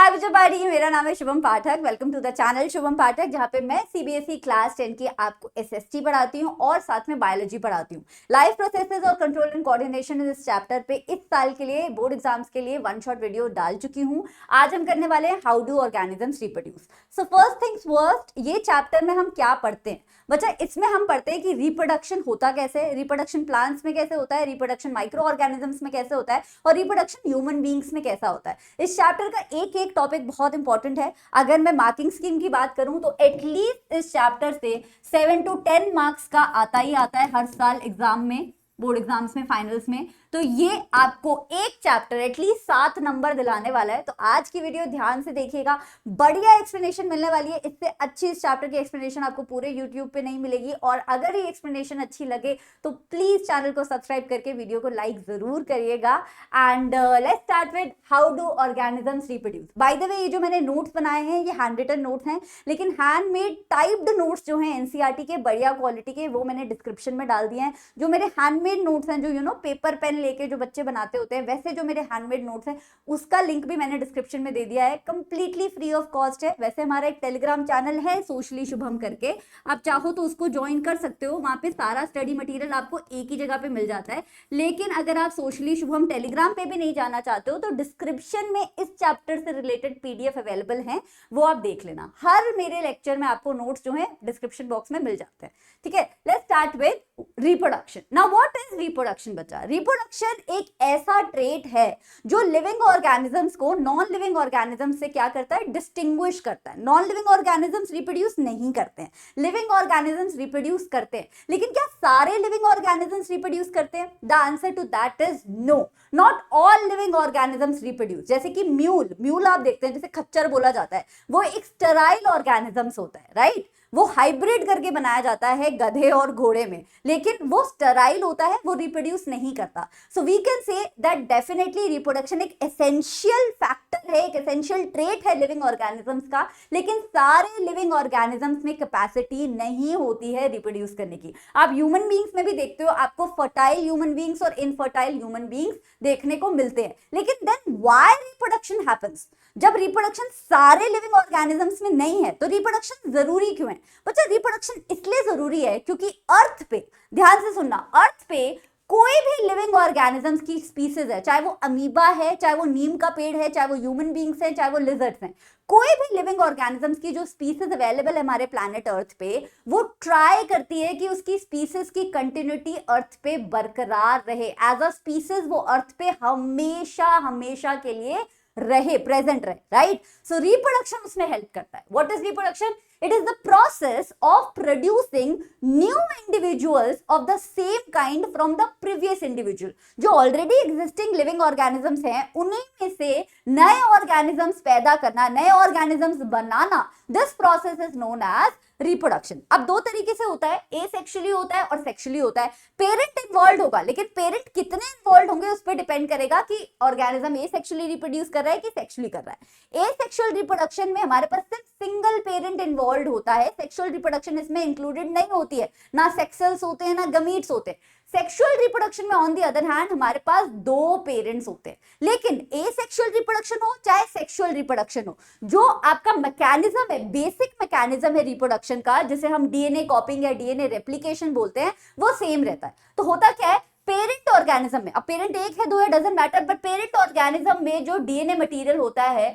हाय बच्चों, मेरा नाम है Shubham Pathak. Welcome to the channel Shubham Pathak, जहाँ पे मैं सीबीएसई क्लास 10 की आपको एसएसटी पढ़ाती हूँ और साथ में बायोलॉजी पढ़ाती हूँ। लाइफ प्रोसेसेस और कंट्रोल एंड कोऑर्डिनेशन इस चैप्टर पे इस साल के लिए बोर्ड एग्जाम्स के लिए वन शॉट वीडियो डाल चुकी हूँ। आज हम करने वाले हैं how do organisms reproduce. So first things first, ये चैप्टर में हम क्या पढ़ते हैं बच्चा? इसमें हम पढ़ते हैं कि रिप्रोडक्शन होता कैसे है, रिप्रोडक्शन प्लांट्स में कैसे होता है, रिप्रोडक्शन माइक्रो ऑर्गेनिजम्स में कैसे होता है और रिप्रोडक्शन ह्यूमन बींग्स में कैसा होता है। इस चैप्टर का एक एक टॉपिक बहुत इंपॉर्टेंट है। अगर मैं मार्किंग स्कीम की बात करूं तो एटलीस्ट इस चैप्टर से 7 to 10 मार्क्स का आता ही आता है हर साल एग्जाम में, बोर्ड एग्जाम्स में, फाइनल्स में। तो ये आपको एक चैप्टर एटलीस्ट 7 नंबर दिलाने वाला है। तो आज की वीडियो ध्यान से देखिएगा, बढ़िया एक्सप्लेनेशन मिलने वाली है। इससे अच्छी इस चैप्टर की एक्सप्लेनेशन आपको पूरे यूट्यूब पे नहीं मिलेगी। और अगर ये एक्सप्लेनेशन अच्छी लगे तो प्लीज चैनल को सब्सक्राइब करके वीडियो को लाइक जरूर करिएगा। And let's start with how do organisms reproduce. By the way, ये जो मैंने नोट्स बनाए हैं ये हैंड रिटन नोट्स हैं, लेकिन हैंडमेड टाइप्ड नोट्स जो हैं एनसीईआरटी के बढ़िया क्वालिटी के, वो मैंने डिस्क्रिप्शन में डाल दिए हैं। जो मेरे हैंडमेड नोट्स हैं, जो पेपर पेन लेके जो बच्चे बनाते होते हैं, वैसे जो मेरे हैंडमेड नोट्स हैं उसका लिंक भी मैंने डिस्क्रिप्शन में दे दिया है। कंप्लीटली फ्री ऑफ कॉस्ट है। वैसे हमारा एक टेलीग्राम चैनल है सोशली शुभम करके, आप चाहो तो उसको ज्वाइन कर सकते हो। वहां पे सारा स्टडी मटेरियल आपको एक ही जगह पे मिल जाता है। लेकिन अगर आप सोशली शुभम टेलीग्राम पे भी नहीं जाना चाहते हो तो डिस्क्रिप्शन में इस चैप्टर से रिलेटेड पीडीएफ अवेलेबल है, वो आप देख लेना। हर मेरे लेक्चर में आपको नोट्स जो है डिस्क्रिप्शन बॉक्स में मिल जाते हैं। ठीक है, let's start with reproduction. Now what is reproduction बच्चा? रिप्रोडक्शन एक ऐसा ट्रेट है जो लिविंग ऑर्गेनिजम्स को नॉन लिविंग ऑर्गेनिजम्स से क्या करता है? डिस्टिंग्विश करता है। नॉन लिविंग ऑर्गेनिजम्स रिप्रोड्यूस नहीं करते हैं, लिविंग ऑर्गेनिजम्स रिप्रोड्यूस करते हैं। लेकिन क्या सारे लिविंग ऑर्गेनिजम्स रिप्रोड्यूस करते हैं? The answer to that is no, not all living organisms reproduce. जैसे कि म्यूल आप देखते हैं, जैसे खच्चर बोला जाता है, वो एक स्टेराइल ऑर्गेनिजम्स होता है, राइट? वो हाइब्रिड करके बनाया जाता है गधे और घोड़े में, लेकिन वो स्टेराइल होता है, वो रिप्रोड्यूस नहीं करता। So we can say that definitely reproduction एक एसेंशियल फैक्टर है, एक एसेंशियल ट्रेट है लिविंग ऑर्गेनिजम्स का। लेकिन सारे लिविंग ऑर्गेनिजम्स में कैपेसिटी नहीं होती है रिप्रोड्यूस करने की। आप ह्यूमन बींग्स में भी देखते हो, आपको फर्टाइल ह्यूमन बींग्स और इनफर्टाइल ह्यूमन बींग्स देखने को मिलते हैं। लेकिन देन व्हाई रिप्रोडक्शन हैपेंस? जब रिप्रोडक्शन सारे लिविंग ऑर्गेनिजम्स में नहीं है तो रिप्रोडक्शन जरूरी क्यों है बच्चा? रिप्रोडक्शन इसलिए जरूरी है क्योंकि अर्थ पे, ध्यान से सुनना, अर्थ पे कोई भी लिविंग ऑर्गेनिजम्स की स्पीसीज है, चाहे वो अमीबा है, चाहे वो नीम का पेड़ है, चाहे वो ह्यूमन बींग्स है, चाहे वो लिजर्ड्स हैं, कोई भी लिविंग ऑर्गेनिजम्स की जो स्पीसीज अवेलेबल है हमारे प्लैनेट अर्थ पे, वो ट्राई करती है कि उसकी स्पीसीज की कंटिन्यूटी अर्थ पे बरकरार रहे। एज अ स्पीसीज वो अर्थ पे हमेशा हमेशा के लिए रहे, प्रेजेंट रहे, राइट? सो रिप्रोडक्शन उसमें हेल्प करता है। What is reproduction? It is the process of producing new individuals of the same kind from the previous individual. जो already existing living organisms हैं, उन्हीं में से नए organisms पैदा करना, नए organisms banana, this process is known as reproduction. अब दो तरीके से होता है, एसेक्सुअली होता है और सेक्सुअली होता है। पेरेंट इन्वॉल्व होगा, लेकिन पेरेंट कितने इन्वॉल्व होंगे उस पर डिपेंड करेगा कि ऑर्गेनिज्म एसेक्सुअली रिप्रोड्यूस कर रहा है कि सेक्सुअली कर रहा है। एसेक्सुअल रिप्रोडक्शन में हमारे पास सिर्फ सिंगल पेरेंट इन्वॉल्व होता है। सेक्सुअल रिप्रोडक्शन इसमें इंक्लूडेड नहीं होती है, ना सेक्सल्स होते हैं ना गमीट्स होते हैं। सेक्सुअल रिप्रोडक्शन में ऑन द अदर हैंड हमारे पास 2 पेरेंट्स होते हैं। लेकिन एसेक्सुअल रिप्रोडक्शन हो चाहे सेक्सुअल रिप्रोडक्शन हो, जो आपका मैकेनिज्म है, बेसिक मैकेनिज्म है रिप्रोडक्शन का, जिसे हम डीएनए कॉपिंग या डीएनए रेप्लिकेशन बोलते हैं, वो सेम रहता है। तो होता क्या है, पेरेंट ऑर्गेनिज्म में, अब पेरेंट एक है, 2 है, doesn't matter, but parent organism में जो डीएनए मटेरियल होता है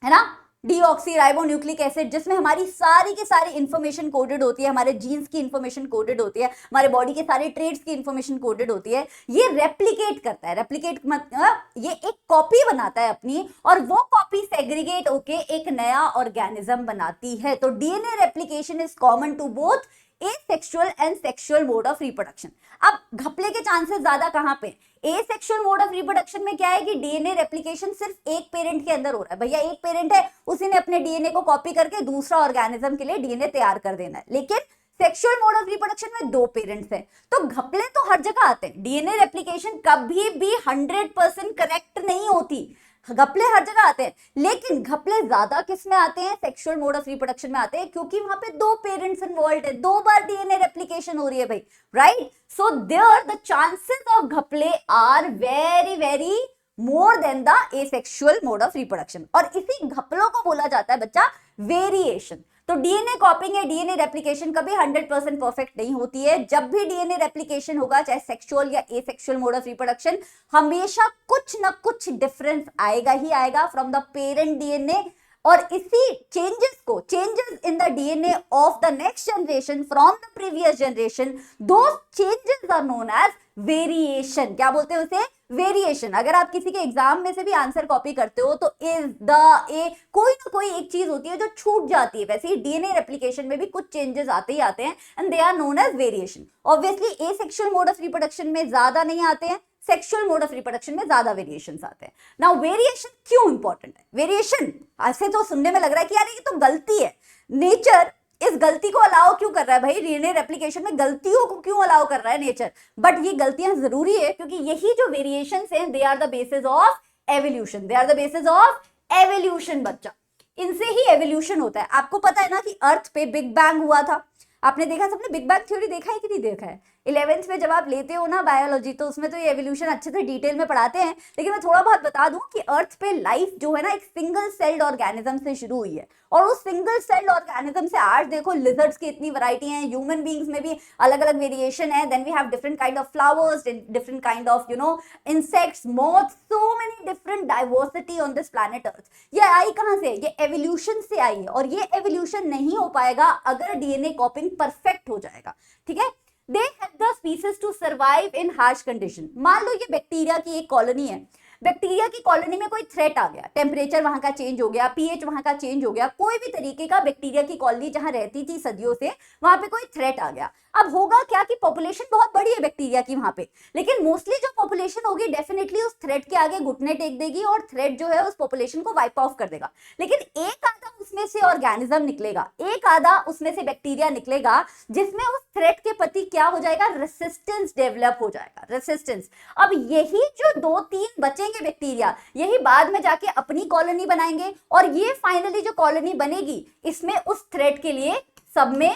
ना, डीऑक्सीराइबोन्यूक्लिक एसिड, जिसमें हमारी सारी की सारी इंफॉर्मेशन कोडेड होती है, हमारे जीन्स की इंफॉर्मेशन कोडेड होती है, हमारे बॉडी के सारे ट्रेट्स की इंफॉर्मेशन कोडेड होती है। ये रेप्लिकेट करता है, ये एक कॉपी बनाता है अपनी, और वो कॉपी सेग्रीगेट होके एक नया ऑर्गेनिज्म बनाती है। तो DNA replication is common to both asexual and sexual mode of reproduction. अब घपले के चांसेस ज्यादा कहां पे? एसेक्सुअल मोड ऑफ रिप्रोडक्शन में क्या है कि डीएनए रेप्लिकेशन सिर्फ एक पेरेंट के अंदर हो रहा है। भैया एक पेरेंट है, उसी ने अपने डीएनए को कॉपी करके दूसरा ऑर्गेनिज्म के लिए डीएनए तैयार कर देना है। लेकिन सेक्सुअल मोड ऑफ रिप्रोडक्शन में 2 पेरेंट्स हैं। तो घपले तो हर जगह आते हैं। डीएनए रेप्लिकेशन कभी भी 100% करेक्ट नहीं होती, घपले हर जगह आते हैं। लेकिन घपले ज्यादा किस में आते हैं? सेक्सुअल मोड ऑफ रिप्रोडक्शन में आते हैं, क्योंकि वहां पे 2 पेरेंट्स इन्वॉल्व है, 2 बार डीएनए रेप्लिकेशन हो रही है भाई, right? So there the chances of घपले are very very more than the asexual mode of reproduction. और इसी घपलों को बोला जाता है बच्चा वेरिएशन। तो डीएनए कॉपिंग या डीएनए रेप्लिकेशन कभी 100% परफेक्ट नहीं होती है। जब भी डीएनए रेप्लिकेशन होगा, चाहे सेक्सुअल या एसेक्सुअल मोड ऑफ रिप्रोडक्शन, हमेशा कुछ ना कुछ डिफरेंस आएगा ही आएगा फ्रॉम द पेरेंट डीएनए। और इसी changes in the DNA of the next generation from the previous generation, those changes are known as variation. क्या बोलते हैं उसे? वेरिएशन। अगर आप किसी के एग्जाम में से भी आंसर कॉपी करते हो तो इज द ए कोई ना कोई एक चीज होती है जो छूट जाती है। वैसे ही डीएनए रेप्लिकेशन में भी कुछ चेंजेस आते ही आते हैं and they are known as variation. Obviously asexual mode of reproduction में ज्यादा नहीं आते हैं, सेक्सुअल मोड ऑफ रिप्रोडक्शन में ज्यादा वेरिएशंस आते हैं। नाउ वेरिएशन क्यों इंपॉर्टेंट है? वेरिएशन ऐसे तो सुनने में लग रहा है कि यार ये तो गलती है, नेचर इस गलती को अलाउ क्यों कर रहा है? भाई डीएनए रेप्लिकेशन में गलतियों को क्यों अलाउ कर रहा है नेचर? बट ये गलतियां जरूरी है क्योंकि यही जो वेरिएशंस हैं they are the basis of evolution. They are the basis of evolution बच्चा, इनसे ही एवोल्यूशन होता है। आपको पता है ना कि अर्थ पे बिग बैंग हुआ था। आपने देखा, सबने बिग बैंग थ्योरी देखा है कि नहीं देखा है? 11th में जब आप लेते हो ना बायोलॉजी, तो उसमें तो ये एवोल्यूशन अच्छे से डिटेल में पढ़ाते हैं। लेकिन मैं थोड़ा बहुत बता दूं कि अर्थ पे लाइफ जो है ना एक सिंगल सेल्ड ऑर्गेनिज्म से शुरू हुई है। और उस सिंगल सेल्ड ऑर्गेनिज्म से आज देखो लिजर्ड्स की इतनी वैरायटी है, ह्यूमन बींग्स में भी अलग अलग वेरिएशन है। Then we have different kind of flowers, different kind of insects, moths, so many different diversity on this planet earth. ये आई कहां से? ये एवोल्यूशन से आई है। और ये एवोल्यूशन नहीं हो पाएगा अगर डीएनए कॉपिंग परफेक्ट हो जाएगा। ठीक है? They help the species to survive in harsh condition। मान लो ये बैक्टीरिया की एक कॉलोनी है, बैक्टीरिया की कॉलोनी में कोई थ्रेट आ गया, टेम्परेचर वहां का चेंज हो गया, पीएच वहां का चेंज हो गया, कोई भी तरीके का बैक्टीरिया की कॉलोनी जहां रहती थी सदियों से, वहां पे कोई थ्रेट आ गया। अब होगा क्या कि पॉपुलेशन बहुत बड़ी है बैक्टीरिया की वहां पे, लेकिन मोस्टली जो पॉपुलेशन होगी डेफिनेटली उस थ्रेट के आगे घुटने टेक देगी और थ्रेट जो है उस पॉपुलेशन को वाइप ऑफ कर देगा। लेकिन एक आधा उसमें से ऑर्गेनिज्म निकलेगा, एक आधा उसमें से बैक्टीरिया निकलेगा जिसमें उस थ्रेट के प्रति क्या हो जाएगा? रेसिस्टेंस डेवलप हो जाएगा, रेसिस्टेंस। अब यही जो 2-3 बचेंगे बैक्टीरिया, यही बाद में जाके अपनी कॉलोनी बनाएंगे और ये फाइनली जो कॉलोनी बनेगी इसमें उस थ्रेट के लिए सब में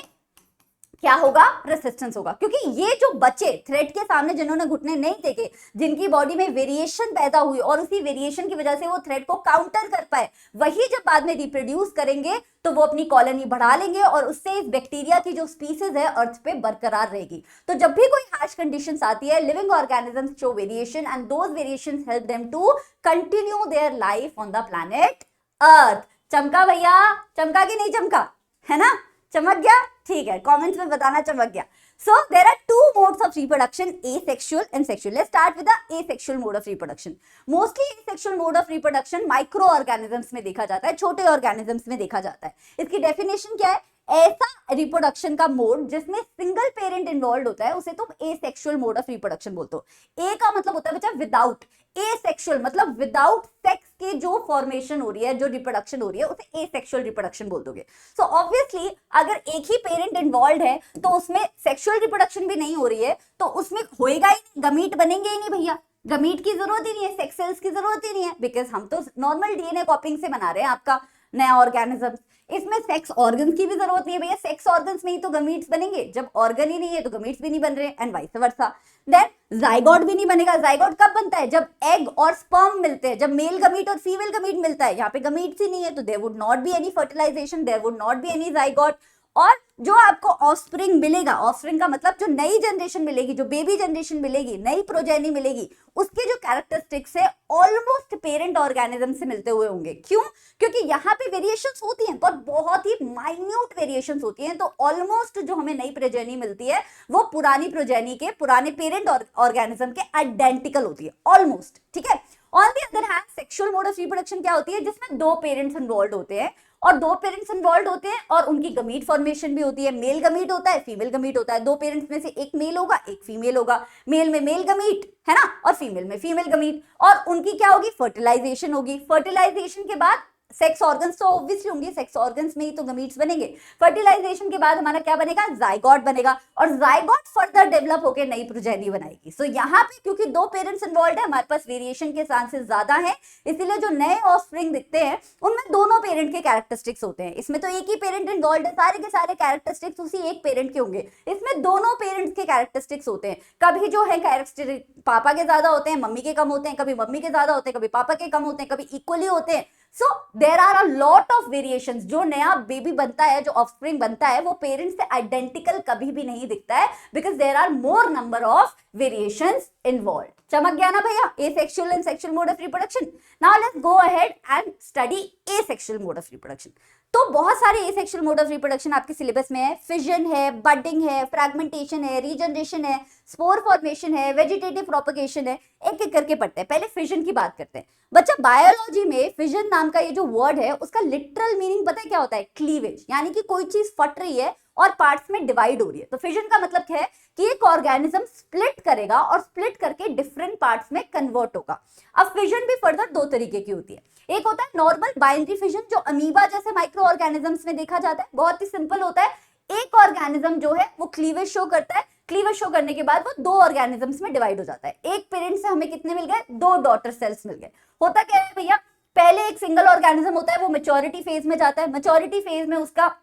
क्या होगा? रेसिस्टेंस होगा। क्योंकि ये जो बचे थ्रेट के सामने जिन्होंने घुटने नहीं टेके, जिनकी बॉडी में वेरिएशन पैदा हुई और उसी वेरिएशन की वजह से वो थ्रेट को काउंटर कर पाए, वही जब बाद में रिप्रोड्यूस करेंगे तो वो अपनी कॉलोनी बढ़ा लेंगे और उससे इस बैक्टीरिया की जो स्पीसीज है अर्थ पे बरकरार रहेगी। तो जब भी कोई हार्श कंडीशंस आती है, living organisms show variation and those variations help them to continue their life on the planet earth. चमका भैया? चमका कि नहीं चमका? है ना? चमक गया? ठीक है, कमेंट्स में बताना चमक गया। So there are two modes of reproduction, asexual and sexual. Let's start with the asexual mode of reproduction. Mostly asexual mode of reproduction microorganisms में देखा जाता है, छोटे organisms में देखा जाता है। इसकी definition क्या है? ऐसा रिप्रोडक्शन का मोड जिसमें सिंगल पेरेंट इन्वॉल्व होता है उसे तुम एसेक्सुअल मोड ऑफ रिप्रोडक्शन बोलते हो। ए का मतलब होता है बच्चा विदाउट, एसेक्सुअल मतलब विदाउट सेक्स के जो फॉर्मेशन हो रही है, जो रिप्रोडक्शन हो रही है, उसे एसेक्सुअल रिप्रोडक्शन बोल दोगे। सो ऑब्वियसली अगर एक ही पेरेंट इन्वॉल्व है तो उसमें सेक्सुअल रिप्रोडक्शन भी नहीं हो रही है, तो उसमें होएगा ही नहीं, गमीट बनेंगे ही नहीं भैया। गमीट की जरूरत ही नहीं है, सेक्स सेल्स की जरूरत ही नहीं है, बिकॉज हम तो नॉर्मल डीएनए कॉपिंग से बना रहे हैं आपका नया ऑर्गेनिज्म। इसमें सेक्स ऑर्गन्स की भी जरूरत नहीं है भैया, सेक्स ऑर्गन्स में ही तो गमीट्स बनेंगे। जब ऑर्गन ही नहीं है तो गमीट्स भी नहीं बन रहे, and vice versa. Then zygote भी नहीं बनेगा। जाइगोट कब बनता है? जब एग और स्पर्म मिलते हैं, जब मेल गमीट और फीमेल गमीट मिलता है। यहाँ पे गमीट्स ही नहीं है तो there would not be any fertilisation, there would not be any zygote. और जो आपको ऑफस्प्रिंग मिलेगा, ऑफस्प्रिंग का मतलब जो नई जनरेशन मिलेगी, जो बेबी जनरेशन मिलेगी, नई प्रोजेनी मिलेगी, उसके जो कैरेक्टरिस्टिक्स है ऑलमोस्ट पेरेंट ऑर्गेनिज्म से मिलते हुए होंगे। क्यों? क्योंकि यहाँ पे वेरिएशंस होती हैं पर बहुत ही माइन्यूट वेरिएशंस होती हैं। तो ऑलमोस्ट जो हमें नई प्रोजेनी मिलती है वो पुरानी प्रोजेनी के, पुराने पेरेंट ऑर्गेनिज्म के आइडेंटिकल होती है ऑलमोस्ट। ठीक है? On the other hand sexual mode of reproduction क्या होती है? जिसमें 2 पेरेंट्स इन्वॉल्व होते हैं और 2 पेरेंट्स इन्वॉल्व होते हैं और उनकी गमीट फॉर्मेशन भी होती है। मेल गमीट होता है, फीमेल गमीट होता है। 2 पेरेंट्स में से एक मेल होगा, एक फीमेल होगा। मेल में मेल गमीट है ना, और फीमेल में फीमेल गमीट। और उनकी क्या होगी? फर्टिलाइजेशन होगी। फर्टिलाइजेशन के बाद सेक्स ऑर्गन्स तो ऑब्वियसली होंगे, सेक्स ऑर्गन्स में ही तो गमीट्स बनेंगे। फर्टिलाइजेशन के बाद हमारा क्या बनेगा, जाइगोट बनेगा, और जाइगोट फर्दर डेवलप होकर नई प्रोजेनी बनाएगी। सो यहाँ पे क्योंकि दो पेरेंट्स इन्वॉल्व है, हमारे पास वेरिएशन के चांसेस ज्यादा है, इसीलिए जो नए ऑफस्प्रिंग दिखते हैं उनमें दोनों पेरेंट के कैरेक्टरिस्टिक्स होते हैं। इसमें तो एक ही पेरेंट इन्वॉल्व है, सारे के सारे कैरेक्टरिस्टिक्स उसी एक पेरेंट के होंगे, इसमें दोनों पेरेंट्स के कैरेक्टरिस्टिक्स होते हैं। कभी जो है कैरेक्टरिस्टिक पापा के ज्यादा होते हैं, मम्मी के कम होते हैं, कभी मम्मी के ज्यादा होते हैं, कभी पापा के कम होते हैं, कभी इक्वली होते हैं। So there are a lot of variations. जो नया बेबी बनता है, जो ऑफस्प्रिंग बनता है, वो पेरेंट्स से आइडेंटिकल कभी भी नहीं दिखता है, because there are more number of variations involved. चमक गया ना भैया, asexual and sexual mode of reproduction. Now let's go ahead and study asexual mode of reproduction. तो बहुत सारे एसेक्सुअल मोड ऑफ रिप्रोडक्शन आपके सिलेबस में है। फिजन है, बडिंग है, फ्रैगमेंटेशन है, रीजनरेशन है, स्पोर फॉर्मेशन है, वेजिटेटिव प्रोपगेशन है, एक एक करके पढ़ते हैं। पहले फिजन की बात करते हैं। बच्चा बायोलॉजी में फिजन नाम का ये जो वर्ड है, उसका लिटरल मीनिंग पता है क्या होता है, क्लीवेज, यानी कि कोई चीज फट रही है और पार्ट्स में डिवाइड हो रही है। तो फिजन का मतलब क्या है कि एक ऑर्गेनिज्म स्प्लिट करेगा और स्प्लिट करके डिफरेंट पार्ट्स में कन्वर्ट होगा। अब फिजन भी फर्दर दो तरीके की होती है। एक होता है नॉर्मल बाइनरी फिजन, जो अमीबा जैसे माइक्रो ऑर्गेनिजम्स में देखा जाता है, बहुत ही सिंपल होता है। एक ऑर्गेनिज्म जो है वो क्लीवेज शो करता है, क्लीवेज शो करने के बाद वो दो ऑर्गेनिजम्स में डिवाइड हो जाता है। एक पेरेंट से हमें कितने मिल गए, दो डॉटर सेल्स मिल गए। होता क्या है भैया, पहले एक सिंगल ऑर्गेनिज्म होता है, वो मैच्योरिटी फेज में जाता है। मैच्योरिटी फेज में उसका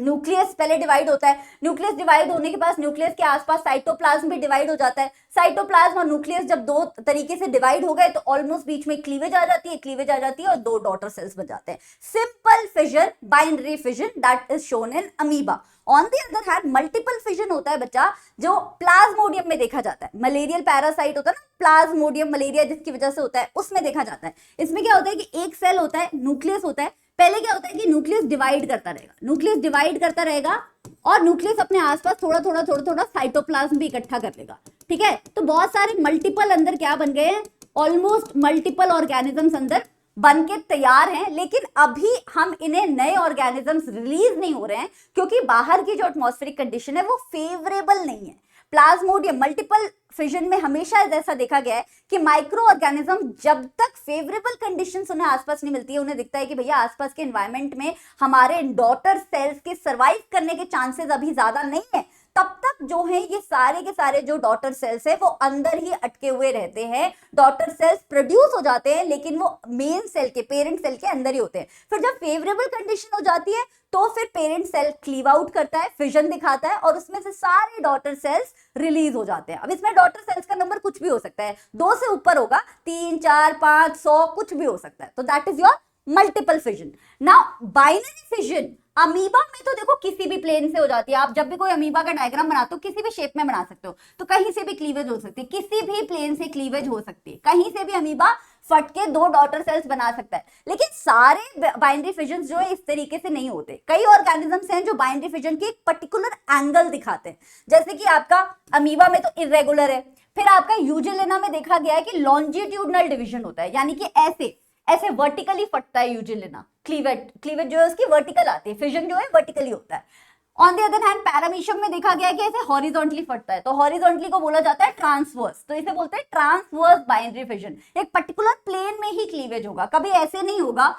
न्यूक्लियस पहले डिवाइड होता है। न्यूक्लियस डिवाइड होने के बाद न्यूक्लियस के आसपास साइटोप्लाज्म भी डिवाइड हो जाता है। साइटोप्लाज्म और न्यूक्लियस जब दो तरीके से डिवाइड हो गए तो ऑलमोस्ट बीच में क्लीवेज आ जाती है, क्लीवेज आ जाती है और दो डॉटर सेल्स बन जाते हैं। Simple fission, binary fission, that is shown in amoeba. On the other hand multiple fission होता है बच्चा, जो प्लाज्मोडियम में देखा जाता है। मलेरियल पैरासाइट होता है ना, प्लाज्मोडियम मलेरिया जिसकी वजह से होता है, उसमें देखा जाता है। इसमें क्या होता है कि एक सेल होता है, न्यूक्लियस होता है। पहले क्या होता है कि न्यूक्लियस डिवाइड करता रहेगा, न्यूक्लियस डिवाइड करता रहेगा और न्यूक्लियस अपने आसपास थोड़ा थोड़ा साइटोप्लाज्म भी इकट्ठा कर लेगा। ठीक है, तो बहुत सारे मल्टीपल अंदर क्या बन गए हैं, ऑलमोस्ट मल्टीपल ऑर्गेनिजम्स अंदर बन के तैयार हैं। लेकिन अभी हम इन्हें नए ऑर्गेनिजम्स रिलीज नहीं हो रहे हैं, क्योंकि बाहर की जो एटमॉस्फेरिक कंडीशन है वो फेवरेबल नहीं है। प्लाज्मोडियम मल्टीपल फिजन में हमेशा ऐसा देखा गया है कि माइक्रो ऑर्गेनिज्म जब तक फेवरेबल कंडीशंस उन्हें आसपास नहीं मिलती है, उन्हें दिखता है कि भैया आसपास के एनवायरनमेंट में हमारे डॉटर सेल्स के सर्वाइव करने के चांसेस अभी ज्यादा नहीं है, तब तक जो है ये सारे के सारे जो डॉटर सेल्स है वो अंदर ही अटके हुए रहते हैं। डॉटर सेल्स प्रोड्यूस हो जाते हैं लेकिन वो मेन सेल के, पेरेंट सेल के अंदर ही होते हैं। फिर जब फेवरेबल कंडीशन हो जाती है तो फिर पेरेंट सेल क्लीव आउट करता है, फिजन दिखाता है और उसमें से सारे डॉटर सेल्स रिलीज हो जाते हैं। अब इसमें डॉटर सेल्स का नंबर कुछ भी हो सकता है, 2 से ऊपर होगा, 3, 4, 5, 100 कुछ भी हो सकता है। तो that is your multiple fission. Now binary fission amoeba में तो देखो किसी भी प्लेन से हो जाती है। आप जब भी कोई अमीबा का डायग्राम बनाते हो किसी भी शेप में बना सकते हो, तो कहीं से भी क्लीवेज हो सकती है, किसी भी प्लेन से क्लीवेज हो सकती है, कहीं से भी अमीबा फट के दो डॉटर सेल्स बना सकता है। लेकिन सारे बाइनरी फिजन जो है इस तरीके से नहीं होते। कई ऑर्गेनिजम्स हैं जो बाइनरी फिजन की एक पर्टिकुलर एंगल दिखाते हैं, जैसे कि आपका अमीबा में तो इरेगुलर है। फिर आपका यूजेलिना में देखा गया है कि लॉन्जिट्यूडनल डिवीजन होता है, यानी कि ऐसे ऐसे वर्टिकली फटता है यूजेलिना। क्लीवेज जो है उसकी वर्टिकल आती है, फिजन जो है वर्टिकली होता है। On the other hand paramecium में देखा गया है कि ऐसे हॉरिजॉन्टली फटता है, तो हॉरिजॉन्टली को बोला जाता है ट्रांसवर्स, तो इसे बोलते हैं ट्रांसवर्स बाइनरी फिजन। एक पर्टिकुलर प्लेन में ही क्लीवेज होगा, कभी ऐसे नहीं होगा,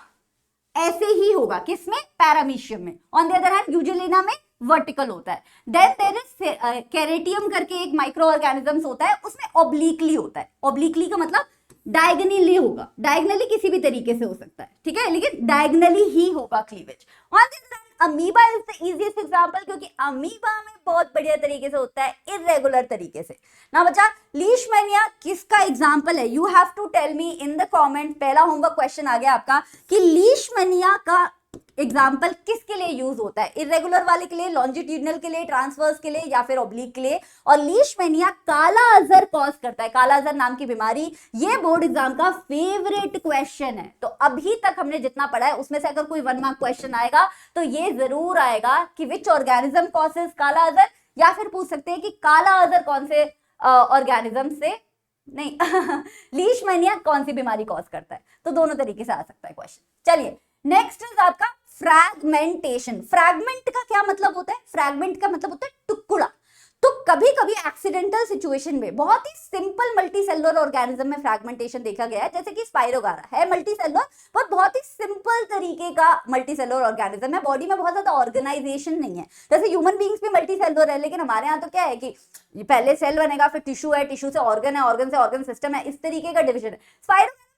ऐसे ही होगा। किसमें, पैरामीशियम में। ऑन द अदर हैंड यूजेलिना में वर्टिकल होता है। देन देयर इज कैरेटियम करके एक माइक्रो ऑर्गेनिजम्स होता है, उसमें ऑब्लिकली होता है। ऑब्लिकली का मतलब डायगनली होगा, डायगनली किसी भी तरीके से हो सकता है, ठीक है, लेकिन डायगनली ही होगा cleavage. On the other hand amoeba is the easiest example, क्योंकि अमीबा में बहुत बढ़िया तरीके से होता है, इरेगुलर तरीके से ना बच्चा। लीशमैनिया किसका एग्जांपल है, you have to tell me in the comment. पहला होमवर्क क्वेश्चन आ गया आपका कि लीशमैनिया का एग्जाम्पल किसके लिए यूज होता है, इरेगुलर वाले के लिए, लॉन्जिट्यूडनल के लिए, ट्रांसवर्स के लिए या फिर ऑब्लिक के लिए। और लीशमैनिया काला अजहर कॉज करता है, काला अजहर नाम की बीमारी। ये बोर्ड एग्जाम का फेवरेट क्वेश्चन है। तो अभी तक हमने जितना पढ़ा है उसमें से अगर कोई 1 मार्क क्वेश्चन आएगा तो ये जरूर आएगा कि विच ऑर्गेनिज्म कॉजेज काला अजहर, या फिर पूछ सकते हैं कि काला अजहर कौन से ऑर्गेनिज्म से, नहीं लीशमैनिया कौन सी बीमारी कॉज करता है। तो दोनों तरीके से आ सकता है क्वेश्चन। चलिए नेक्स्ट इज आपका फ्रैगमेंटेशन। फ्रैगमेंट का क्या मतलब होता है, फ्रैगमेंट का मतलब होता है टुकड़ा। तो कभी कभी एक्सीडेंटल सिचुएशन में बहुत ही सिंपल मल्टीसेलुलर ऑर्गेनिज्म में फ्रैगमेंटेशन देखा गया है, जैसे कि स्पाइरोगारा है मल्टीसेलुलर पर बहुत ही सिंपल तरीके का मल्टीसेलुलर ऑर्गेनिज्म है, बॉडी में बहुत ज्यादा ऑर्गेनाइजेशन नहीं है। जैसे ह्यूमन बींग्स भी मल्टीसेलुलर है, लेकिन हमारे यहाँ तो क्या है कि पहले सेल बनेगा, फिर टिश्यू है, टिश्यू से ऑर्गन है, ऑर्गन से ऑर्गन सिस्टम है, इस तरीके का डिविजन है। स्पाइरोगारा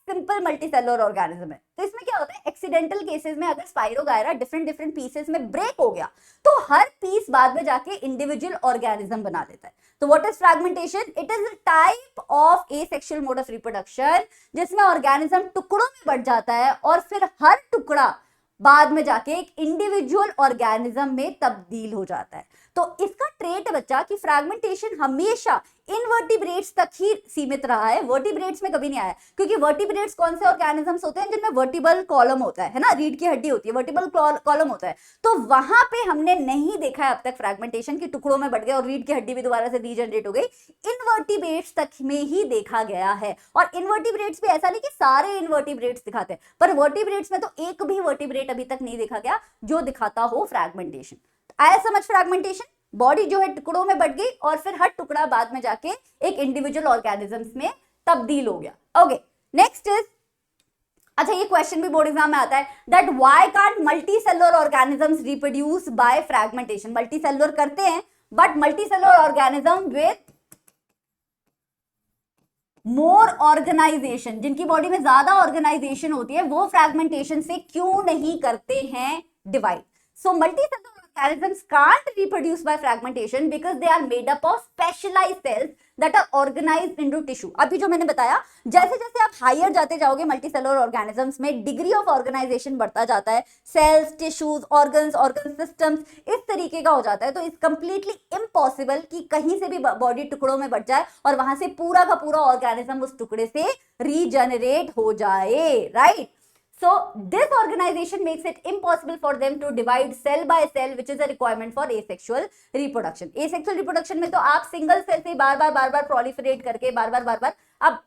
सिंपल मल्टीसेलुलर ऑर्गेनिज्म है। तो इसमें क्या होता है, एक्सीडेंटल केसेस में अगर स्पाइरोगायरा डिफरेंट पीसेस में ब्रेक हो गया तो हर पीस बाद में जाके इंडिविजुअल ऑर्गेनिज्म बना लेता है। तो what is fragmentation? It is a type of asexual mode of reproduction जिसमें ऑर्गेनिज्म टुकड़ों में बढ़ जाता है और फिर हर टुकड़ा बाद में जाके एक इंडिविजुअल ऑर्गेनिज्म में तब्दील हो जाता है। तो इसका ट्रेट है बच्चा कि फ्रैगमेंटेशन हमेशा इनवर्टिब्रेट्स तक ही सीमित रहा है, वर्टिब्रेट्स में कभी नहीं आया, क्योंकि वर्टिब्रेट्स कौन से ऑर्गेनिजम्स होते हैं जिनमें वर्टिबल कॉलम होता है ना, रीढ़ की हड्डी होती है, वर्टिबल कॉलम होता है। तो वहां पे हमने नहीं देखा है अब तक फ्रैगमेंटेशन की टुकड़ों में बढ़ गया और रीढ़ की हड्डी भी दोबारा से रीजनरेट हो गई। इनवर्टिब्रेट्स तक में ही देखा गया है, और इनवर्टिब्रेट्स भी ऐसा नहीं कि सारे इनवर्टिब्रेट्स दिखाते हैं, पर वर्टिब्रेट्स में तो एक भी वर्टिब्रेट अभी तक नहीं देखा गया जो दिखाता हो फ्रैगमेंटेशन। आया समझ? फ्रैगमेंटेशन बॉडी जो है टुकड़ों में बढ़ गई और फिर हर टुकड़ा बाद में जाके एक इंडिविजुअल ऑर्गेनिजम्स में तब्दील हो गया। ओके, नेक्स्ट इज, अच्छा ये क्वेश्चन भी बोर्ड एग्जाम में आता है, that why can't multicellular organisms reproduce by fragmentation. Multicellular करते हैं but multicellular organism with more organisation, जिनकी बॉडी में ज्यादा ऑर्गेनाइजेशन होती है, वो फ्रैगमेंटेशन से क्यों नहीं करते हैं divide? So multicellular organisms can't reproduce by fragmentation because they are made up of specialized cells that are organized into tissue। अभी जो मैंने बताया, जैसे जैसे आप हायर जाते जाओगे मल्टीसेलुलर ऑर्गेनिजम्स में डिग्री ऑफ ऑर्गेनाइजेशन बढ़ता जाता है, cells, tissues, organs, organ systems इस तरीके का हो जाता है। तो इट्स कंप्लीटली इम्पॉसिबल कि कहीं से भी बॉडी टुकड़ों में बढ़ जाए और वहां से पूरा का पूरा ऑर्गेनिज्म उस टुकड़े से रीजनरेट हो जाए, right? So this organization makes it impossible for them to divide cell by cell, which is a requirement for asexual reproduction। asexual reproduction में तो आप सिंगल सेल से बार बार प्रोलिफरेट करके बार बार अब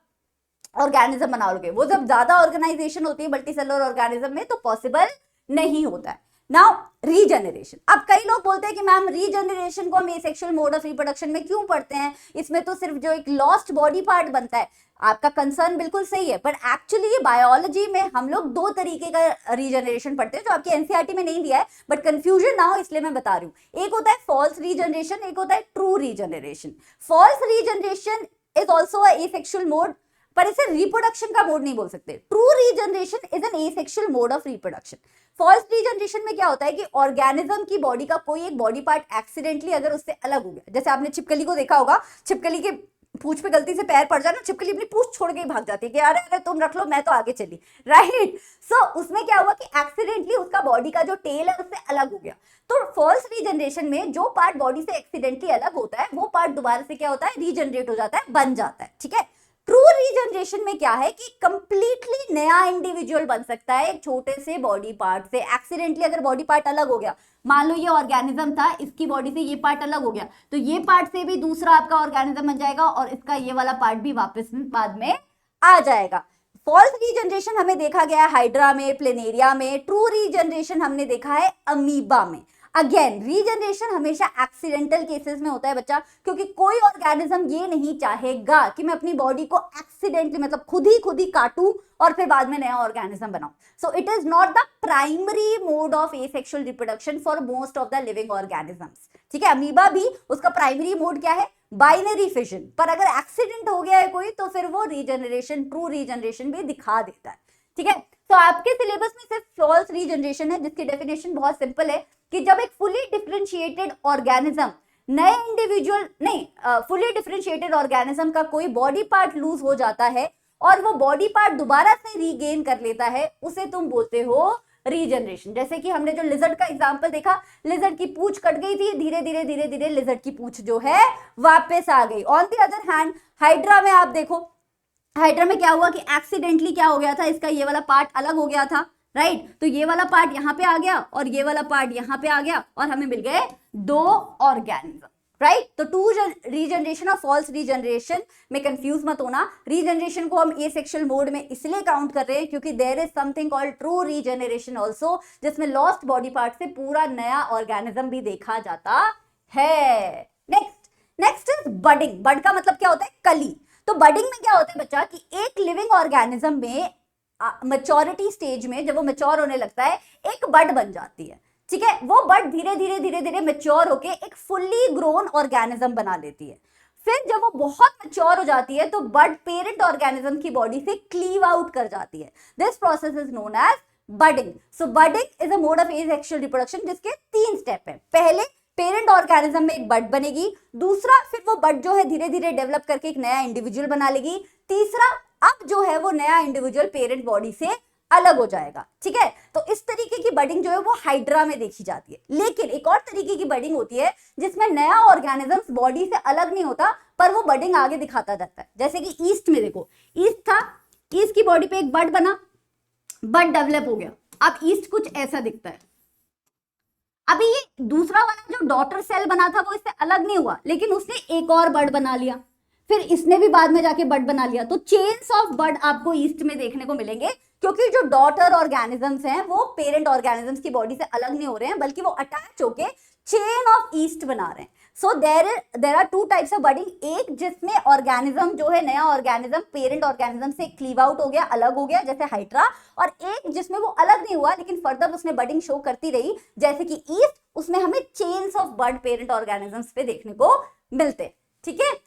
ऑर्गेनिज्म बना लोगे। वो जब ज्यादा ऑर्गेनाइजेशन होती है मल्टीसेलुलर ऑर्गेनिज्म में तो पॉसिबल नहीं होता है। नाउ रीजनरेशन, अब कई लोग बोलते हैं कि मैम रीजनरेशन को हम एसेक्सुअल मोड ऑफ रिप्रोडक्शन में क्यों पढ़ते हैं, इसमें तो सिर्फ जो एक लॉस्ट बॉडी पार्ट बनता है। आपका कंसर्न बिल्कुल सही है, पर एक्चुअली ये बायोलॉजी में हम लोग दो तरीके का रीजनरेशन पढ़ते हैं जो आपकी एनसीईआरटी में नहीं दिया है, बट कंफ्यूजन ना हो इसलिए मैं बता रही हूँ। एक होता है फॉल्स रीजनरेशन, एक होता है true regeneration. False regeneration is also asexual mode, पर इसे रिप्रोडक्शन का मोड नहीं बोल सकते। True regeneration is an asexual mode of reproduction. False regeneration में क्या होता है कि ऑर्गेनिज्म की बॉडी का कोई एक बॉडी पार्ट एक्सीडेंटली अगर उससे अलग हो गया, जैसे आपने छिपकली को देखा होगा, छिपकली के पूंछ पे गलती से पैर पड़ जाए ना, छिपकली अपनी पूंछ छोड़ के ही भाग जाती है कि अरे अरे तुम रख लो मैं तो आगे चली, राइट? सो उसमें क्या हुआ कि एक्सीडेंटली उसका बॉडी का जो टेल है उससे अलग हो गया। तो फॉल्स रीजनरेशन में जो पार्ट बॉडी से एक्सीडेंटली अलग होता है वो पार्ट दोबारा से क्या होता है, रीजनरेट हो जाता है, बन जाता है, ठीक है? ट्रू रीजनरेशन में क्या है कि कंप्लीटली नया इंडिविजुअल बन सकता है एक छोटे से बॉडी पार्ट से। एक्सीडेंटली अगर बॉडी पार्ट अलग हो गया, मान लो ये ऑर्गेनिज्म था, इसकी बॉडी से ये पार्ट अलग हो गया, तो ये पार्ट से भी दूसरा आपका ऑर्गेनिज्म बन जाएगा और इसका ये वाला पार्ट भी वापस बाद में आ जाएगा। फॉल्स रीजनरेशन हमें देखा गया है हाइड्रा में, प्लेनेरिया में। ट्रू रीजनरेशन हमने देखा है अमीबा में। अगेन रीजनरेशन हमेशा एक्सीडेंटल केसेस में होता है बच्चा, क्योंकि कोई ऑर्गेनिज्म ये नहीं चाहेगा कि मैं अपनी बॉडी को एक्सीडेंटली मतलब खुद ही काटूं और फिर बाद में नया ऑर्गेनिज्म बनाऊं। So it is not the primary mode of asexual reproduction for most of the living organisms, ठीक है? अमीबा भी उसका प्राइमरी मोड क्या है, बाइनरी फिजन, पर अगर एक्सीडेंट हो गया है कोई तो फिर वो रीजनरेशन, ट्रू रीजनरेशन भी दिखा देता है, ठीक है? तो आपके सिलेबस में सिर्फ फॉल्स रीजनरेशन है जिसकी डेफिनेशन बहुत सिंपल है कि जब एक फुली डिफरेंशिएटेड ऑर्गेनिज्म नए इंडिविजुअल नहीं, फुली डिफरेंशिएटेड ऑर्गेनिज्म का कोई बॉडी पार्ट लूज हो जाता है और वो बॉडी पार्ट दोबारा से रीगेन कर लेता है, उसे तुम बोलते हो रीजनरेशन। जैसे कि हमने जो लिजर्ड का एग्जांपल देखा, लिजर्ड की पूंछ कट गई थी, धीरे धीरे लिजर्ड की पूंछ जो है वापस आ गई। On the other hand hydra में आप देखो, हाइड्रा में क्या हुआ कि एक्सीडेंटली क्या हो गया था, इसका ये वाला पार्ट अलग हो गया था, राइट? तो ये वाला पार्ट यहाँ पे आ गया और ये वाला पार्ट यहाँ पे आ गया और हमें मिल गए दो ऑर्गेनिज्म, राइट? तो ट्रू रीजनरेशन और फॉल्स रीजनरेशन में कंफ्यूज मत होना। रीजनरेशन को हम एसेक्सुअल मोड में इसलिए काउंट कर रहे हैं क्योंकि there is something called true regeneration also, जिसमें लॉस्ट बॉडी पार्ट से पूरा नया ऑर्गेनिज्म भी देखा जाता है। Next is budding. बड का मतलब क्या होता है? कली। तो बडिंग में क्या होता है बच्चा कि एक लिविंग ऑर्गेनिज्म में मैच्योरिटी स्टेज में जब वो मैच्योर होने लगता है एक बड बन जाती है, ठीक है। वो बड धीरे धीरे धीरे धीरे मैच्योर होके एक फुल्ली ग्रोन ऑर्गेनिज्म बना लेती है। फिर जब वो बहुत मैच्योर हो जाती है तो बड पेरेंट ऑर्गेनिज्म की बॉडी से क्लीव आउट कर जाती है। This process is known as budding. So budding is a mode of asexual reproduction जिसके 3 स्टेप है। पहले पेरेंट ऑर्गेनिज्म में एक बड बनेगी, दूसरा फिर वो बड जो है धीरे धीरे डेवलप करके एक नया इंडिविजुअल बना लेगी, तीसरा अब जो है वो नया इंडिविजुअल पेरेंट बॉडी से अलग हो जाएगा, ठीक है। तो इस तरीके की बडिंग जो है वो हाइड्रा में देखी जाती है। लेकिन एक और तरीके की बडिंग होती है जिसमें नया ऑर्गेनिज्म बॉडी से अलग नहीं होता पर वो बडिंग आगे दिखाता जाता है। जैसे कि ईस्ट में देखो, ईस्ट था, ईस्ट की बॉडी पे एक बड बना, बड डेवलप हो गया, अब ईस्ट कुछ ऐसा दिखता है। अभी ये दूसरा वाला जो डॉटर सेल बना था वो इससे अलग नहीं हुआ, लेकिन उसने एक और बड बना लिया, फिर इसने भी बाद में जाके बड बना लिया। तो चेन्स ऑफ बड आपको ईस्ट में देखने को मिलेंगे, क्योंकि जो डॉटर ऑर्गेनिजम्स हैं वो पेरेंट ऑर्गेनिजम्स की बॉडी से अलग नहीं हो रहे हैं, बल्कि वो अटैच होके चेन ऑफ ईस्ट बना रहे हैं। So there are 2 types of budding, एक जिसमें ऑर्गेनिज्म जो है नया ऑर्गेनिज्म पेरेंट ऑर्गेनिज्म से क्लीव आउट हो गया, अलग हो गया, जैसे हाइड्रा, और एक जिसमें वो अलग नहीं हुआ लेकिन फर्दर उसने बडिंग शो करती रही, जैसे कि ईस्ट, उसमें हमें chains of bud parent organisms पे देखने को मिलते हैं, ठीक है।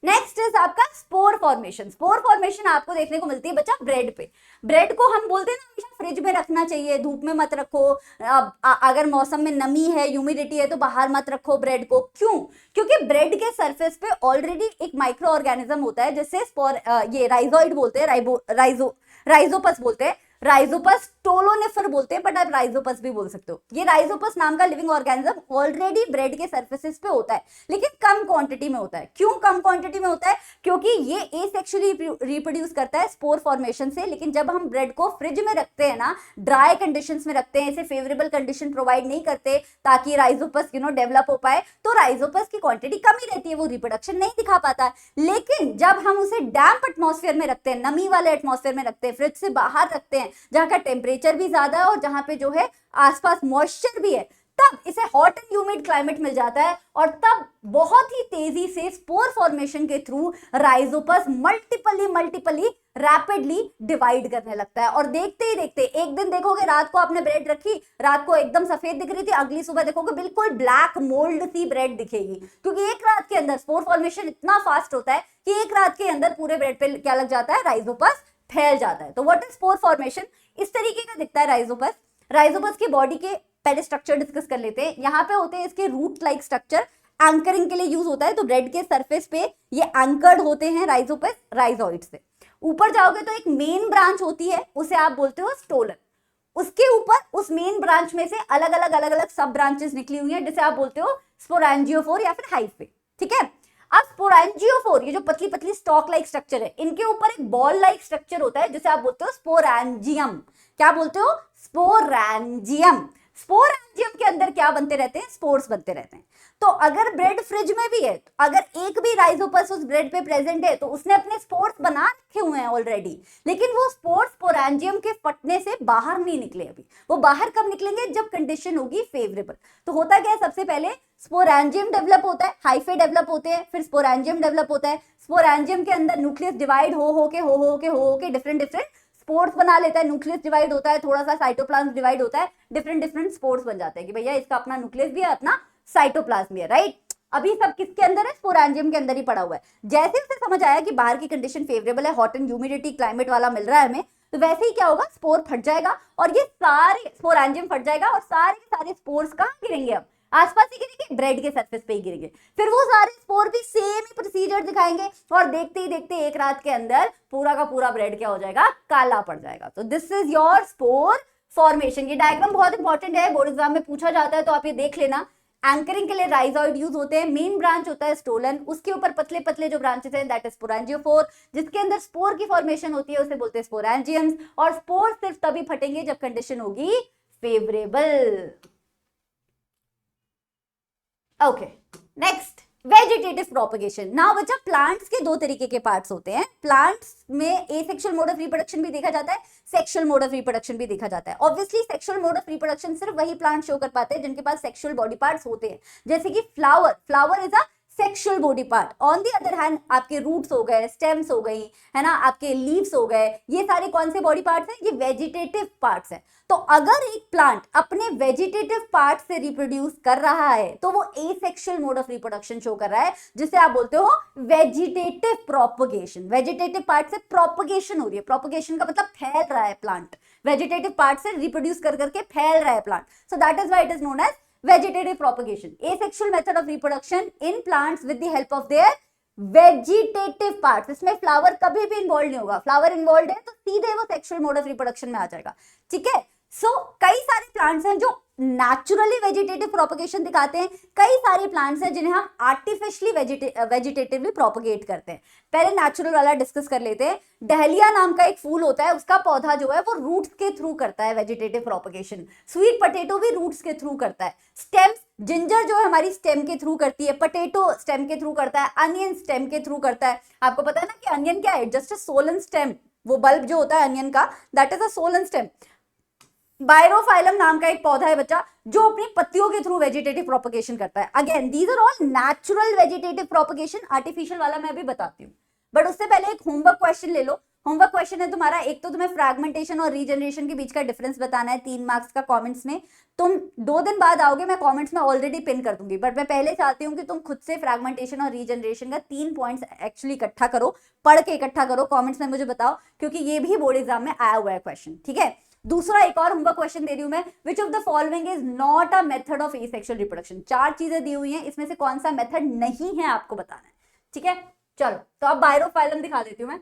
नेक्स्ट इज आपका स्पोर फॉर्मेशन। स्पोर फॉर्मेशन आपको देखने को मिलती है बच्चा ब्रेड पे। ब्रेड को हम बोलते हैं ना हमेशा फ्रिज में रखना चाहिए, धूप में मत रखो, अगर मौसम में नमी है, ह्यूमिडिटी है तो बाहर मत रखो ब्रेड को। क्यों? क्योंकि ब्रेड के सरफेस पे ऑलरेडी एक माइक्रो ऑर्गेनिज्म होता है जिससे स्पोर, ये राइजोइड बोलते हैं, राइजोपस बोलते हैं, राइजोपस टोलोनिफर बोलते हैं, बट आप राइजोपस भी बोल सकते हो। ये राइजोपस नाम का लिविंग ऑर्गेनिज्म ऑलरेडी ब्रेड के सरफेसेस पे होता है, लेकिन कम क्वांटिटी में होता है। क्यों कम क्वांटिटी में होता है? क्योंकि ये एसेक्सुअली रिप्रोड्यूस करता है स्पोर फॉर्मेशन से। लेकिन जब हम ब्रेड को फ्रिज में रखते हैं ना, ड्राई कंडीशंस में रखते हैं, इसे फेवरेबल कंडीशन प्रोवाइड नहीं करते ताकि राइजोपस डेवलप हो पाए, तो राइजोपस की क्वांटिटी कम ही रहती है, वो रिप्रोडक्शन नहीं दिखा पाता। लेकिन जब हम उसे डैम्प एटमॉस्फेयर में रखते हैं, नमी वाले एटमॉस्फेयर में रखते हैं, फ्रिज से बाहर रखते हैं जहां का टेम्परेचर भी ज्यादा है और जहां पे जो है आसपास मॉइस्चर भी है, तब इसे हॉट एंड ह्यूमिड क्लाइमेट मिल जाता है और तब बहुत ही तेजी से स्पोर फॉर्मेशन के थ्रू राइजोपस मल्टीपली रैपिडली डिवाइड करने लगता है। और देखते ही देखते एक दिन देखोगे रात को आपने ब्रेड रखी, रात को एकदम सफेद दिख रही थी, अगली सुबह देखोगे बिल्कुल ब्लैक मोल्ड सी ब्रेड दिखेगी, क्योंकि एक रात के अंदर स्पोर फॉर्मेशन इतना फास्ट होता है कि एक रात के अंदर पूरे ब्रेड पे क्या लग जाता है? राइजोपस फैल जाता है। तो व्हाट इज स्पोर फॉर्मेशन? इस तरीके का दिखता है राइजोपस। राइजोपस की बॉडी के पहले स्ट्रक्चर डिस्कस कर लेते हैं। यहाँ पे होते हैं इसके रूट लाइक स्ट्रक्चर, एंकरिंग के लिए यूज होता है। तो ब्रेड के सरफेस पे ये एंकर्ड होते हैं राइजोपस राइजोइड से। ऊपर जाओगे तो एक मेन ब्रांच होती है, उसे आप बोलते हो स्टोलन। उसके ऊपर उस मेन ब्रांच में से अलग अलग सब ब्रांचेस निकली हुई है, जिसे आप बोलते हो स्पोरेंजियोफोर या फिर हाइफे, ठीक है। अब स्पोरेंजियोफोर, ये जो पतली पतली स्टॉक लाइक स्ट्रक्चर है, इनके ऊपर एक बॉल लाइक स्ट्रक्चर होता है जिसे आप बोलते हो स्पोरेंजियम। क्या बोलते हो? स्पोरेंजियम। स्पोरेंजियम के अंदर क्या बनते रहते हैं? स्पोर्स बनते रहते हैं। तो अगर ब्रेड फ्रिज में भी है, तो अगर एक भी राइजोपस उस ब्रेड पे प्रेजेंट है तो उसने अपने स्पोर्स बना रखे हुए हैं ऑलरेडी, लेकिन वो स्पोर्स स्पोरेंजियम के फटने से बाहर नहीं निकले अभी। वो बाहर कब निकलेंगे? जब कंडीशन होगी फेवरेबल। तो होता क्या है? सबसे पहले स्पोरेंजियम डेवलप होता है, हाइफे डेवलप होते हैं, फिर स्पोरेंजियम डेवलप होता है। स्पोरेंजियम के अंदर न्यूक्लियस डिवाइड हो के डिफरेंट स्पोर्स बना लेता है। न्यूक्लियस डिवाइड होता है, थोड़ा सा साइटोप्लाज्म डिवाइड होता है, डिफरेंट स्पोर्स बन जाते हैं कि भैया इसका अपना न्यूक्लियस भी है, अपना साइटोप्लाज्म भी है, राइट। अभी सब किसके अंदर है? स्पोरेंजियम के अंदर ही पड़ा हुआ है। जैसे उसे समझ आया कि बाहर की कंडीशन फेवरेबल है, हॉट एंड ह्यूमिडिटी क्लाइमेट वाला मिल रहा है हमें, तो वैसे ही क्या होगा? स्पोर फट जाएगा और ये सारे स्पोरेंजियम फट जाएगा और सारे के सारे स्पोर्स कहाँ गिरेंगे? अब आसपास ही गिरेंगे, ब्रेड के सरफेस पे ही गिरेंगे। फिर वो सारे स्पोर भी सेम ही प्रोसीजर दिखाएंगे और देखते ही देखते एक रात के अंदर पूरा का पूरा ब्रेड क्या हो जाएगा? काला पड़ जाएगा। तो this is your spore formation. ये डायग्राम बहुत इंपॉर्टेंट है, बोर्ड एग्जाम में पूछा जाता है, तो आप ये देख लेना। एंकरिंग के लिए राइजोइड यूज होते हैं। मेन ब्रांच होता है स्टोलन, उसके ऊपर पतले पतले जो ब्रांचेस हैं दैट इज स्पोरेंजियोफोर, जिसके अंदर स्पोर की फॉर्मेशन होती है, उसे बोलते हैं स्पोरेंजियम्स। और स्पोर सिर्फ तभी फटेंगे जब कंडीशन होगी favourable. Okay, next vegetative propagation. Now बच्चा प्लांट्स के दो तरीके के पार्ट्स होते हैं। प्लांट्स में एसेक्सुअल मोड ऑफ रिप्रोडक्शन भी देखा जाता है, सेक्सुअल मोड ऑफ रिप्रोडक्शन भी देखा जाता है। Obviously sexual mode of reproduction सिर्फ वही प्लांट शो कर पाते हैं जिनके पास सेक्सुअल बॉडी पार्ट्स होते हैं, जैसे कि flower, flower is a sexual body part. On the other hand आपके रूट्स हो गए, स्टेम्स हो गई, है ना, आपके लीव्स हो गए, ये सारे कौन से बॉडी पार्ट्स हैं? ये वेजिटेटिव पार्ट्स हैं। तो अगर एक प्लांट अपने वेजिटेटिव पार्ट से रिप्रोड्यूस कर रहा है तो वो asexual mode of reproduction show कर रहा है, जिसे आप बोलते हो वेजिटेटिव प्रोपगेशन। वेजिटेटिव पार्ट से प्रोपगेशन हो रही है, प्रोपगेशन का मतलब फैल रहा है प्लांट, वेजिटेटिव पार्ट से रिप्रोड्यूस कर करके फैल रहा है plant. So that is why it is known as vegetative propagation, asexual method of reproduction in plants with the help of their vegetative parts। इसमें फ्लावर कभी भी इन्वॉल्व नहीं होगा, फ्लावर इन्वॉल्व है तो सीधे वो सेक्सुअल मोड ऑफ रिप्रोडक्शन में आ जाएगा, ठीक है। सो कई सारे प्लांट्स हैं जो नेचुरली वेजिटेटिव प्रोपगेशन दिखाते हैं, कई सारे प्लांट्स हैं जिन्हें हम आर्टिफिशियली वेजिटेटिवली प्रोपगेट करते हैं। पहले नेचुरल वाला डिस्कस कर लेते हैं। डहलिया नाम का एक फूल होता है, उसका पौधा जो है वो रूट्स के थ्रू करता है वेजिटेटिव प्रोपगेशन। स्वीट पोटैटो भी रूट्स के थ्रू करता है। स्टेम्स, जिंजर जो है हमारी स्टेम के थ्रू करती है, पोटैटो स्टेम के थ्रू करता है, अनियन स्टेम के थ्रू करता है। आपको पता है ना कि अनियन क्या है? जस्ट अ सोलन स्टेम, वो बल्ब जो होता है अनियन का, that is a swollen stem. Bryophyllum नाम का एक पौधा है बच्चा जो अपनी पत्तियों के थ्रू वेजिटेटिव प्रोपगेशन करता है। Again these are all natural vegetative propagation, artificial वाला मैं अभी बताती हूँ। बट उससे पहले एक होमवर्क क्वेश्चन ले लो। होमवर्क क्वेश्चन है तुम्हारा, एक तो तुम्हें फ्रैगमेंटेशन और रीजनरेशन के बीच का डिफरेंस बताना है, 3 मार्क्स का कमेंट्स में। तुम 2 दिन बाद आओगे, मैं कमेंट्स में ऑलरेडी पिन कर दूंगी, बट मैं पहले चाहती हूँ कि तुम खुद से फ्रैगमेंटेशन और रीजनरेशन का 3 पॉइंट्स एक्चुअली इकट्ठा करो, पढ़ के इकट्ठा करो, कमेंट्स में मुझे बताओ, क्योंकि ये भी बोर्ड एग्जाम में आया हुआ है क्वेश्चन, ठीक है। दूसरा एक और होमवर्क क्वेश्चन दे रही हूं मैं, which of the following is not a method of asexual reproduction. 4 चीजें दी हुई हैं, इसमें से कौन सा मेथड नहीं है आपको बताना है, ठीक है। चलो तो अब बायरोफाइलम दिखा देती हूं मैं,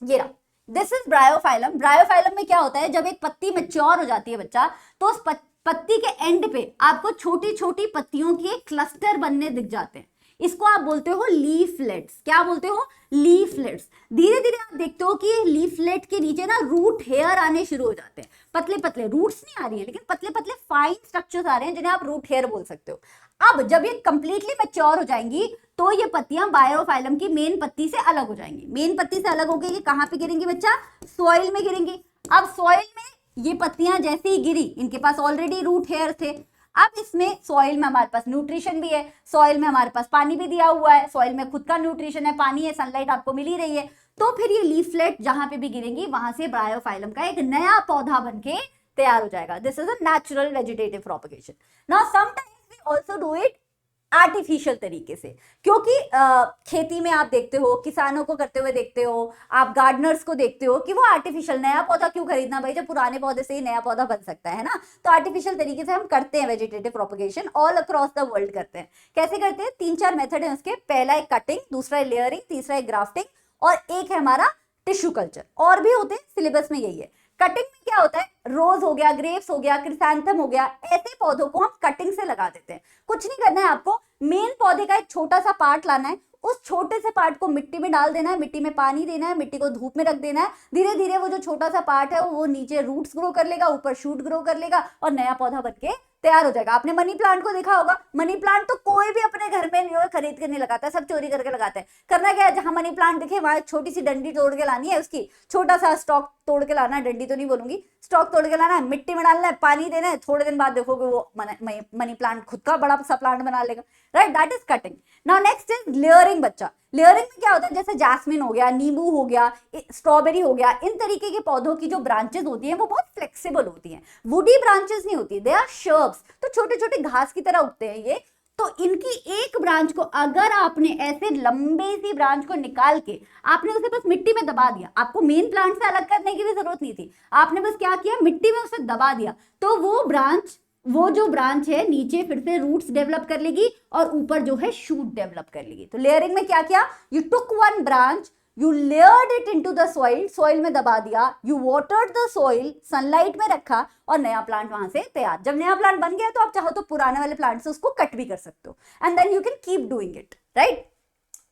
ये रहा, दिस इज ब्रायोफाइलम। ब्रायोफाइलम में क्या होता है, जब एक पत्ती मैच्योर हो जाती है बच्चा, तो उस पत्ती के एंड पे आपको छोटी छोटी पत्तियों के क्लस्टर बनने दिख जाते हैं, इसको आप बोलते हो लीफलेट्स। क्या बोलते हो? लीफलेट्स। धीरे धीरे आप देखते हो कि लीफलेट के नीचे ना रूट हेयर आने शुरू हो जाते हैं, पतले पतले, रूट्स नहीं आ रही है लेकिन पतले पतले फाइन स्ट्रक्चर्स आ रहे हैं जिन्हें आप रूट हेयर बोल सकते हो। अब जब ये कंप्लीटली मैच्योर हो जाएंगी तो ये पत्तियां बायोफाइलम की मेन पत्ती से अलग हो जाएंगी। मेन पत्ती से अलग होकर ये कहां पे गिरेंगी बच्चा? सॉइल में गिरेंगी। अब सॉइल में ये पत्तियां जैसे ही गिरी, इनके पास ऑलरेडी रूट हेयर थे, अब इसमें सॉइल में हमारे पास न्यूट्रिशन भी है, सॉइल में हमारे पास पानी भी दिया हुआ है, सॉइल में खुद का न्यूट्रिशन है, पानी है, सनलाइट आपको मिल ही रही है, तो फिर ये लीफलेट जहां पे भी गिरेंगी वहां से ब्रायोफाइलम का एक नया पौधा बनके तैयार हो जाएगा। This is a natural vegetative propagation. Now sometimes we also do it artificial तरीके से, क्योंकि खेती में आप देखते हो, किसानों को करते हुए देखते हो, आप गार्डनर्स को देखते हो कि वो आर्टिफिशियल, नया पौधा क्यों खरीदना भाई जब पुराने पौधे से ही नया पौधा बन सकता है ना। तो आर्टिफिशियल तरीके से हम करते हैं vegetative propagation, all across the world करते हैं। कैसे करते हैं? 3-4 मेथड है उसके। पहला है कटिंग, दूसरा है लेयरिंग, तीसरा है ग्राफ्टिंग, और एक है हमारा टिश्यू कल्चर। और भी होते हैं, सिलेबस में यही है। कटिंग में क्या होता है? रोज हो गया, ग्रेप्स हो गया, क्रिसैंथम हो गया, ऐसे पौधों को हम कटिंग से लगा देते हैं। कुछ नहीं करना है आपको, मेन पौधे का एक छोटा सा पार्ट लाना है, उस छोटे से पार्ट को मिट्टी में डाल देना है, मिट्टी में पानी देना है, मिट्टी को धूप में रख देना है। धीरे धीरे वो जो छोटा सा पार्ट है वो नीचे रूट्स ग्रो कर लेगा, ऊपर शूट ग्रो कर लेगा और नया पौधा बनके तैयार हो जाएगा। आपने मनी प्लांट को देखा होगा, मनी प्लांट तो कोई भी अपने घर में नहीं खरीद के नहीं लगाता है, सब चोरी करके लगाते हैं। करना क्या है, जहां मनी प्लांट दिखे वहां छोटी सी डंडी तोड़ के लानी है, उसकी छोटा सा स्टॉक तोड़ के लाना है, डंडी तो नहीं बोलूंगी, स्टॉक तोड़ के लाना है, मिट्टी में डालना है, पानी देना है, थोड़े दिन बाद देखोगे वो मनी प्लांट खुद का बड़ा सा प्लांट बना लेगा, right. That is cutting. Now next is layering बच्चा। लेयरिंग में क्या होता है, जैसे जैस्मिन हो गया, नींबू हो गया, स्ट्रॉबेरी हो गया, इन तरीके के पौधों की जो ब्रांचेस होती हैं वो बहुत फ्लेक्सिबल होती हैं, वुडी ब्रांचेस नहीं होती, दे आर शर्ब्स, तो छोटे छोटे घास की तरह उगते हैं ये। तो इनकी एक ब्रांच को अगर आपने ऐसे लंबे सी ब्रांच को निकाल के आपने उसे बस मिट्टी में दबा दिया, आपको मेन प्लांट से अलग करने की भी जरूरत नहीं थी, आपने बस क्या किया, मिट्टी में उसे दबा दिया, तो वो जो ब्रांच है नीचे फिर से रूट्स डेवलप कर लेगी और ऊपर जो है शूट डेवलप कर लेगी। तो लेयरिंग में क्या किया, you took one branch, you layered it into the soil, soil में दबा दिया, you watered the soil, sunlight में रखा और नया प्लांट वहां से तैयार। जब नया प्लांट बन गया तो आप चाहो तो पुराने वाले प्लांट से उसको कट भी कर सकते हो, and then you can keep doing it, right.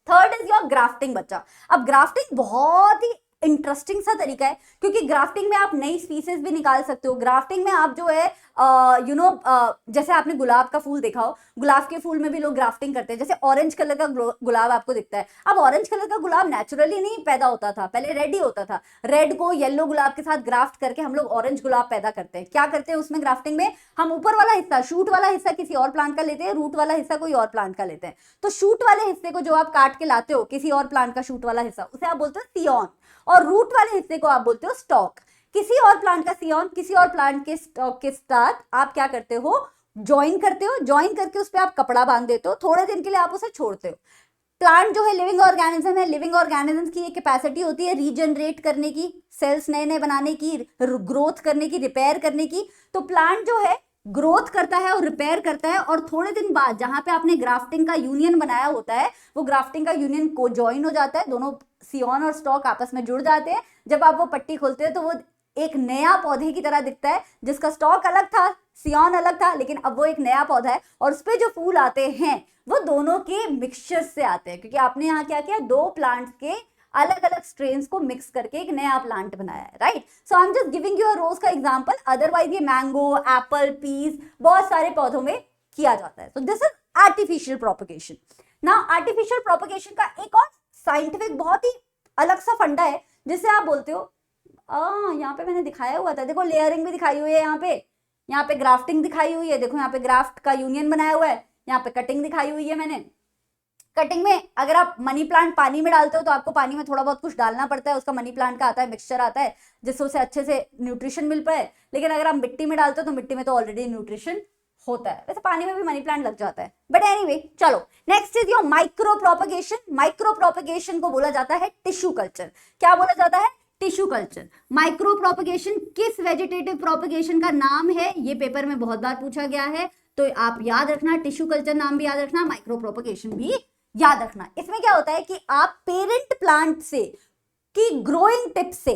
Third is your grafting बच्चा। अब ग्राफ्टिंग बहुत ही इंटरेस्टिंग सा तरीका है, क्योंकि ग्राफ्टिंग में आप नई स्पीसीज भी निकाल सकते हो। ग्राफ्टिंग में आप जो है जैसे आपने गुलाब का फूल देखा हो, गुलाब के फूल में भी लोग ग्राफ्टिंग करते हैं। जैसे ऑरेंज कलर का गुलाब आपको दिखता है, अब ऑरेंज कलर का गुलाब नेचुरली नहीं पैदा होता था, पहले रेड ही होता था। रेड को येलो गुलाब के साथ ग्राफ्ट करके हम लोग ऑरेंज गुलाब पैदा करते हैं। क्या करते हैं उसमें ग्राफ्टिंग में, हम ऊपर वाला हिस्सा, शूट वाला हिस्सा किसी और प्लांट का लेते हैं, रूट वाला हिस्सा कोई और प्लांट का लेते हैं। तो शूट वाले हिस्से को जो आप काट के लाते हो किसी और प्लांट का शूट वाला हिस्सा, उसे आप बोलते हो सियॉन, और रूट वाले हिस्से को आप बोलते हो स्टॉक। किसी और प्लांट का सियॉन किसी और प्लांट के स्टॉक के साथ आप क्या करते हो, ज्वाइन करते हो। ज्वाइन करके उस पर आप कपड़ा बांध देते हो, थोड़े दिन के लिए आप उसे छोड़ते हो। प्लांट जो है लिविंग ऑर्गेनिज्म है, लिविंग ऑर्गेनिज्म की एक कैपेसिटी होती है रीजनरेट करने की, सेल्स नए नए बनाने की, ग्रोथ करने की, रिपेयर करने की। तो प्लांट जो है ग्रोथ करता है और रिपेयर करता है, और थोड़े दिन बाद जहां पे आपने ग्राफ्टिंग का यूनियन बनाया होता है, वो ग्राफ्टिंग का यूनियन को ज्वाइन हो जाता है, दोनों सियॉन और स्टॉक आपस में जुड़ जाते हैं। जब आप वो पट्टी खोलते हैं तो वो एक नया पौधे की तरह दिखता है, जिसका स्टॉक अलग था, सियॉन अलग था, लेकिन अब वो एक नया पौधा है, और उस पे जो फूल आते हैं वो दोनों के मिक्सचर से आते हैं, क्योंकि आपने यहाँ क्या किया, दो प्लांट्स के अलग अलग स्ट्रेन्स को मिक्स करके एक नया प्लांट बनाया है, right. So I am just giving you a rose का एग्जांपल, अदरवाइज ये मैंगो, एप्पल, पीस बहुत सारे पौधों में किया जाता है। तो this is artificial propagation. Now artificial propagation का एक और साइंटिफिक बहुत ही अलग सा फंडा है, जिसे आप बोलते हो, यहाँ पे मैंने दिखाया हुआ था, देखो लेयरिंग भी दिखाई हुई है, यहाँ पे ग्राफ्टिंग दिखाई हुई है, देखो यहाँ पे ग्राफ्ट का यूनियन बनाया हुआ है, यहाँ पे कटिंग दिखाई हुई है मैंने। कटिंग में अगर आप मनी प्लांट पानी में डालते हो तो आपको पानी में थोड़ा बहुत कुछ डालना पड़ता है, उसका मनी प्लांट का आता है मिक्सचर आता है, जिससे उसे अच्छे से न्यूट्रिशन मिल पाए। लेकिन अगर आप मिट्टी में डालते हो तो मिट्टी में तो ऑलरेडी न्यूट्रिशन होता है, वैसे पानी में भी मनी प्लांट लग जाता है, बट एनीवे चलो next is your micro propagation. Micro propagation को बोला जाता है टिश्यू कल्चर। क्या बोला जाता है, टिश्यू कल्चर। माइक्रो प्रोपगेशन किस वेजिटेटिव प्रोपगेशन का नाम है, ये पेपर में बहुत बार पूछा गया है, तो आप याद रखना, टिश्यू कल्चर नाम भी याद रखना, माइक्रो प्रोपगेशन भी याद रखना। इसमें क्या होता है कि आप पेरेंट प्लांट से की ग्रोइंग टिप से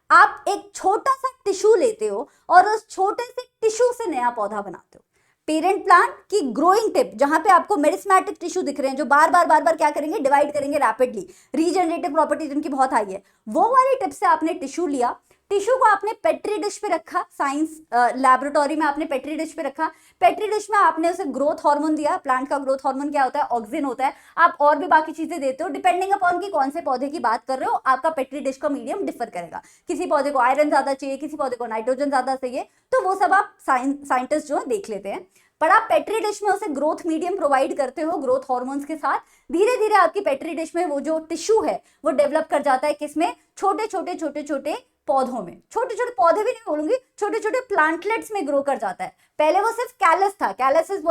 आप एक छोटा सा टिश्यू लेते हो और उस छोटे से टिश्यू से नया पौधा बनाते हो। पेरेंट प्लांट की ग्रोइंग टिप, जहां पे आपको मेरिस्मेटिक टिश्यू दिख रहे हैं जो बार बार क्या करेंगे, डिवाइड करेंगे रैपिडली, रीजनरेटिव प्रॉपर्टी जिनकी बहुत हाई है, वो वाली टिप से आपने टिश्यू लिया। टिश्यू को आपने पेट्री डिश पे रखा, साइंस लैबोरेटरी में आपने पेट्री डिश पे रखा। पेट्री डिश में आपने उसे ग्रोथ हार्मोन दिया। प्लांट का ग्रोथ हार्मोन क्या होता है, ऑक्सिन होता है। आप और भी बाकी चीजें देते हो, डिपेंडिंग अपॉन कि कौन से पौधे की बात कर रहे हो, आपका पेट्री डिश का मीडियम डिफर करेगा। किसी पौधे को आयरन ज्यादा चाहिए, किसी पौधे को नाइट्रोजन ज्यादा चाहिए, तो वो सब आप साइंटिस्ट जो देख लेते हैं। पर आप पेट्री डिश में उसे ग्रोथ मीडियम प्रोवाइड करते हो ग्रोथ हार्मोन्स के साथ। धीरे धीरे आपकी पेट्री डिश में वो जो टिश्यू है वो डेवलप कर जाता है, किसमें, छोटे छोटे पौधों में। छोटे छोटे पौधे भी नहीं बोलूंगी, छोटे छोटे प्लांटलेट्स में ग्रो कर जाता है। पहले वो सिर्फ कैलस था, callus is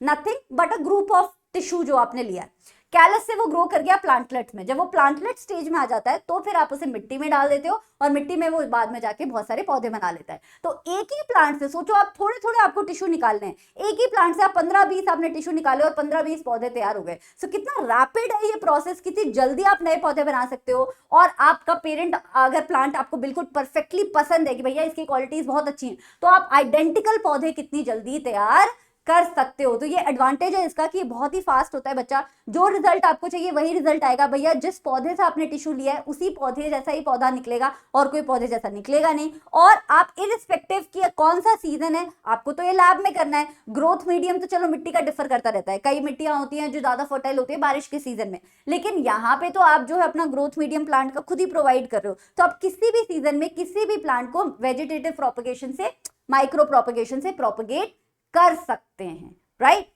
nothing but a group of tissue जो आपने लिया है। कैलस से वो ग्रो कर गया प्लांटलेट्स में। जब वो प्लांटलेट स्टेज में आ जाता है तो फिर आप उसे मिट्टी में डाल देते हो और मिट्टी में वो बाद में जाके बहुत सारे पौधे बना लेता है। तो एक ही प्लांट से सोचो, आप थोड़े थोड़े आपको टिश्यू निकालने हैं, एक ही प्लांट से आप 15-20 आपने टिश्यू निकाले और 15-20 पौधे तैयार हो गए। सो कितना रैपिड है ये प्रोसेस, कितनी जल्दी आप नए पौधे बना सकते हो। और आपका पेरेंट अगर प्लांट आपको बिल्कुल परफेक्टली पसंद है कि भैया इसकी क्वालिटीज बहुत अच्छी हैं, तो आप आइडेंटिकल पौधे कितनी जल्दी तैयार कर सकते हो। तो ये एडवांटेज है इसका कि ये बहुत ही फास्ट होता है बच्चा। जो रिजल्ट आपको चाहिए वही रिजल्ट आएगा। भैया जिस पौधे से आपने टिश्यू लिया है उसी पौधे जैसा ही पौधा निकलेगा और कोई पौधे जैसा निकलेगा नहीं। और आप इरिस्पेक्टिव कि कौन सा सीजन है, आपको तो ये लैब में करना है। ग्रोथ मीडियम तो चलो मिट्टी का डिफर करता रहता है, कई मिट्टियां होती हैं जो ज्यादा फर्टाइल होती है बारिश के सीजन में, लेकिन यहाँ पे तो आप जो है अपना ग्रोथ मीडियम प्लांट का खुद ही प्रोवाइड कर रहे हो। तो आप किसी भी सीजन में किसी भी प्लांट को वेजिटेटिव प्रोपगेशन से, माइक्रो प्रोपगेशन से प्रोपगेट कर सकते हैं, right.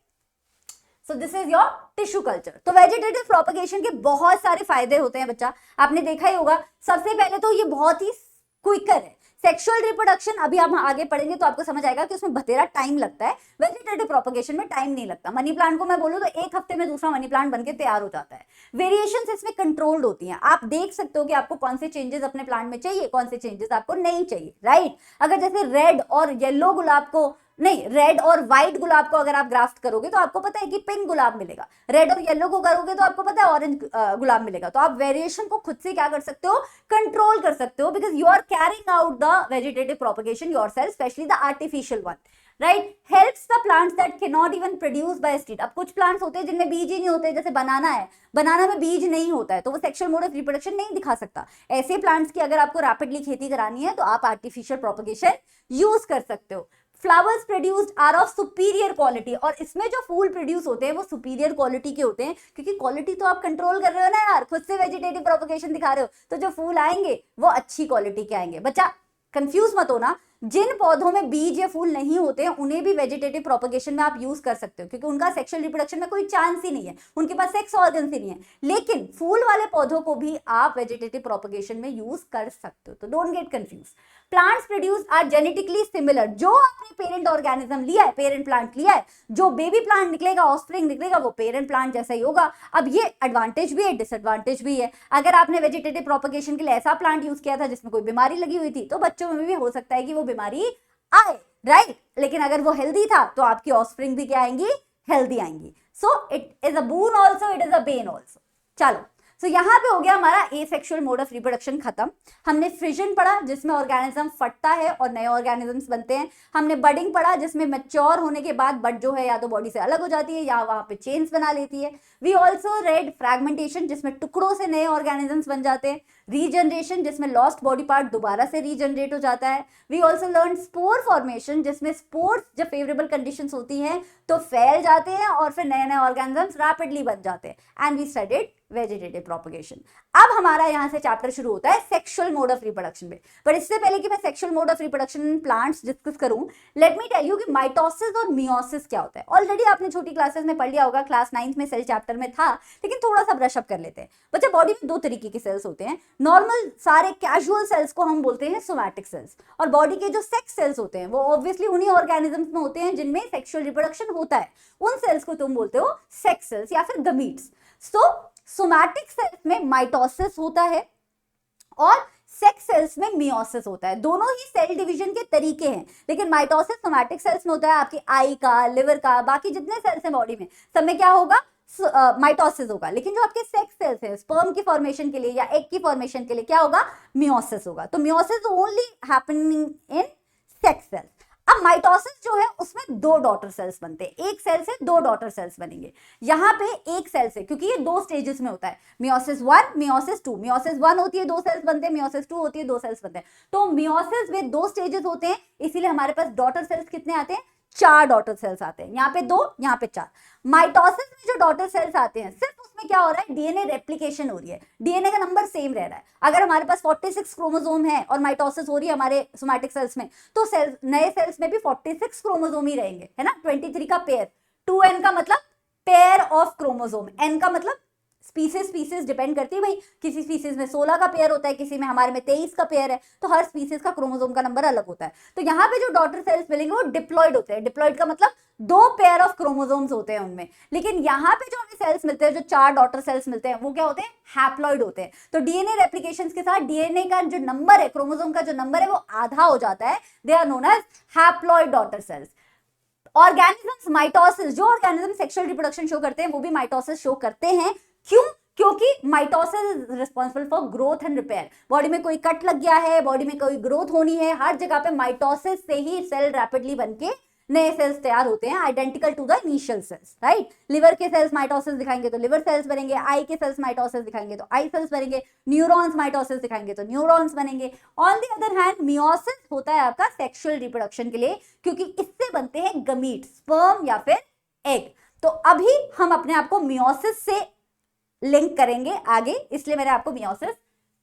So this is your tissue culture. तो वेजिटेटिव प्रोपगेशन के बहुत सारे फायदे होते हैं बच्चा, आपने देखा ही होगा। सबसे पहले तो ये बहुत ही क्विकर है। सेक्सुअल रिप्रोडक्शन अभी हम आगे पढ़ेंगे तो आपको समझ आएगा कि उसमें बतेरा टाइम लगता है। वेजिटेटिव प्रोपगेशन में टाइम नहीं लगता। मनी प्लांट को मैं बोलूं तो एक हफ्ते में दूसरा मनी प्लांट बनके तैयार हो जाता है। वेरिएशंस इसमें कंट्रोल्ड होती हैं। आप देख सकते हो कि आपको कौन से चेंजेस अपने प्लांट में चाहिए, कौन से चेंजेस आपको नहीं चाहिए, राइट। अगर जैसे रेड और येलो गुलाब को नहीं, रेड और व्हाइट गुलाब को अगर आप ग्राफ्ट करोगे तो आपको पता है कि पिंक गुलाब मिलेगा, रेड और येलो को करोगे तो आपको पता है ऑरेंज गुलाब मिलेगा। तो आप वेरिएशन को खुद से क्या कर सकते हो, कंट्रोल कर सकते हो, because you are carrying out the vegetative propagation yourself, specially the artificial one, right. Helps the plants that can not even produce by seed. अब कुछ प्लांट्स होते हैं जिनमें बीज ही नहीं होते, जैसे बनाना है, बनाना में बीज नहीं होता है तो वो सेक्सुअल मोड ऑफ रिप्रोडक्शन नहीं दिखा सकता। ऐसे प्लांट्स की अगर आपको रैपिडली खेती करानी है तो आप आर्टिफिशियल प्रोपगेशन यूज कर सकते हो। Flowers produced are of superior quality, और इसमें जो फूल प्रोड्यूस होते हैं वो सुपीरियर क्वालिटी के होते हैं, क्योंकि क्वालिटी तो आप कंट्रोल कर रहे हो ना यार, खुद से वेजिटेटिव प्रोपगेशन दिखा रहे हो, तो जो फूल आएंगे वो अच्छी क्वालिटी के आएंगे। बच्चा कंफ्यूज मत होना, जिन पौधों में बीज या फूल नहीं होते हैं उन्हें भी वेजिटेटिव प्रोपगेशन में आप यूज कर सकते हो, क्योंकि उनका सेक्सुअल रिप्रोडक्शन में कोई चांस ही नहीं है, उनके पास सेक्स ऑर्गन्स ही नहीं है। लेकिन फूल वाले पौधों को भी आप वेजिटेटिव प्रोपगेशन में यूज कर सकते हो, तो don't get confused. Plants produce are genetically similar, जो आपने पेरेंट ऑर्गेनिज्म लिया है, पेरेंट प्लांट लिया है, जो बेबी प्लांट निकलेगा, ऑफस्प्रिंग निकलेगा, वो पेरेंट प्लांट जैसा ही होगा। अब ये एडवांटेज भी है, डिसएडवांटेज भी है। अगर आपने वेजिटेटिव प्रोपगेशन के लिए ऐसा प्लांट यूज किया था जिसमें कोई बीमारी लगी हुई थी, तो बच्चों में भी हो सकता है कि वो बीमारी आए, राइट। लेकिन अगर वो हेल्दी था तो आपकी ऑफस्प्रिंग भी क्या आएंगी, हेल्दी आएंगी। So it is a boon also, it is a Ben also. चलो, सो यहाँ पे हो गया हमारा एसेक्सुअल मोड ऑफ रिप्रोडक्शन खत्म। हमने फिजन पढ़ा जिसमें ऑर्गेनिज्म फटता है और नए ऑर्गेनिजम्स बनते हैं। हमने बडिंग पढ़ा जिसमें मैच्योर होने के बाद बड जो है या तो बॉडी से अलग हो जाती है या वहां पे चेन्स बना लेती है। वी ऑल्सो रेड फ्रैगमेंटेशन जिसमें टुकड़ों से नए ऑर्गेनिजम्स बन जाते हैं। रीजनरेशन जिसमें लॉस्ट बॉडी पार्ट दोबारा से रीजनरेट हो जाता है। We also learn spore formation जिसमें स्पोर्स जब फेवरेबल कंडीशंस होती हैं तो फैल जाते हैं और फिर नए नए ऑर्गेनिजम्स रैपिडली बन जाते हैं। And we studied vegetative propagation. अब हमारा यहां से चैप्टर शुरू होता है सेक्सुअल मोड ऑफ रिप्रोडक्शन में। पर इससे पहले कि मैं sexual mode of reproduction in plants discuss करूं, लेट मी टेल यू कि माइटोसिस और मियोसिस क्या होता है। ऑलरेडी आपने छोटी क्लासेस में पढ़ लिया होगा, क्लास 9th में सेल चैप्टर में था, लेकिन थोड़ा सा ब्रश अप कर लेते हैं। बच्चा, बॉडी में दो तरीके के सेल्स होते हैं। नॉर्मल सारे कैजुअल सेल्स को हम बोलते हैं सोमैटिक सेल्स, और बॉडी के जो सेक्स सेल्स होते हैं वो ऑब्वियसली उन्हीं ऑर्गेनिजम्स में होते हैं जिनमें सेक्सुअल रिप्रोडक्शन होता है। उन सेल्स को तुम बोलते हो सेक्स सेल्स या फिर गमीट्स। सो सोमैटिक सेल्स में माइटोसिस होता है और सेक्स सेल्स में मियोसिस होता है। दोनों ही सेल डिवीजन के तरीके हैं, लेकिन माइटोसिस सोमैटिक सेल्स में होता है। आपकी आई का, लिवर का, बाकी जितने सेल्स हैं बॉडी में, सब में क्या होगा, माइटोसिस होगा। लेकिन जो आपके सेक्स सेल्स हैं, स्पर्म की फॉर्मेशन के लिए या एग की फॉर्मेशन के लिए क्या होगा, मियोसिस होगा। तो meiosis only happening in sex cells. अब माइटोसिस जो है उसमें दो डॉटर सेल्स बनते हैं, एक सेल से दो डॉटर सेल्स बनेंगे। यहाँ पे एक सेल से, क्योंकि ये दो स्टेजेस में होता है, मियोसिस 1, मियोसिस 2। मियोसिस 1 होती है दो सेल्स बनते हैं, मियोसिस 2 होती है दो सेल्स बनते हैं। तो मियोसिस में दो स्टेजेस होते हैं, इसीलिए हमारे पास डॉटर सेल्स कितने आते हैं, 4 डॉटर सेल्स आते हैं। यहाँ पे 2, यहाँ पे 4। माइटोसिस में जो डॉटर सेल्स आते हैं, सिर्फ उसमें क्या हो रहा है, डीएनए रेप्लिकेशन हो रही है, डीएनए का नंबर सेम रह रहा है। अगर हमारे पास 46 क्रोमोसोम है और माइटोसिस हो रही है हमारे सोमैटिक सेल्स में, तो सेल्स, नए सेल्स में भी 46 क्रोमोसोम ही रहेंगे, है ना। 23 का पेयर, 2n का मतलब पेयर ऑफ क्रोमोसोम, n का मतलब स्पीसीज डिपेंड करती है भाई, किसी स्पीसीज में 16 का पेयर होता है, किसी में हमारे में 23 का पेयर है, तो हर स्पीसीज का क्रोमोसोम का नंबर अलग होता है। तो यहाँ पे जो डॉटर सेल्स मिलेंगे वो डिप्लॉइड होते हैं। डिप्लॉइड का मतलब 2 पेयर ऑफ क्रोमोसोम्स होते हैं उनमें। लेकिन यहाँ पे जो हमें सेल्स मिलते हैं, जो 4 डॉटर सेल्स मिलते हैं, वो क्या होते हैं, हैप्लॉइड होते हैं। तो डीएनए रेप्लिकेशंस के साथ डीएनए का जो नंबर है, क्रोमोसोम का जो नंबर है, वो आधा हो जाता है। They are known as haploid daughter cells. Organisms mitosis, जो ऑर्गेनिज्म सेक्सुअल रिप्रोडक्शन शो करते हैं वो भी माइटोसिस शो करते हैं। क्यों? क्योंकि mitosis is responsible for growth and repair. Body में कोई कट लग गया है, बॉडी में कोई ग्रोथ होनी है, हर जगह पे माइटोसिस से ही सेल रैपिडली बनके नए सेल्स तैयार होते हैं, identical to the initial cells, right. Liver के सेल्स माइटोसिस दिखाएंगे तो लिवर सेल्स बनेंगे, आई के सेल्स माइटोसिस दिखाएंगे तो आई सेल्स बनेंगे, न्यूरॉन्स माइटोसिस दिखाएंगे तो न्यूरॉन्स बनेंगे। On the other hand meiosis होता है आपका सेक्सुअल रिप्रोडक्शन के लिए, क्योंकि इससे बनते हैं गमीट, स्पर्म या फिर एग। तो अभी हम अपने आप को मियोसिस से लिंक करेंगे आगे, इसलिए मैंने आपको मियोसिस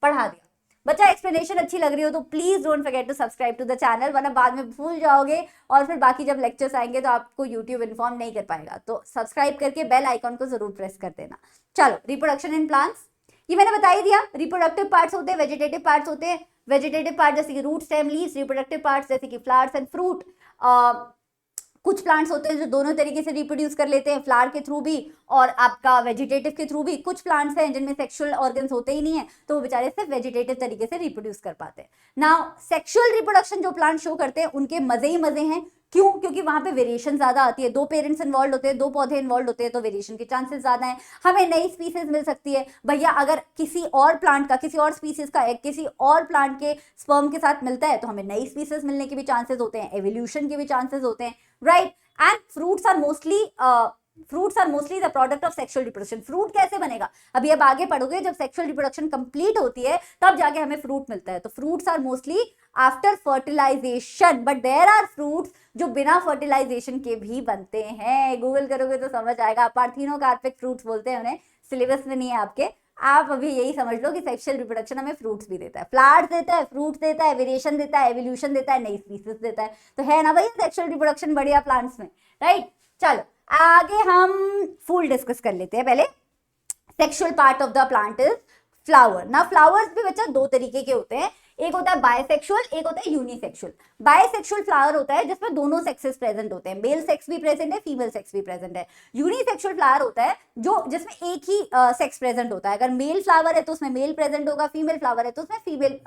पढ़ा दिया। बच्चा, एक्सप्लेनेशन अच्छी लग रही हो तो please don't forget to subscribe to the channel, वरना बाद में भूल जाओगे और फिर बाकी जब लेक्चर्स आएंगे तो आपको यूट्यूब इन्फॉर्म नहीं कर पाएगा। तो सब्सक्राइब करके बेल आइकॉन को जरूर प्रेस कर देना। चलो, रिप्रोडक्शन इन प्लांट्स, ये मैंने बता ही दिया। रिप्रोडक्टिव पार्ट्स होते हैं, वेजिटेटिव पार्ट्स होते हैं। वेजिटेटिव पार्ट जैसे कि root, stem, leaves. Reproductive parts जैसे कि फ्लावर्स एंड फ्रूट। कुछ प्लांट्स होते हैं जो दोनों तरीके से रिप्रोड्यूस कर लेते हैं, फ्लावर के थ्रू भी और आपका वेजिटेटिव के थ्रू भी। कुछ प्लांट्स हैं जिनमें सेक्सुअल ऑर्गन्स होते ही नहीं है, तो वो बेचारे सिर्फ वेजिटेटिव तरीके से रिप्रोड्यूस कर पाते हैं। नाउ सेक्सुअल रिप्रोडक्शन जो प्लांट शो करते हैं उनके मजे ही मजे हैं। क्यों? क्योंकि वहां पे वेरिएशन ज्यादा आती है, 2 पेरेंट्स इन्वॉल्व होते हैं, 2 पौधे इन्वॉल्व होते हैं, तो वेरिएशन के चांसेस ज्यादा हैं, हमें नई स्पीसीज मिल सकती है। भैया अगर किसी और प्लांट का, किसी और स्पीसीज का एग किसी और प्लांट के स्पर्म के साथ मिलता है तो हमें नई स्पीसीज मिलने के भी चांसेस होते हैं, एवोल्यूशन के भी चांसेस होते हैं, right. And fruits are mostly the product of sexual reproduction. Fruit कैसे बनेगा? अभी अब आगे पढ़ोगे, जब सेक्सुअल रिप्रोडक्शन कंप्लीट होती है तब जाके हमें फ्रूट मिलता है। तो fruits are mostly after fertilisation, but there are fruits जो बिना फर्टिलाइजेशन के भी बनते हैं। गूगल करोगे तो समझ आएगा। पार्थेनोकार्पिक फ्रूट्स बोलते हैं उन्हें, सिलेबस में नहीं है आपके। आप अभी यही समझ लो कि सेक्सुअल रिप्रोडक्शन हमें फ्रूट्स भी देता है, फ्लावर्स देता है, फ्रूट्स देता है, वेरिएशन देता है, एवोल्यूशन देता है, नई स्पीसीज देता है। तो है ना भैया सेक्सुअल रिप्रोडक्शन बढ़िया प्लांट्स में, राइट। चलो आगे हम फूल डिस्कस कर लेते हैं। पहले sexual part of the plant is flower. ना फ्लावर्स भी बच्चा 2 तरीके के होते हैं, एक होता है बायसेक्सुअल, एक होता है यूनिसेक्सुअल। बायसेक्सुअल फ्लावर होता है जिसमें दोनों सेक्सेस प्रेजेंट होते हैं, मेल सेक्स भी प्रेजेंट है, फीमेल सेक्स भी प्रेजेंट है। यूनिसेक्सुअल फ्लावर होता है जो जिसमें एक ही सेक्स प्रेजेंट होता है। अगर मेल फ्लावर है तो उसमें मेल प्रेजेंट होगा, फीमेल फ्लावर है तो उसमें फीमेल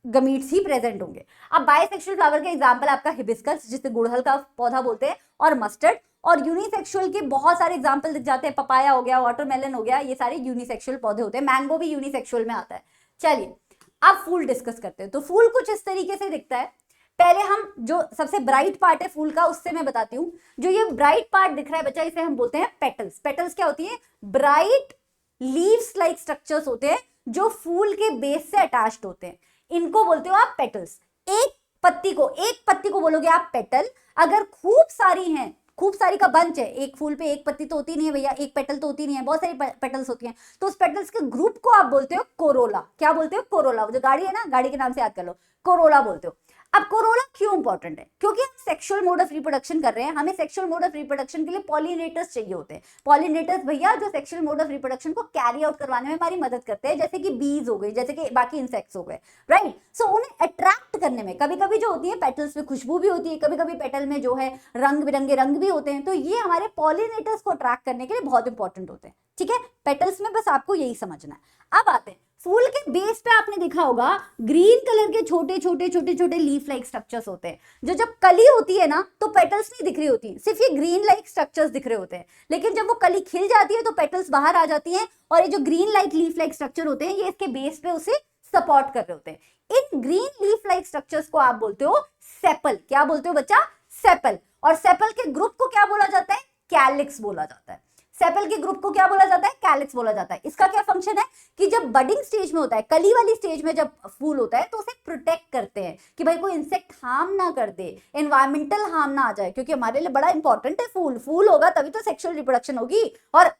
गमीट्स ही प्रेजेंट होंगे। अब बायसेक्सुअल फ्लावर के एग्जांपल आपका हिबिस्कस, जिसे गुड़हल का पौधा बोलते हैं, और मस्टर्ड। और यूनिसेक्सुअल के बहुत सारे एग्जांपल दिख जाते हैं, पपाया हो गया, वाटरमेलन हो गया, ये सारे यूनिसेक्सुअल पौधे होते हैं। मैंगो भी यूनिसेक्सुअल में आता है। चलिए अब फूल डिस्कस करते हैं। तो फूल कुछ इस तरीके से दिखता है। पहले हम जो सबसे ब्राइट पार्ट है फूल का उससे मैं बताती हूँ। जो ये ब्राइट पार्ट दिख रहा है बच्चा, इसे हम बोलते हैं पेटल्स। पेटल्स क्या होती है? ब्राइट लीव्स लाइक स्ट्रक्चर्स होते हैं जो फूल के बेस से अटैच्ड होते हैं, इनको बोलते हो आप पेटल्स। एक पत्ती को बोलोगे आप पेटल। अगर खूब सारी हैं, खूब सारी का बंच है, एक फूल पे एक पत्ती तो होती नहीं है भैया, एक पेटल तो होती नहीं है, बहुत सारी पेटल्स होती हैं, तो उस पेटल्स के ग्रुप को आप बोलते हो कोरोला। क्या बोलते हो? कोरोला। जो गाड़ी है ना, गाड़ी के नाम से याद कर लो, कोरोला बोलते हो। अब कोरोला क्यों इंपॉर्टेंट है? क्योंकि हम सेक्सुअल मोड ऑफ रिप्रोडक्शन कर रहे हैं, हमें सेक्सुअल मोड ऑफ रिप्रोडक्शन के लिए पॉलिनेटर्स चाहिए होते हैं। पॉलिनेटर्स भैया जो सेक्सुअल मोड ऑफ रिप्रोडक्शन को कैरी आउट करवाने में हमारी मदद करते हैं, जैसे कि बीज हो गई, जैसे कि बाकी इंसेक्ट्स हो गए, राइट। सो उन्हें अट्रैक्ट करने में कभी कभी जो होती है पेटल्स में खुशबू भी होती है, कभी कभी पेटल में जो है रंग बिरंगे रंग भी होते हैं, तो ये हमारे पॉलिनेटर्स को अट्रैक्ट करने के लिए बहुत इंपॉर्टेंट होते हैं, ठीक है। पेटल्स में बस आपको यही समझना है। अब आते हैं फूल के बेस पे, आपने देखा होगा ग्रीन कलर के छोटे छोटे छोटे छोटे लीफ लाइक स्ट्रक्चर्स होते हैं, जो जब कली होती है ना तो पेटल्स नहीं दिख रही होती, सिर्फ ये ग्रीन लाइक स्ट्रक्चर्स दिख रहे होते हैं। लेकिन जब वो कली खिल जाती है तो पेटल्स बाहर आ जाती हैं, और ये जो green like leaf like structure होते हैं ये इसके बेस पे उसे सपोर्ट कर रहे होते हैं। इन ग्रीन लीफ लाइक स्ट्रक्चर्स को आप बोलते हो सेपल। क्या बोलते हो बच्चा? सेपल। और सेपल के ग्रुप को क्या बोला जाता है? कैलिक्स बोला जाता है। सेपल के ग्रुप को क्या बोला जाता है? कैलिक्स बोला जाता है। इसका क्या फंक्शन है कि जब बडिंग स्टेज में होता है, कली वाली स्टेज में जब फूल होता है, तो उसे प्रोटेक्ट करते हैं कि भाई कोई इंसेक्ट हार्म ना कर दे, एनवायरमेंटल हार्म ना आ जाए, क्योंकि हमारे लिए बड़ा इंपॉर्टेंट है फूल। फूल होगा तभी तो सेक्सुअल रिप्रोडक्शन होगी, और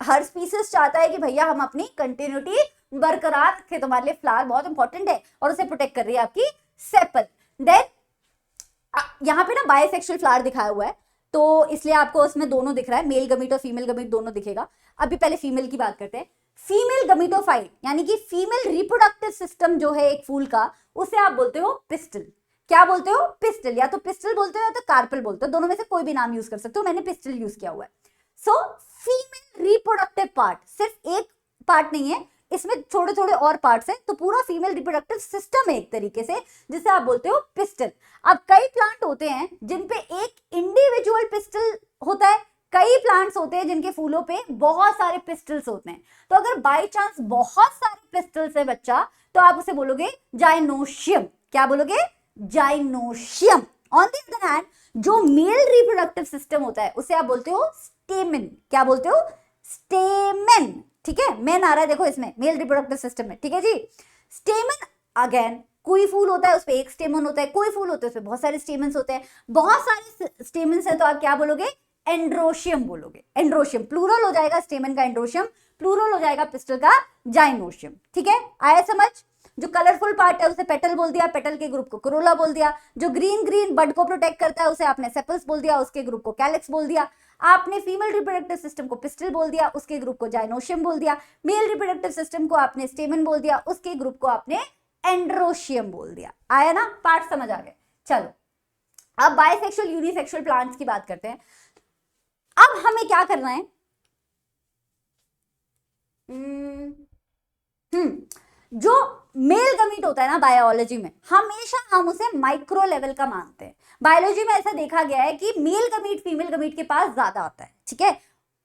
हर स्पीसीज चाहता है कि भैया हम अपनी कंटिन्यूटी बरकरार रखें, तो हमारे लिए फ्लावर बहुत इंपॉर्टेंट है, और उसे प्रोटेक्ट कर रही है आपकी सेपल। देन यहाँ पे ना बायसेक्सुअल फ्लावर दिखाया हुआ है, तो इसलिए आपको उसमें दोनों दिख रहा है, मेल गमीट और फीमेल गमीट दोनों दिखेगा। अभी पहले फीमेल की बात करते हैं। फीमेल गमीटोफाइट यानी कि फीमेल रिप्रोडक्टिव सिस्टम जो है एक फूल का, उसे आप बोलते हो पिस्टल। क्या बोलते हो? पिस्टल। या तो पिस्टल बोलते हो या तो कार्पल बोलते हो, दोनों में से कोई भी नाम यूज कर सकते हो, मैंने पिस्टल यूज किया हुआ है। सो फीमेल रिप्रोडक्टिव पार्ट सिर्फ एक पार्ट नहीं है, इसमें थोड़े थोड़े और पार्ट्स हैं, तो पूरा फीमेल रिप्रोडक्टिव सिस्टम है एक तरीके से, जिसे आप बोलते हो पिस्टल। अब कई प्लांट होते हैं जिनपे एक इंडिविजुअल पिस्टल होता है, कई प्लांट्स होते हैं जिनके फूलों पे बहुत सारे पिस्टल्स होते हैं। तो अगर बाय चांस बहुत सारे पिस्टल्स है बच्चा, तो आप उसे बोलोगे जाइनोशियम। क्या बोलोगे? जाइनोशियम। ऑन द अदर हैंड जो मेल रिप्रोडक्टिव सिस्टम होता है उसे आप बोलते हो स्टेमन। क्या बोलते हो? स्टेमन। ठीक है, मेन आ रहा है देखो इसमें, मेल रिप्रोडक्टिव सिस्टम में, ठीक है जी। स्टेमन अगेन, कोई फूल होता है उसपे एक स्टेमन होता है, कोई फूल होता है उसपे बहुत सारे स्टेमन्स होते हैं। बहुत सारे स्टेमन्स हैं तो आप क्या बोलोगे? एंड्रोशियम बोलोगे। एंड्रोशियम प्लूरल हो जाएगा, स्टेमन का एंड्रोशियम, प्लूरल हो जाएगा पिस्टल का जाइनोशियम। ठीक है, आया समझ? जो कलरफुल पार्ट है उसे पेटल बोल दिया, पेटल के ग्रुप को कोरोला बोल दिया। जो ग्रीन ग्रीन बड को प्रोटेक्ट करता है उसे आपने सेपल्स बोल दिया, उसके ग्रुप को कैलिक्स बोल दिया। आपने फीमेल रिप्रोडक्टिव सिस्टम को पिस्टल बोल दिया, उसके ग्रुप को जाइनोशियम बोल दिया। मेल रिप्रोडक्टिव सिस्टम को आपने स्टेमन बोल दिया, उसके ग्रुप को आपने एंड्रोशियम बोल दिया। आया ना? पार्ट समझ आ गए? चलो अब बायसेक्सुअल यूनिसेक्सुअल प्लांट्स की बात करते हैं। अब हमें क्या करना है? जो मेल गमीट होता है ना बायोलॉजी में, हमेशा हम उसे माइक्रो लेवल का मानते हैं। बायोलॉजी में ऐसा देखा गया है कि मेल गमीट फीमेल गमीट के पास ज्यादा होता है, ठीक है,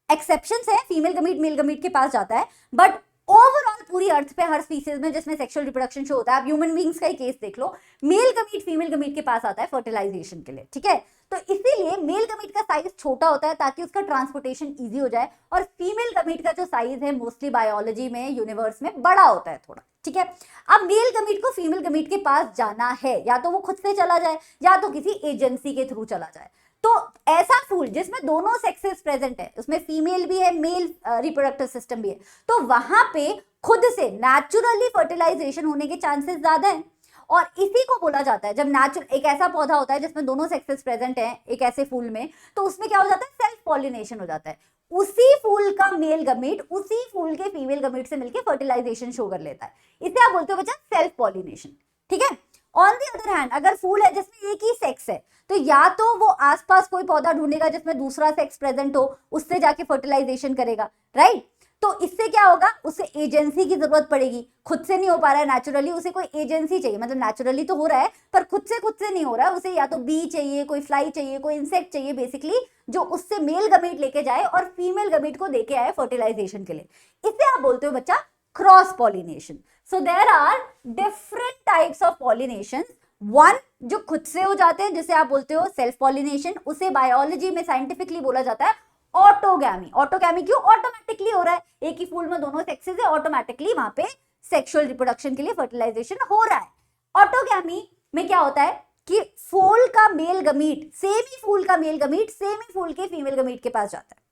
एक्सेप्शंस है, फीमेल गमीट मेल गमीट के पास जाता है, बट ओवरऑल पूरी अर्थ पे हर स्पीसीज में जिसमें सेक्सुअल रिप्रोडक्शन शो होता है, आप ह्यूमन बींग्स का ही केस देख लो, मेल गमीट फीमेल गमीट के पास आता है फर्टिलाइजेशन के लिए, ठीक है। तो इसीलिए मेल गमीट का साइज छोटा होता है ताकि उसका ट्रांसपोर्टेशन इजी हो जाए, और फीमेल गमीट का जो साइज है मोस्टली बायोलॉजी में यूनिवर्स में बड़ा होता है थोड़ा, ठीक है। अब मेल गमीट को फीमेल गमीट के पास जाना है, या तो वो खुद से चला जाए या तो किसी एजेंसी के थ्रू चला जाए। तो ऐसा फूल जिसमें दोनों सेक्सेस प्रेजेंट है, उसमें फीमेल भी है मेल रिप्रोडक्टिव सिस्टम भी है, तो वहां पे खुद से नेचुरली फर्टिलाइजेशन होने के चांसेस ज्यादा हैं। और इसी को बोला जाता है, जब नेचुरल एक ऐसा पौधा होता है जिसमें दोनों सेक्सेस प्रेजेंट हैं एक ऐसे फूल में, तो उसमें क्या हो जाता है, सेल्फ पॉलिनेशन हो जाता है। उसी फूल का मेल गमीट उसी फूल के फीमेल गमीट से मिलकर फर्टिलाइजेशन शो कर लेता है, इसे आप बोलते हो बच्चा सेल्फ पॉलिनेशन, ठीक है। ऑन दी अदर हैंड अगर फूल है जिसमें एक ही सेक्स है, तो या तो वो आसपास कोई पौधा ढूंढेगा जिसमें दूसरा सेक्स प्रेजेंट हो, उससे जाके फर्टिलाइजेशन करेगा, राइट। तो इससे क्या होगा, उसे एजेंसी की जरूरत पड़ेगी, खुद से नहीं हो पा रहा है नेचुरली, उसे कोई एजेंसी चाहिए, मतलब नेचुरली तो हो रहा है पर खुद से नहीं हो रहा है, उसे या तो बी चाहिए, कोई फ्लाई चाहिए, कोई इंसेक्ट चाहिए बेसिकली, जो उससे मेल गमीट लेके जाए और फीमेल गमीट को देके आए फर्टिलाइजेशन के लिए। इसे आप बोलते हो बच्चा cross pollination. So there are different types of pollination. One जो खुद से हो जाते हैं जिसे आप बोलते हो सेल्फ पॉलिनेशन, उसे बायोलॉजी में साइंटिफिकली बोला जाता है ऑटोगैमी। ऑटोगैमी क्यों, ऑटोमेटिकली हो रहा है, एक ही फूल में दोनों सेक्सेस है, ऑटोमेटिकली वहां पे सेक्सुअल रिप्रोडक्शन के लिए फर्टिलाइजेशन हो रहा है। ऑटोगैमी में क्या होता है कि फूल का मेल गमीट, सेम ही फूल का मेल गमीट सेम ही फूल के फीमेल गमीट के पास जाता है,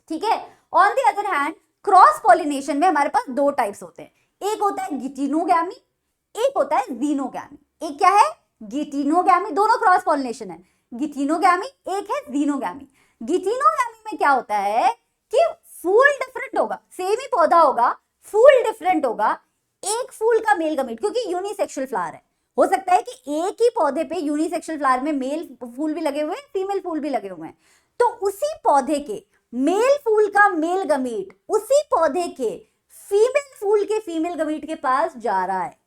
ठीक है। On the other hand cross pollination में हमारे पास दो टाइप्स होते हैं, एक होता है गिटिनोगैमी, एक होता है जीनोगैमी। एक क्या है, गिटिनोगैमी, दोनों क्रॉस पॉलिनेशन है, गिटिनोगैमी, एक है जीनोगैमी। गिटिनोगैमी में क्या होता है कि फूल डिफरेंट होगा, सेम ही पौधा होगा, फूल डिफरेंट होगा, एक फूल का मेल गमीट, क्योंकि यूनिसेक्सुअल फ्लावर है, हो सकता है कि एक ही पौधे पे यूनिसेक्सुअल फ्लावर में मेल फूल भी लगे हुए हैं फीमेल फूल भी लगे हुए हैं, तो उसी पौधे के मेल फूल का मेल गमीट उसी पौधे के फीमेल फूल के फीमेल गमीट के पास जा रहा है,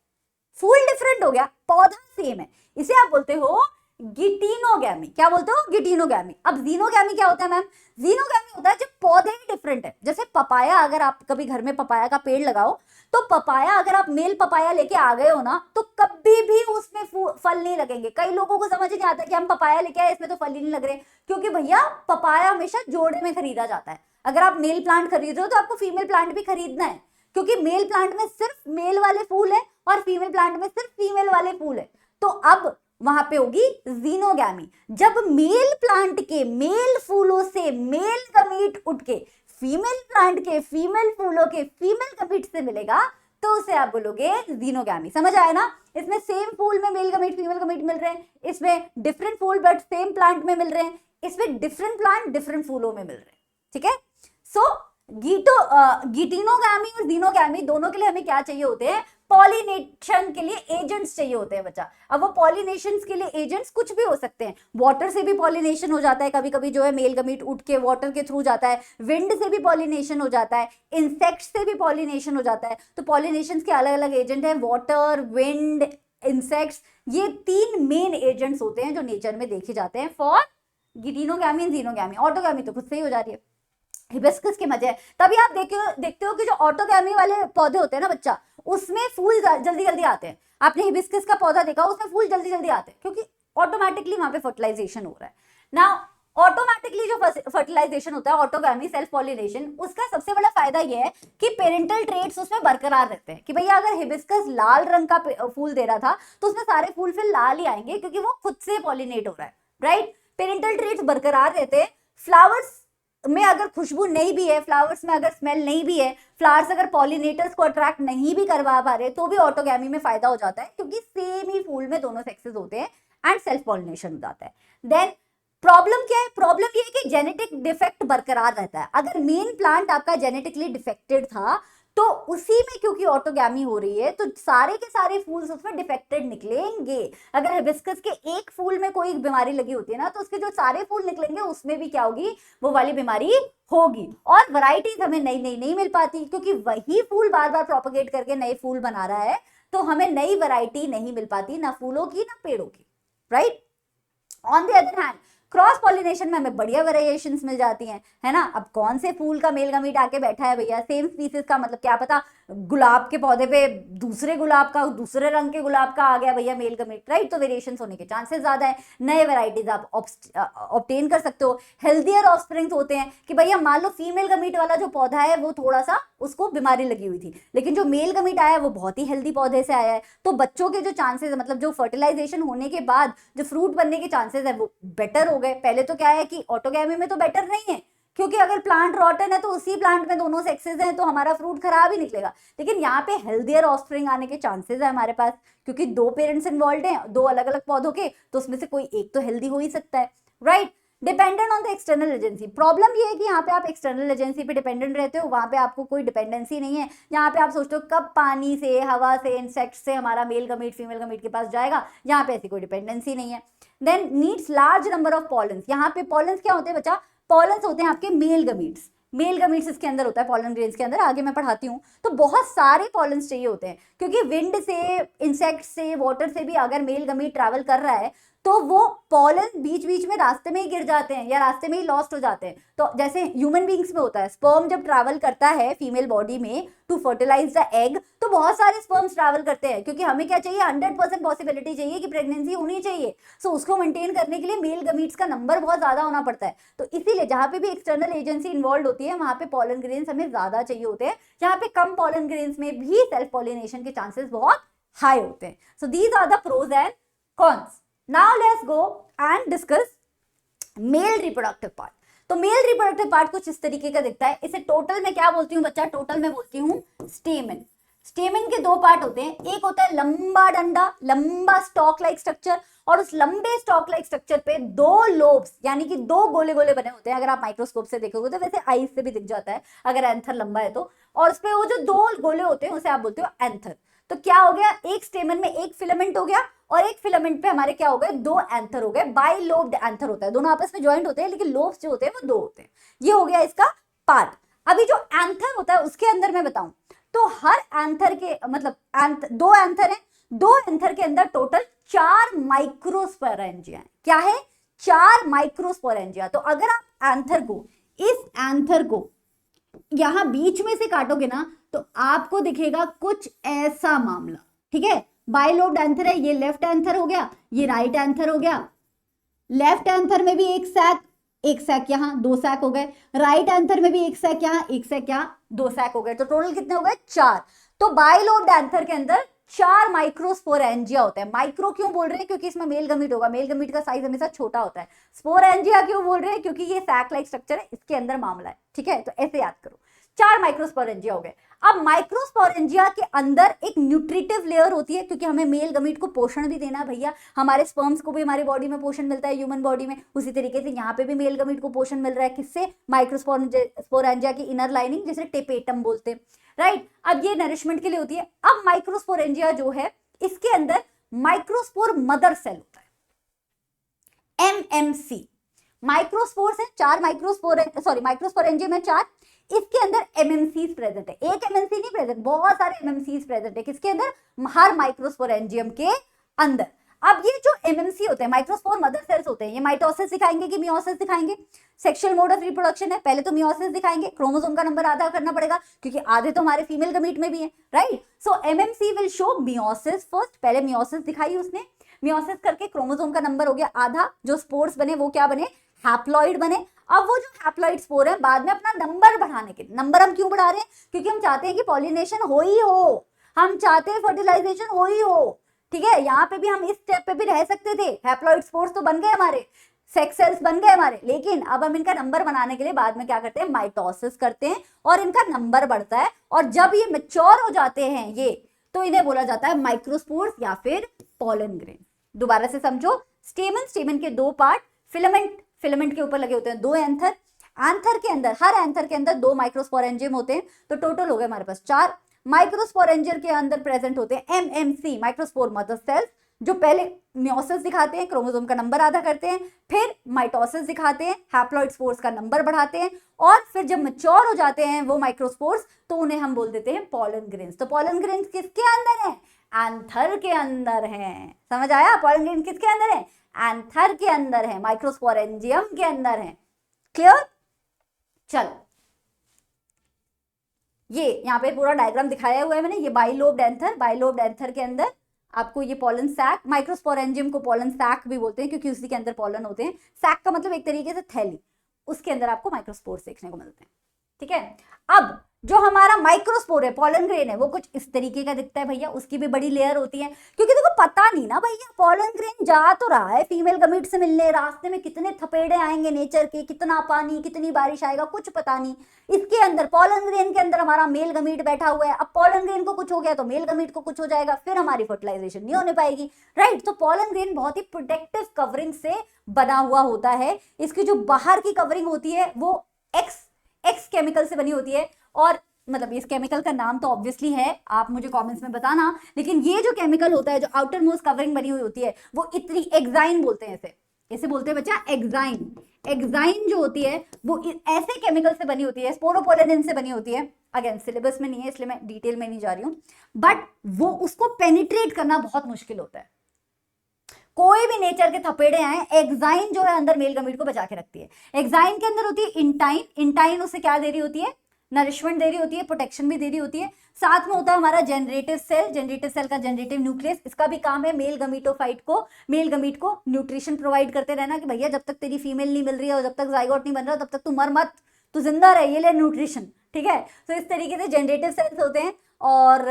फूल डिफरेंट हो गया, पौधा सेम है, इसे आप बोलते हो गिटिनोगैमी। क्या बोलते हो, गिटिनोगैमी। अब जीनोगैमी क्या होता है मैम, जीनोगैमी होता है जब पौधे ही डिफरेंट है, जैसे पपाया, अगर आप कभी घर में पपाया का पेड़ लगाओ, तो पपाया अगर आप मेल पपाया लेके आ गए हो ना, तो कभी भी उसमें फल नहीं लगेंगे। कई लोगों को समझ नहीं आता कि हम पपाया लेके आए, इसमें तो फल ही नहीं लग रहे, क्योंकि भैया पपाया हमेशा जोड़े में खरीदा जाता है। अगर आप मेल प्लांट खरीद रहे हो तो आपको फीमेल प्लांट भी खरीदना है, क्योंकि मेल प्लांट में सिर्फ मेल वाले फूल है और फीमेल प्लांट में सिर्फ फीमेल वाले फूल है। तो अब वहां पे होगी जीनोगैमी, जब मेल प्लांट के मेल फूलों से मेल गमीट उठ के फीमेल प्लांट के फीमेल फूलों के फीमेल गमीट से मिलेगा, तो उसे आप बोलोगे जीनोगैमी। समझ आया ना, इसमें सेम फूल में मेल गमीट फीमेल गमीट मिल रहे हैं, इसमें डिफरेंट फूल बट सेम प्लांट में मिल रहे हैं, इसमें डिफरेंट प्लांट डिफरेंट फूलों में मिल रहे हैं, ठीक है। सो गिटिनोगैमी और जीनोगैमी दोनों के लिए हमें क्या चाहिए होते हैं, पॉलिनेशन के लिए एजेंट्स चाहिए होते हैं बच्चा। अब वो पॉलिनेशन के लिए एजेंट्स कुछ भी हो सकते हैं, वाटर से भी पॉलिनेशन हो जाता है, कभी कभी जो है मेल गमीट उठ के वाटर के थ्रू जाता है, विंड से भी पॉलिनेशन हो जाता है, इंसेक्ट से भी पॉलिनेशन हो जाता है। तो पॉलिनेशन के अलग अलग एजेंट है, वाटर, विंड, इंसेक्ट्स, ये तीन मेन एजेंट्स होते हैं जो नेचर में देखे जाते हैं फॉर गिटिनोगैमी एंड जीनोगैमी। ऑटोगैमी तो खुद से ही हो जा रही है, हिबिस्कस के मजे है। तभी आप देखते हो कि जो ऑटोगैमी वाले पौधे होते हैं ना बच्चा, उसमें फूल जल्दी जल्दी आते हैं। आपने हिबिस्कस का पौधा देखा, उसमें फूल जल्दी जल्दी आते हैं, क्योंकि ऑटोमेटिकली वहां पे फर्टिलाइजेशन हो रहा है ना। ऑटोमेटिकली जो फर्टिलाइजेशन होता है ऑटोगैमी सेल्फ पॉलिनेशन, उसका सबसे बड़ा फायदा यह है कि पेरेंटल ट्रेट्स उसमें बरकरार रहते हैं। कि भैया अगर हिबिस्कस लाल रंग का फूल दे रहा था, तो उसमें सारे फूल फिर लाल ही आएंगे, क्योंकि वो खुद से पॉलिनेट हो रहा है, राइट। पेरेंटल ट्रेट्स बरकरार रहते हैं। फ्लावर्स में अगर खुशबू नहीं भी है, फ्लावर्स में अगर स्मेल नहीं भी है, फ्लावर्स अगर पॉलिनेटर्स को अट्रैक्ट नहीं भी करवा पा रहे, तो भी ऑटोगैमी में फायदा हो जाता है, क्योंकि सेम ही फूल में दोनों सेक्सेस होते हैं एंड सेल्फ पॉलिनेशन हो जाता है। देन प्रॉब्लम क्या है, प्रॉब्लम ये है कि जेनेटिक डिफेक्ट बरकरार रहता है। अगर मेन प्लांट आपका जेनेटिकली डिफेक्टेड था, तो उसी में क्योंकि ऑटोगैमी हो रही है, तो सारे के सारे फूल्स उसमें डिफेक्टेड निकलेंगे। अगर हिबिस्कस के एक फूल में कोई बीमारी लगी होती है ना, तो उसके जो सारे फूल निकलेंगे उसमें भी क्या होगी, वो वाली बीमारी होगी। और वैरायटीज हमें नई नई नहीं मिल पाती, क्योंकि वही फूल बार बार प्रोपेगेट करके नए फूल बना रहा है। तो हमें नई वैरायटी नहीं मिल पाती, ना फूलों की ना पेड़ों की, right. On the other hand cross pollination में हमें बढ़िया वेरिएशंस मिल जाती हैं, है ना। अब कौन से फूल का मेल गमीट आके बैठा है भैया, सेम स्पीसीज का, मतलब क्या पता गुलाब के पौधे पे दूसरे गुलाब का, दूसरे रंग के गुलाब का आ गया भैया मेल गमीट, राइट। तो वेरिएशंस होने के चांसेस ज्यादा है, नए वेराइटीज आप ऑब्टेन कर सकते हो। हेल्दियर ऑफस्प्रिंग्स होते हैं कि भैया मान लो फीमेल गमीट वाला जो पौधा है वो थोड़ा सा उसको बीमारी लगी हुई थी, लेकिन जो मेल गमीट आया है वो बहुत ही हेल्दी पौधे से आया है, तो बच्चों के जो चांसेस है, मतलब जो फर्टिलाइजेशन होने के बाद जो फ्रूट बनने के चांसेस है वो बेटर हो गए। पहले तो क्या है कि ऑटोगैमी में तो बेटर नहीं है, क्योंकि अगर प्लांट रॉटन है तो उसी प्लांट में दोनों सेक्सेस हैं तो हमारा फ्रूट खराब ही निकलेगा, लेकिन यहाँ पे हेल्दियर ऑफस्प्रिंग आने के चांसेस है हमारे पास, क्योंकि दो पेरेंट्स इन्वॉल्व हैं, दो अलग अलग पौधों के, तो उसमें से कोई एक तो हेल्दी हो ही सकता है, right. Dependent on the external agency, problem ये है कि यहाँ पे आप एक्सटर्नल एजेंसी पे डिपेंडेंट रहते हो, वहां पे आपको कोई डिपेंडेंसी नहीं है। यहाँ पे आप सोचते हो कब पानी से, हवा से, इंसेक्ट से हमारा मेल गमीट फीमेल गमीट के पास जाएगा, यहाँ पे ऐसी कोई डिपेंडेंसी नहीं है। Then needs large number of pollens, यहाँ पे पॉलेंस क्या होते हैं बच्चा, पॉलेंस होते हैं आपके मेल गमीट्स, मेल गमीट्स इसके अंदर होता है पॉलन ग्रेन्स के अंदर, आगे मैं पढ़ाती हूँ। तो बहुत सारे पॉलेंस चाहिए होते हैं, क्योंकि विंड से, इंसेक्ट से, वाटर से भी अगर मेल गमीट ट्रैवल कर रहा है तो वो पॉलन बीच बीच में रास्ते में ही गिर जाते हैं या रास्ते में ही लॉस्ट हो जाते हैं। तो जैसे ह्यूमन बींग्स में होता है, स्पर्म जब ट्रैवल करता है फीमेल बॉडी में टू फर्टिलाइज द एग, तो बहुत सारे स्पर्म्स ट्रैवल करते हैं, क्योंकि हमें क्या चाहिए, 100% पॉसिबिलिटी चाहिए कि प्रेगनेंसी होनी चाहिए। सो उसको मेंटेन करने के लिए मेल गमीट्स का नंबर बहुत ज्यादा होना पड़ता है। तो इसीलिए जहां पे भी एक्सटर्नल एजेंसी इन्वॉल्व होती है वहां पे पॉलन ग्रेन्स हमें ज्यादा चाहिए होते हैं, जहां पे कम पॉलन ग्रेन्स में भी सेल्फ पॉलिनेशन के चांसेस बहुत हाई होते हैं। So these are the pros and cons. Now let's go and discuss male reproductive part. तो मेल रिप्रोडक्टिव पार्ट कुछ इस तरीके का दिखता है। इसे टोटल में क्या बोलती हूँ बच्चा, टोटल में बोलती हूँ स्टेमन। स्टेमन के दो पार्ट होते हैं, एक होता है लंबा डंडा, लंबा स्टॉक लाइक स्ट्रक्चर, और उस लंबे स्टॉक लाइक स्ट्रक्चर पे दो लोब्स यानी कि दो गोले गोले बने होते हैं। अगर आप माइक्रोस्कोप से देखोगे तो वैसे आईज से भी दिख जाता है अगर एंथर लंबा है तो, और उस पे वो जो दो गोले होते हैं उसे आप बोलते हो एंथर। तो क्या हो गया, एक स्टेमन में एक फिलामेंट हो गया और एक फिलामेंट पे हमारे क्या हो गए, दो एंथर हो गए। बाई लोब्ड एंथर होता है, दोनों आपस में ज्वाइंट होते हैं लेकिन लोब्स जो होते हैं वो दो होते हैं। ये हो गया इसका पार्ट। अभी जो एंथर होता है उसके अंदर मैं बताऊं तो हर एंथर के मतलब दो एंथर हैं, दो एंथर के अंदर टोटल 4 माइक्रोस्पोरेंजिया है। क्या है, 4 माइक्रोस्पोरेंजिया। तो अगर आप एंथर को, इस एंथर को यहां बीच में से काटोगे ना तो आपको दिखेगा कुछ ऐसा मामला, ठीक है। बाइलोब्ड एंथर है, ये लेफ्ट एंथर हो गया, ये राइट एंथर हो गया। लेफ्ट एंथर में भी एक सैक यहां, दो सैक हो गए। राइट एंथर में भी एक सैक यहां, एक सैक यहां, दो सैक हो गए। तो टोटल कितने हो गए, 4। तो बाइलोब्ड एंथर के अंदर 4 माइक्रोस्पोरेंजिया होते हैं। माइक्रो क्यों बोल रहे हैं, क्योंकि इसमें मेल गमीट होगा, मेल गमीट का साइज हमेशा छोटा होता है। स्पोरेंजिया क्यों बोल रहे हैं, क्योंकि ये सैक लाइक स्ट्रक्चर है, इसके अंदर मामला है, ठीक है। तो ऐसे याद करो, 4 माइक्रोस्पोरेंजिया हो गए। अब माइक्रोस्पोरेंजिया के अंदर एक न्यूट्रिटिव लेयर होती है, क्योंकि हमें मेल गमीट को पोषण भी देना है भैया, हमारे स्पर्म्स को भी हमारी बॉडी में पोषण मिलता है, ह्यूमन बॉडी में। उसी तरीके से यहाँ पे भी मेल गमीट को पोषण मिल रहा है, किससे, माइक्रोस्पोरेंजिया की इनर लाइनिंग, जिसे टेपेटम बोलते हैं, राइट। अब ये नरिशमेंट के लिए होती है। अब माइक्रोस्पोरेंजिया जो है इसके अंदर माइक्रोस्पोर मदर सेल होता है, एमएमसी। माइक्रोस्पोर्स है 4 माइक्रोस्पोरेंजिया में 4, इसके अंदर एमएमसीज प्रेजेंट है। एक एमएमसी नहीं प्रेजेंट, बहुत सारे एमएमसीज प्रेजेंट है। किसके अंदर, हर माइक्रोस्पोरेंजियम के अंदर। अब ये जो एमएमसी होते हैं, माइक्रोस्पोर मदर सेल्स होते हैं, ये माइटोसिस दिखाएंगे कि मियोसिस दिखाएंगे। सेक्सुअल मोड ऑफ रिप्रोडक्शन है, पहले तो मियोसिस दिखाएंगे, क्रोमोसोम का नंबर आधा करना पड़ेगा क्योंकि आधे तो हमारे फीमेल गमीट में भी है, right. So MMC will show meiosis first, पहले मियोसिस दिखाई उसने, मियोसिस करके क्रोमोसोम का नंबर हो गया आधा, जो स्पोर्स बने वो क्या बने, हैप्लॉइड बने। अब वो जो हैप्लॉइड स्पोर है बाद में अपना नंबर बढ़ाने के, नंबर हम क्यों बढ़ा रहे हैं, क्योंकि हम चाहते हैं कि पॉलिनेशन हो ही हो, हम चाहते हैं फर्टिलाइजेशन हो ही हो, ठीक है। यहाँ पे भी हम इस स्टेप पे भी रह सकते थे, हैप्लॉइड स्पोर्स तो बन गए हमारे, सेक्स सेल्स बन गए हमारे, लेकिन अब हम इनका नंबर बनाने के लिए बाद में क्या करते हैं, माइटोसिस करते हैं और इनका नंबर बढ़ता है। और जब ये मैच्योर हो जाते हैं ये, तो इन्हें बोला जाता है माइक्रोस्पोर्स या फिर पॉलन ग्रेन। दोबारा से समझो, स्टेमन के दो पार्ट, फिलामेंट के ऊपर लगे होते हैं दो एंथर, एंथर के अंदर, हर एंथर के अंदर 2 माइक्रोस्पोरेंजियम होते हैं। तो टोटल हो गए हमारे पास 4। माइक्रोस्पोरेंजियर के अंदर प्रेजेंट होते हैं एमएमसी, माइक्रोस्पोर मदर सेल्स, जो पहले मियोसिस दिखाते हैं, क्रोमोसोम का नंबर आधा करते हैं, फिर माइटोसिस दिखाते हैं, हैप्लॉइड स्पोर्स का नंबर बढ़ाते हैं, और फिर जब मैच्योर हो जाते हैं वो माइक्रोस्पोर्स तो उन्हें हम बोल देते हैं पॉलन ग्रेन्स। तो पॉलन ग्रेन्स किसके अंदर है, एंथर के अंदर है। समझ आया? पॉलन ग्रेन किसके अंदर है? एंथर के अंदर है, माइक्रोस्पोरेंजियम के अंदर है। क्लियर? चलो, ये यहाँ पे पूरा डायग्राम दिखाया हुआ है मैंने। ये बाइलोब्ड एंथर, बाइलोब्ड एंथर के अंदर आपको ये पॉलन सैक, माइक्रोस्पोरेंजियम को पॉलन सैक भी बोलते हैं क्योंकि उसी के अंदर पॉलन होते हैं। सैक का मतलब एक तरीके से थैली, उसके अंदर आपको माइक्रोस्पोर्स देखने को मिलते हैं। ठीक है, अब जो हमारा माइक्रोस्पोर है, पॉलन ग्रेन है, वो कुछ इस तरीके का दिखता है भैया। उसकी भी बड़ी लेयर होती है, क्योंकि देखो पता नहीं ना भैया, पॉलन ग्रेन जा तो रहा है फीमेल गमीट से मिलने, रास्ते में कितने थपेड़े आएंगे नेचर के, कितना पानी, कितनी बारिश आएगा, कुछ पता नहीं। इसके अंदर पॉलन ग्रेन के अंदर हमारा मेल गमीट बैठा हुआ है। अब पॉलन ग्रेन को कुछ हो गया तो मेल गमीट को कुछ हो जाएगा, फिर हमारी फर्टिलाइजेशन नहीं होने पाएगी, राइट। तो पॉलन ग्रेन बहुत ही प्रोटेक्टिव कवरिंग से बना हुआ होता है। इसकी जो बाहर की कवरिंग होती है वो एक्स केमिकल से बनी होती है, और मतलब इस केमिकल का नाम तो ऑब्वियसली है, आप मुझे कमेंट्स में बताना, लेकिन ये जो केमिकल होता है, जो आउटर मोस्ट कवरिंग बनी हुई होती है, वो इतनी एक्साइन बोलते हैं इसे बोलते हैं बच्चा एक्साइन। एक्साइन जो होती है वो ऐसे केमिकल से बनी होती है, स्पोरोपोलेनिन से बनी होती है। अगेन सिलेबस में नहीं है इसलिए मैं डिटेल में नहीं जा रही हूं, बट वो उसको पेनिट्रेट करना बहुत मुश्किल होता है। कोई भी नेचर के थपेड़े आए, एक्साइन जो है अंदर मेल गमीट को बचा के रखती है। एक्साइन के अंदर होती है इंटाइन, इंटाइन उसे क्या दे रही होती है? नरिशमेंट दे रही होती है, प्रोटेक्शन भी दे रही होती है। साथ में होता है हमारा जनरेटिव सेल, जनरेटिव सेल का जनरेटिव न्यूक्लियस, इसका भी काम है मेल गमीटोफाइट को, मेल गमीट को न्यूट्रिशन प्रोवाइड करते रहना कि भैया जब तक तेरी फीमेल नहीं मिल रही है और जब तक जाइगोट नहीं बन रहा तब तक तू मर मत, तू जिंदा रह, ये ले न्यूट्रिशन। ठीक है, तो इस तरीके से जनरेटिव सेल्स होते हैं, और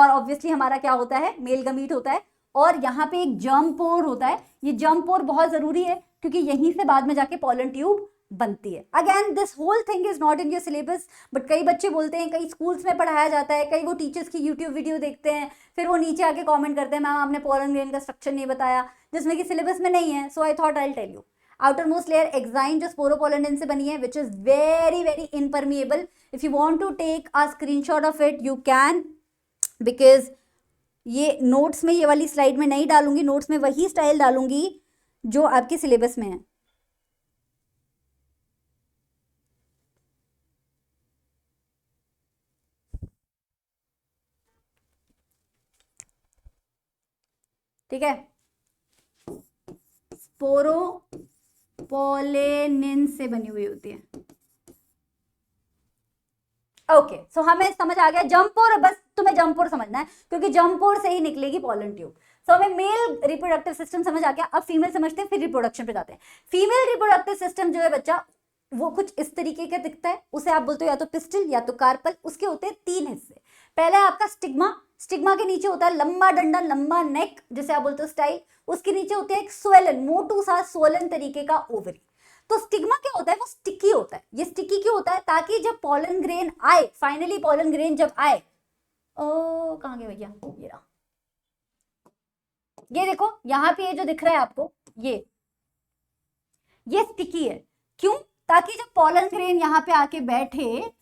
ऑब्वियसली हमारा क्या होता है? मेल गमीट होता है। और यहाँ पे एक जर्म पोर होता है। ये जर्म पोर बहुत जरूरी है क्योंकि यहीं से बाद में जाके पॉलन ट्यूब बनती है। Again this whole thing is not in your syllabus, but कई बच्चे बोलते हैं, कई स्कूल्स में पढ़ाया जाता है, कई वो टीचर्स की यूट्यूब वीडियो देखते हैं, फिर वो नीचे आके कमेंट करते हैं मैम आपने पॉलन ग्रेन का स्ट्रक्चर नहीं बताया, जिसमें कि सिलेबस में नहीं है। So I thought I will tell you. Outer most layer exine जो स्पोरोपोलेनिन से बनी है, which is very very impermeable. If you want to take a screenshot of it you can, because ये नोट्स में ये वाली स्लाइड में नहीं डालूंगी, नोट्स में वही स्टाइल डालूंगी जो आपके सिलेबस में है। ठीक है, स्पोरोपोलेनिन से बनी हुई होती है। ओके, सो हमें समझ आ गया जम्पोर, बस तुम्हें जम्पोर समझना है क्योंकि जम्पोर से ही निकलेगी पॉलन ट्यूब। सो हमें मेल रिप्रोडक्टिव सिस्टम समझ आ गया। अब फीमेल समझते हैं, फिर रिप्रोडक्शन पे जाते हैं। फीमेल रिप्रोडक्टिव सिस्टम जो है बच्चा, वो कुछ इस तरीके का दिखता है। उसे आप बोलते हो या तो पिस्टल या तो कार्पल। उसके होते हैं 3 हिस्से। पहला है आपका स्टिग्मा, स्टिग्मा के नीचे होता है लंबा डंडा, लंबा नेक, जिसे आप बोलते हो स्टाइल। उसके नीचे होते हैं एक स्वेलन, मोटू सा स्वेलन तरीके का ओवरी। तो स्टिग्मा क्या होता है? वो स्टिकी होता है। ये स्टिकी क्यों होता है? ताकि जब पॉलन ग्रेन आए, फाइनली पॉलन ग्रेन जब आए, ओ कहां गए भैया, ये रहा, ये देखो यहाँ पे ये जो दिख रहा है आपको, ये स्टिकी है। क्यों? ताकि जब पॉलन ग्रेन यहाँ पे आके बैठे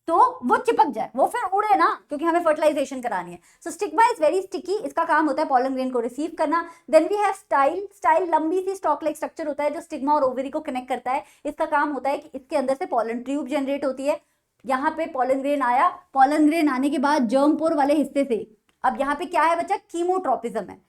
तो वो चिपक जाए, वो फिर उड़े ना, क्योंकि हमें फर्टिलाइजेशन करानी है। So stigma is very sticky, इसका काम होता है पॉलन ग्रेन को रिसीव करना। Then we have style, style लंबी सी स्टॉक लाइक स्ट्रक्चर होता है जो स्टिग्मा और ओवरी को कनेक्ट करता है। इसका काम होता है कि इसके अंदर से पॉलन ट्यूब जनरेट होती है। यहाँ पे पॉलन ग्रेन आया, पॉलन ग्रेन आने के बाद जर्म पोर वाले हिस्से से, अब यहाँ पे क्या है बच्चा? कीमोट्रोपिज्म है।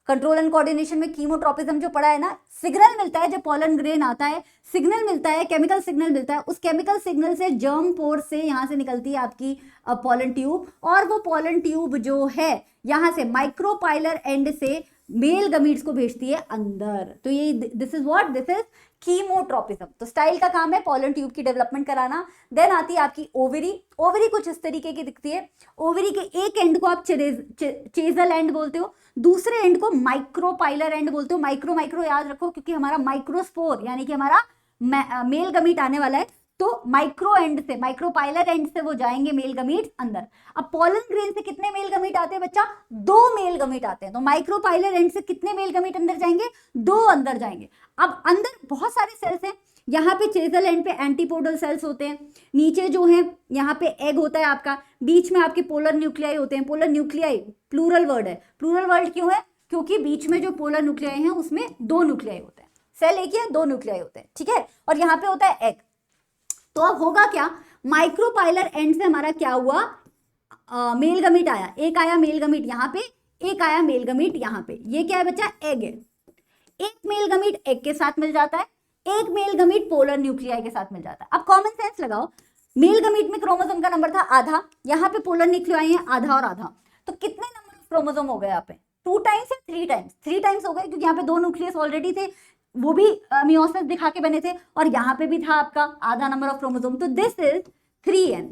कंट्रोल एंड कोऑर्डिनेशन में कीमोट्रोपिज्म जो पढ़ा है ना, सिग्नल मिलता है जब पॉलन ग्रेन आता है, सिग्नल मिलता है, केमिकल सिग्नल मिलता है। उस केमिकल सिग्नल से जर्म पोर से यहाँ से निकलती है आपकी पॉलन ट्यूब, और वो पॉलन ट्यूब जो है यहाँ से माइक्रोपाइलर एंड से मेल गमीट्स को भेजती है अंदर। तो ये this is what, this is chemotropism. तो स्टाइल का काम है पॉलन ट्यूब की डेवलपमेंट कराना। देन आती है आपकी ओवरी। ओवरी कुछ इस तरीके की दिखती है। ओवरी के एक एंड को आप चेजल एंड बोलते हो, दूसरे एंड को माइक्रोपाइलर एंड बोलते हो। माइक्रो याद रखो क्योंकि हमारा माइक्रोस्पोर यानी कि हमारा मेल गमीट आने वाला है, तो माइक्रो एंड से, माइक्रोपाइलर एंड से वो जाएंगे मेल गमीट अंदर। अब पॉलन ग्रेन से कितने मेल गमीट आते हैं बच्चा? 2 मेल गमीट आते हैं। तो माइक्रोपाइलर एंड से कितने मेल गमीट अंदर जाएंगे? 2 अंदर जाएंगे। अब अंदर बहुत सारे सेल्स हैं। यहाँ पे चेजल एंड पे एंटीपोडल सेल्स होते हैं, नीचे जो है यहाँ पे एग होता है आपका, बीच में आपके पोलर न्यूक्लियाई होते हैं। पोलर न्यूक्लियाई प्लूरल वर्ड है। प्लूरल वर्ड क्यों है? क्योंकि बीच में जो पोलर न्यूक्लियाई हैं उसमें 2 न्यूक्लियाई होते हैं। सेल एक ही, 2 न्यूक्लियाई होते हैं, ठीक है। और यहाँ पे होता है एग। तो अब होगा क्या? माइक्रोपाइलर एंड से हमारा क्या हुआ? मेल गमीट आया, एक आया मेल गमीट यहाँ पे, एक आया मेल गमीट यहाँ पे, ये क्या है बच्चा, एग है। एक मेल गमीट एग के साथ मिल जाता है, एक मेल गमीट पोलर न्यूक्लियाई के साथ मिल जाता है। अब कॉमन सेंस लगाओ, मेल गमीट में क्रोमोसोम का नंबर था आधा, यहाँ पे पोलर न्यूक्लियाई है आधा और आधा, तो कितने नंबर ऑफ क्रोमोसोम हो गए यहाँ पे, 2 टाइम्स या 3 टाइम्स? 3 टाइम्स हो गए, क्योंकि यहाँ पे 2 न्यूक्लियस ऑलरेडी थे, वो भी मियोसिस दिखा के बने थे, और यहाँ पे भी था आपका आधा नंबर ऑफ क्रोमोसोम, तो दिस इज 3n।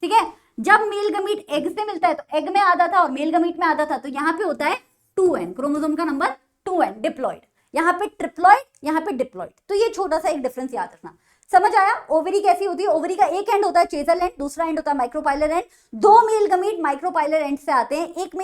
ठीक है, जब मेल गमीट एग से मिलता है तो एग में आधा था और मेल गमीट में आधा था, तो यहाँ पे होता है 2n, क्रोमोसोम का नंबर 2n, डिप्लॉइड। यहाँ पे ट्रिप्लॉइड, यहाँ पे डिप्लॉइड। तो ये छोटा सा एक डिफरेंस याद रखना। समझ आया? ओवरी कैसी होती है? ओवरी का एक एंड होता है चेजल एंड, दूसरा एंड होता है micropylar and. 2 male gamete micropylar and से आते हैं, एक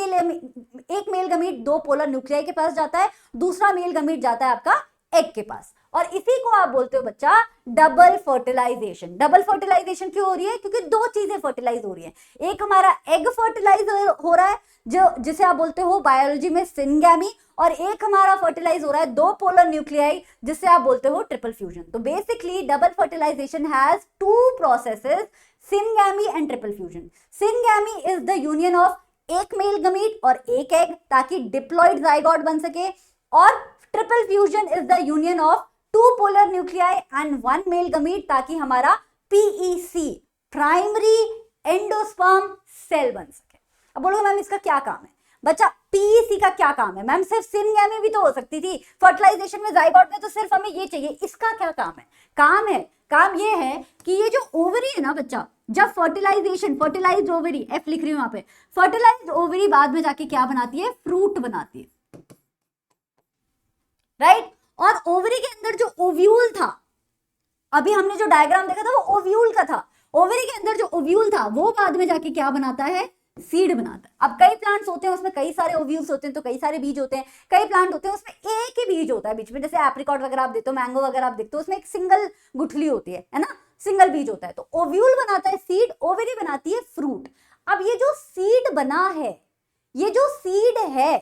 मेल गमीट 2 पोलर न्यूक्लियाई के पास जाता है, दूसरा मेल गमीट जाता है आपका एग के पास, और इसी को आप बोलते हो बच्चा डबल फर्टिलाइजेशन। डबल फर्टिलाइजेशन क्यों हो रही है? क्योंकि 2 चीजें फर्टिलाइज हो रही है, एक हमारा एग फर्टिलाइज हो रहा है जो जिसे आप बोलते हो बायोलॉजी में सिनगैमी, और एक हमारा फर्टिलाइज हो रहा है 2 पोलर न्यूक्लियाई जिसे आप बोलते हो triple fusion. So basically double fertilisation has 2 processes, syngamy and triple fusion. Syngamy is the union of एक मेल गमीट और एक एग ताकि डिप्लॉइड जाइगोट बन सके, और triple fusion is the union of 2 polar nuclei and 1 male gamete ताकि हमारा PEC primary endosperm cell बन सके। अब बोलो मैम इसका क्या काम है? बच्चा पीईसी का क्या काम है? मैम सिर्फ सिनगैमी भी तो हो सकती थी, फर्टिलाइजेशन में जाइगोट में तो सिर्फ हमें ये चाहिए, इसका क्या काम है? काम ये है कि ये जो ओवरी है ना बच्चा, जब फर्टिलाइज्ड ओवरी, एफ लिख रही हूं यहाँ पे, फर्टिलाइज्ड ओवरी बाद में जाके क्या बनाती है? फ्रूट बनाती है, राइट? और ओवरी के अंदर जो ओव्यूल था, अभी हमने जो डायग्राम देखा था वो ओव्यूल का था, ओवरी के अंदर जो ओव्यूल था वो बाद में जाके क्या बनाता है? सीड बनाता है। अब कई प्लांट्स होते हैं उसमें कई सारे ओव्यूल्स होते हैं, तो कई सारे बीज होते हैं, कई प्लांट होते हैं उसमें एक ही बीज होता है बीच में, जैसे एप्रिकॉट वगैरह आप देखते हो, मैंगो वगैरह आप देखते हो, उसमें एक सिंगल गुठली होती है ना, सिंगल बीज होता है। तो ओव्यूल बनाता है सीड, ओवरी बनाती है फ्रूट। अब ये जो सीड बना है, ये जो सीड है,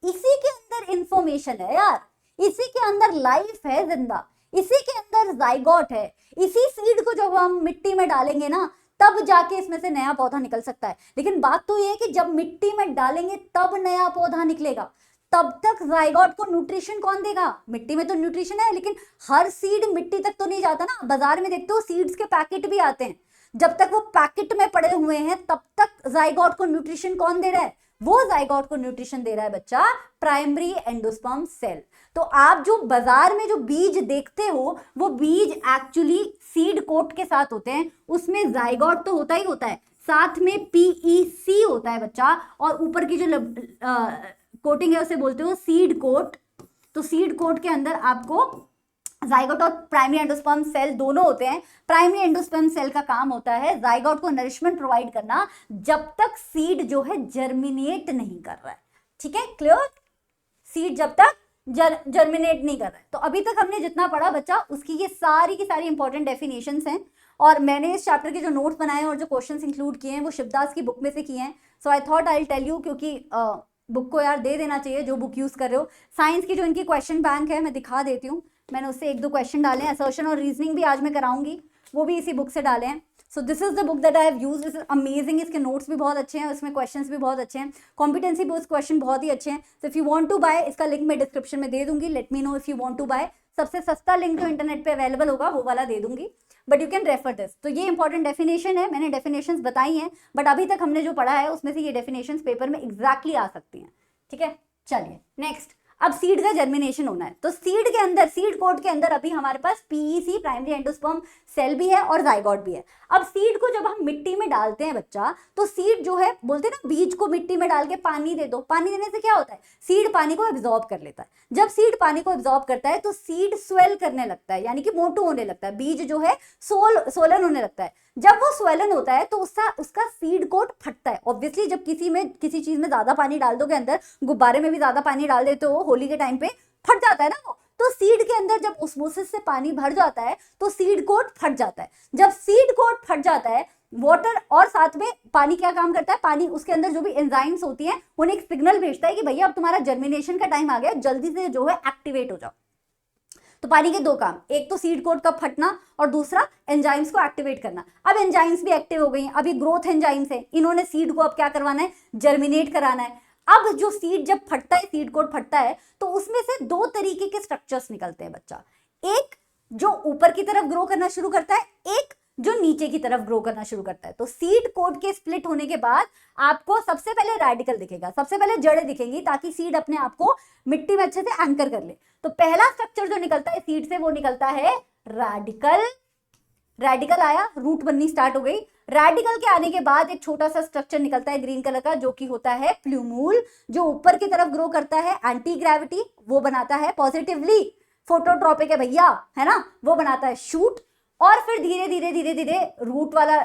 इसी के अंदर इंफॉर्मेशन है यार, इसी के अंदर लाइफ है जिंदा, इसी के अंदर जाइगोट है। इसी सीड को जब हम मिट्टी में डालेंगे ना, तब जाके इसमें से नया पौधा निकल सकता है। लेकिन बात तो ये है कि जब मिट्टी में डालेंगे तब नया पौधा निकलेगा, तब तक जाइगोट को न्यूट्रिशन कौन देगा? मिट्टी में तो न्यूट्रिशन है, लेकिन हर सीड मिट्टी तक तो नहीं जाता ना। बाजार में देखते हो सीड्स के पैकेट भी आते हैं, जब तक वो पैकेट में पड़े हुए हैं तब तक जाइगोट को न्यूट्रिशन कौन दे रहा है? वो जाइगोट को न्यूट्रिशन दे रहा है बच्चा प्राइमरी एंडोस्पर्म सेल। तो आप जो बाजार में जो बीज देखते हो वो बीज एक्चुअली सीड कोट के साथ होते हैं, उसमें जाइगोट तो होता ही होता है, साथ में पीईसी होता है बच्चा, और ऊपर की जो कोटिंग है उसे बोलते हो सीड कोट। तो सीड कोट के अंदर आपको जाइगोट और प्राइमरी एंडोस्पर्म सेल दोनों होते हैं। प्राइमरी एंडोस्पर्म सेल का काम होता है जाइगोट को नरिशमेंट प्रोवाइड करना जब तक सीड जो है जर्मिनेट नहीं कर रहा है। ठीक है, क्लियर? सीड जब तक जर्मिनेट नहीं कर रहा है। तो अभी तक हमने जितना पढ़ा बच्चा, उसकी ये सारी की सारी इंपॉर्टेंट डेफिनेशंस हैं, और मैंने इस चैप्टर के जो नोट्स बनाए हैं और जो क्वेश्चंस इंक्लूड किए हैं वो शिवदास की बुक में से किए हैं। So I thought I tell you, क्योंकि बुक को यार दे देना चाहिए जो बुक यूज कर रहे हो। साइंस की जो इनकी क्वेश्चन बैंक है मैं दिखा देती हूँ, मैंने उससे 1-2 क्वेश्चन डाले हैं। असर्शन और रीजनिंग भी आज मैं कराऊंगी, वो भी इसी बुक से डाले हैं। सो this is the book that I have used, this is amazing. इसके नोट्स भी बहुत अच्छे हैं, इसमें क्वेश्चंस भी बहुत अच्छे हैं, कॉम्पिटेंसी बेस्ड क्वेश्चन बहुत ही अच्छे हैं। So if you want to buy, इसका लिंक मैं डिस्क्रिप्शन में दे दूंगी, let me know if you want to buy. सबसे सस्ता लिंक जो इंटरनेट पे अवेलेबल होगा वो वाला दे दूंगी, but you can refer this. तो ये इंपॉर्टेंट डेफिनेशन है, मैंने डेफिनेशंस बताई हैं, बट अभी तक हमने जो पढ़ा है उसमें से ये डेफिनेशंस पेपर में एग्जैक्टली आ सकती हैं। ठीक है, चलिए नेक्स्ट। अब सीड का जर्मिनेशन होना है, तो सीड के अंदर, सीड कोट के अंदर अभी हमारे पास पीईसी प्राइमरी एंडोस्पर्म सेल भी है और जाइगोट भी है। अब सीड को जब हम मिट्टी में डालते हैं बच्चा, तो सीड जो है, बोलते हैं ना बीज को मिट्टी में डाल के पानी दे दो, पानी देने से क्या होता है? सीड पानी को एब्जॉर्ब कर लेता है। जब सीड पानी को एब्जॉर्ब करता है तो सीड स्वेल करने लगता है, यानी कि मोटू होने लगता है, बीज जो है सोलन होने लगता है। जब वो स्वेलन होता है तो उसका सीड कोट फटता है। ऑब्वियसली जब किसी चीज में ज्यादा पानी डाल दोगे, अंदर गुब्बारे में भी ज्यादा पानी डाल देते हो होली के टाइम पे, फट जाता है ना वो। तो सीड के अंदर जब ऑस्मोसिस से पानी भर जाता है तो सीड कोट फट जाता है। जब सीड कोट फट जाता है, वाटर और साथ में पानी क्या काम करता है? पानी उसके अंदर जो भी एंजाइम्स होती हैं उन्हें एक सिग्नल भेजता है कि भैया अब तुम्हारा जर्मिनेशन का टाइम आ गया, जल्दी से जो है एक्टिवेट हो जाओ। तो पानी के 2 काम, एक तो सीड कोट का फटना और दूसरा एंजाइम्स को एक्टिवेट करना। अब एंजाइम्स भी एक्टिव हो गई हैं, अब ये ग्रोथ एंजाइम्स है, इन्होंने सीड को अब क्या करवाना है? जर्मिनेट कराना है। अब जो सीड जब फटता है, सीड कोड फटता है, तो उसमें से दो तरीके के स्ट्रक्चर्स निकलते हैं बच्चा। एक जो ऊपर की तरफ ग्रो करना शुरू करता है, एक जो नीचे की तरफ ग्रो करना शुरू करता है। तो सीड कोड के स्प्लिट होने के बाद आपको सबसे पहले रेडिकल दिखेगा, सबसे पहले जड़ें दिखेंगी, ताकि सीड अपने आप को मिट्टी में अच्छे से एंकर कर ले। तो पहला स्ट्रक्चर जो निकलता है सीड से वो निकलता है रेडिकल। रेडिकल आया, रूट बननी स्टार्ट हो गई। रेडिकल के आने के बाद एक छोटा सा स्ट्रक्चर निकलता है ग्रीन कलर का, जो कि होता है प्लूमूल, जो ऊपर की तरफ ग्रो करता है, एंटी ग्रेविटी वो बनाता है, पॉजिटिवली फोटोट्रॉपिक है भैया, है ना, वो बनाता है शूट। और फिर धीरे धीरे धीरे धीरे रूट वाला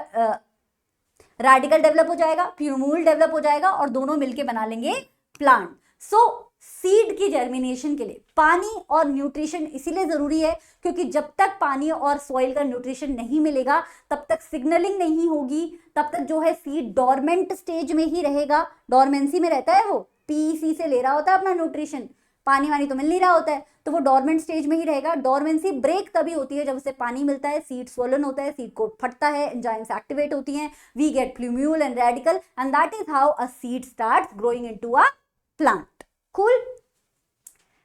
रेडिकल डेवलप हो जाएगा, प्लूमूल डेवलप हो जाएगा, और दोनों मिलके बना लेंगे प्लांट। सो सीड की जर्मिनेशन के लिए पानी और न्यूट्रिशन इसीलिए जरूरी है, क्योंकि जब तक पानी और सॉइल का न्यूट्रिशन नहीं मिलेगा तब तक सिग्नलिंग नहीं होगी, तब तक जो है सीड डोरमेंट स्टेज में ही रहेगा, डोरमेंसी में रहता है, वो पीईसी से ले रहा होता है अपना न्यूट्रिशन, पानी वानी तो मिल नहीं रहा होता है, तो वो डोरमेंट स्टेज में ही रहेगा। डोरमेंसी ब्रेक तभी होती है जब उसे पानी मिलता है, सीड स्वोलन होता है, सीड कोड फटता है, एंजाइम्स एक्टिवेट होती हैं, we get plumule and radical, and that is how a seed starts growing into a plant. Cool,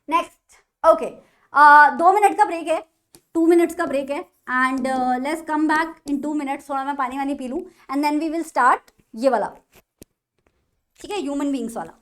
next, okay, 2 minute का ब्रेक है, 2 मिनट्स का ब्रेक है, and let's come back in 2 minutes. थोड़ा मैं पानी वानी पी लूं, and then we will start ये वाला, ठीक है, ह्यूमन बींग्स वाला।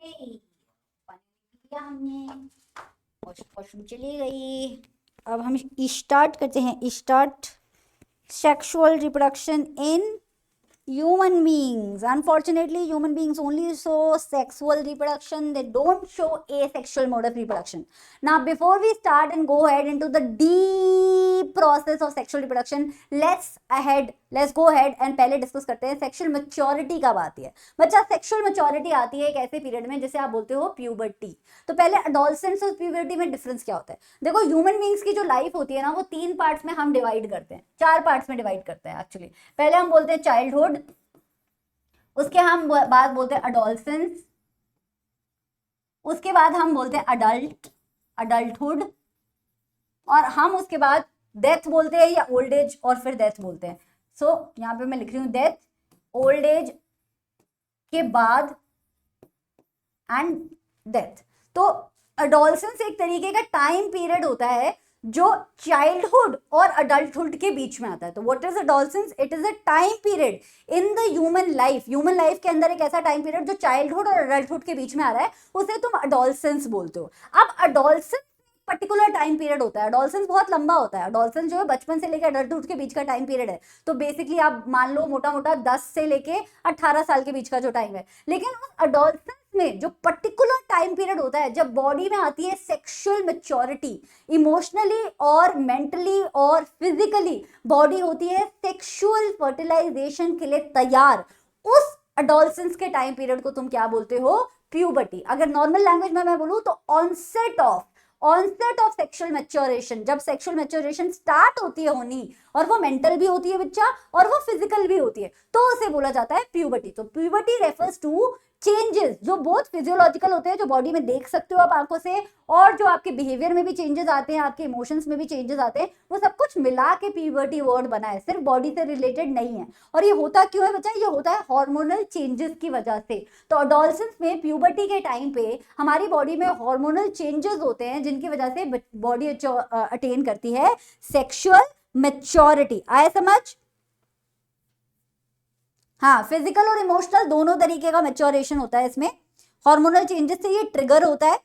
Hey, दिया हमने, वॉशरूम चली गई। अब हम स्टार्ट करते हैं, start sexual reproduction in human beings. Unfortunately, human beings only show sexual reproduction. They don't show asexual mode of reproduction. Now before we start and go ahead into the deep process of sexual reproduction, let's go ahead and पहले discuss करते हैं sexual maturity कब आती है। बच्चा, sexual maturity आती है एक ऐसे पीरियड में जिसे आप बोलते हो प्यूबर्टी। तो पहले अडोलसेंस और प्यूबर्टी में डिफरेंस क्या होता है? देखो, ह्यूमन बींग्स की जो लाइफ होती है ना, वो 3 पार्ट्स में हम डिवाइड करते हैं, 4 पार्ट्स में डिवाइड करते हैं एक्चुअली। पहले हम बोलते हैं चाइल्डहुड, उसके हम बाद बोलते हैं अडोलसेंस, उसके बाद हम बोलते हैं अडल्टहुड, और हम उसके बाद डेथ बोलते हैं या ओल्ड एज, और फिर डेथ बोलते हैं। सो यहां पे मैं लिख रही हूं डेथ, ओल्ड एज के बाद एंड डेथ। तो अडोलसेंस एक तरीके का टाइम पीरियड होता है जो चाइल्डहुड और अडल्टहुड के बीच में आता है। तो what is adolescence? It is a time period in the human life. Human life के अंदर एक ऐसा टाइम पीरियड जो चाइल्डहुड और अडल्टहुड के बीच में आ रहा है, उसे तुम अडोलसेंस बोलते हो। अब अडोलसेंस पर्टिकुलर टाइम पीरियड होता है, अडोलसेंस बहुत लंबा होता है। अडोलसेंस जो है बचपन से लेकर अडल्टहुड के बीच का टाइम पीरियड है। तो बेसिकली आप मान लो मोटा मोटा 10 से लेके 18 साल के बीच का जो टाइम है। लेकिन उस अडोलसेंस में जो पर्टिकुलर टाइम पीरियड होता है जब बॉडी में आती है सेक्सुअल मैच्योरिटी, इमोशनली और मेंटली और फिजिकली बॉडी होती है सेक्सुअल फर्टिलाइजेशन के लिए तैयार, उस अडोलसेंस के टाइम पीरियड को तुम क्या बोलते हो? प्यूबर्टी। अगर नॉर्मल लैंग्वेज में मैं बोलूं तो ऑनसेट ऑफ सेक्सुअल मैच्योरेशन, जब सेक्सुअल मैच्योरेशन स्टार्ट होती है होनी, और वो मेंटल भी होती है बच्चा और वो फिजिकल भी होती है, तो उसे बोला जाता है प्यूबर्टी। तो प्यूबर्टी रेफर्स टू चेंजेस जो बहुत फिजियोलॉजिकल होते हैं, जो बॉडी में देख सकते हो आप आंखों से, और जो आपके बिहेवियर में भी चेंजेस आते हैं, आपके इमोशंस में भी चेंजेस आते हैं, वो सब कुछ मिला के प्यूबर्टी वर्ड बना है, सिर्फ बॉडी से रिलेटेड नहीं है। और ये होता क्यों है बच्चा? ये होता है हार्मोनल चेंजेस की वजह से। तो अडोलसेंस में प्यूबर्टी के टाइम पे हमारी बॉडी में हार्मोनल चेंजेस होते हैं जिनकी वजह से बॉडी अटेन करती है सेक्सुअल मैच्योरिटी। आए समझ? हाँ, फिजिकल और इमोशनल दोनों तरीके का मैच्योरेशन होता है इसमें। हार्मोनल चेंजेस से ये ट्रिगर होता है,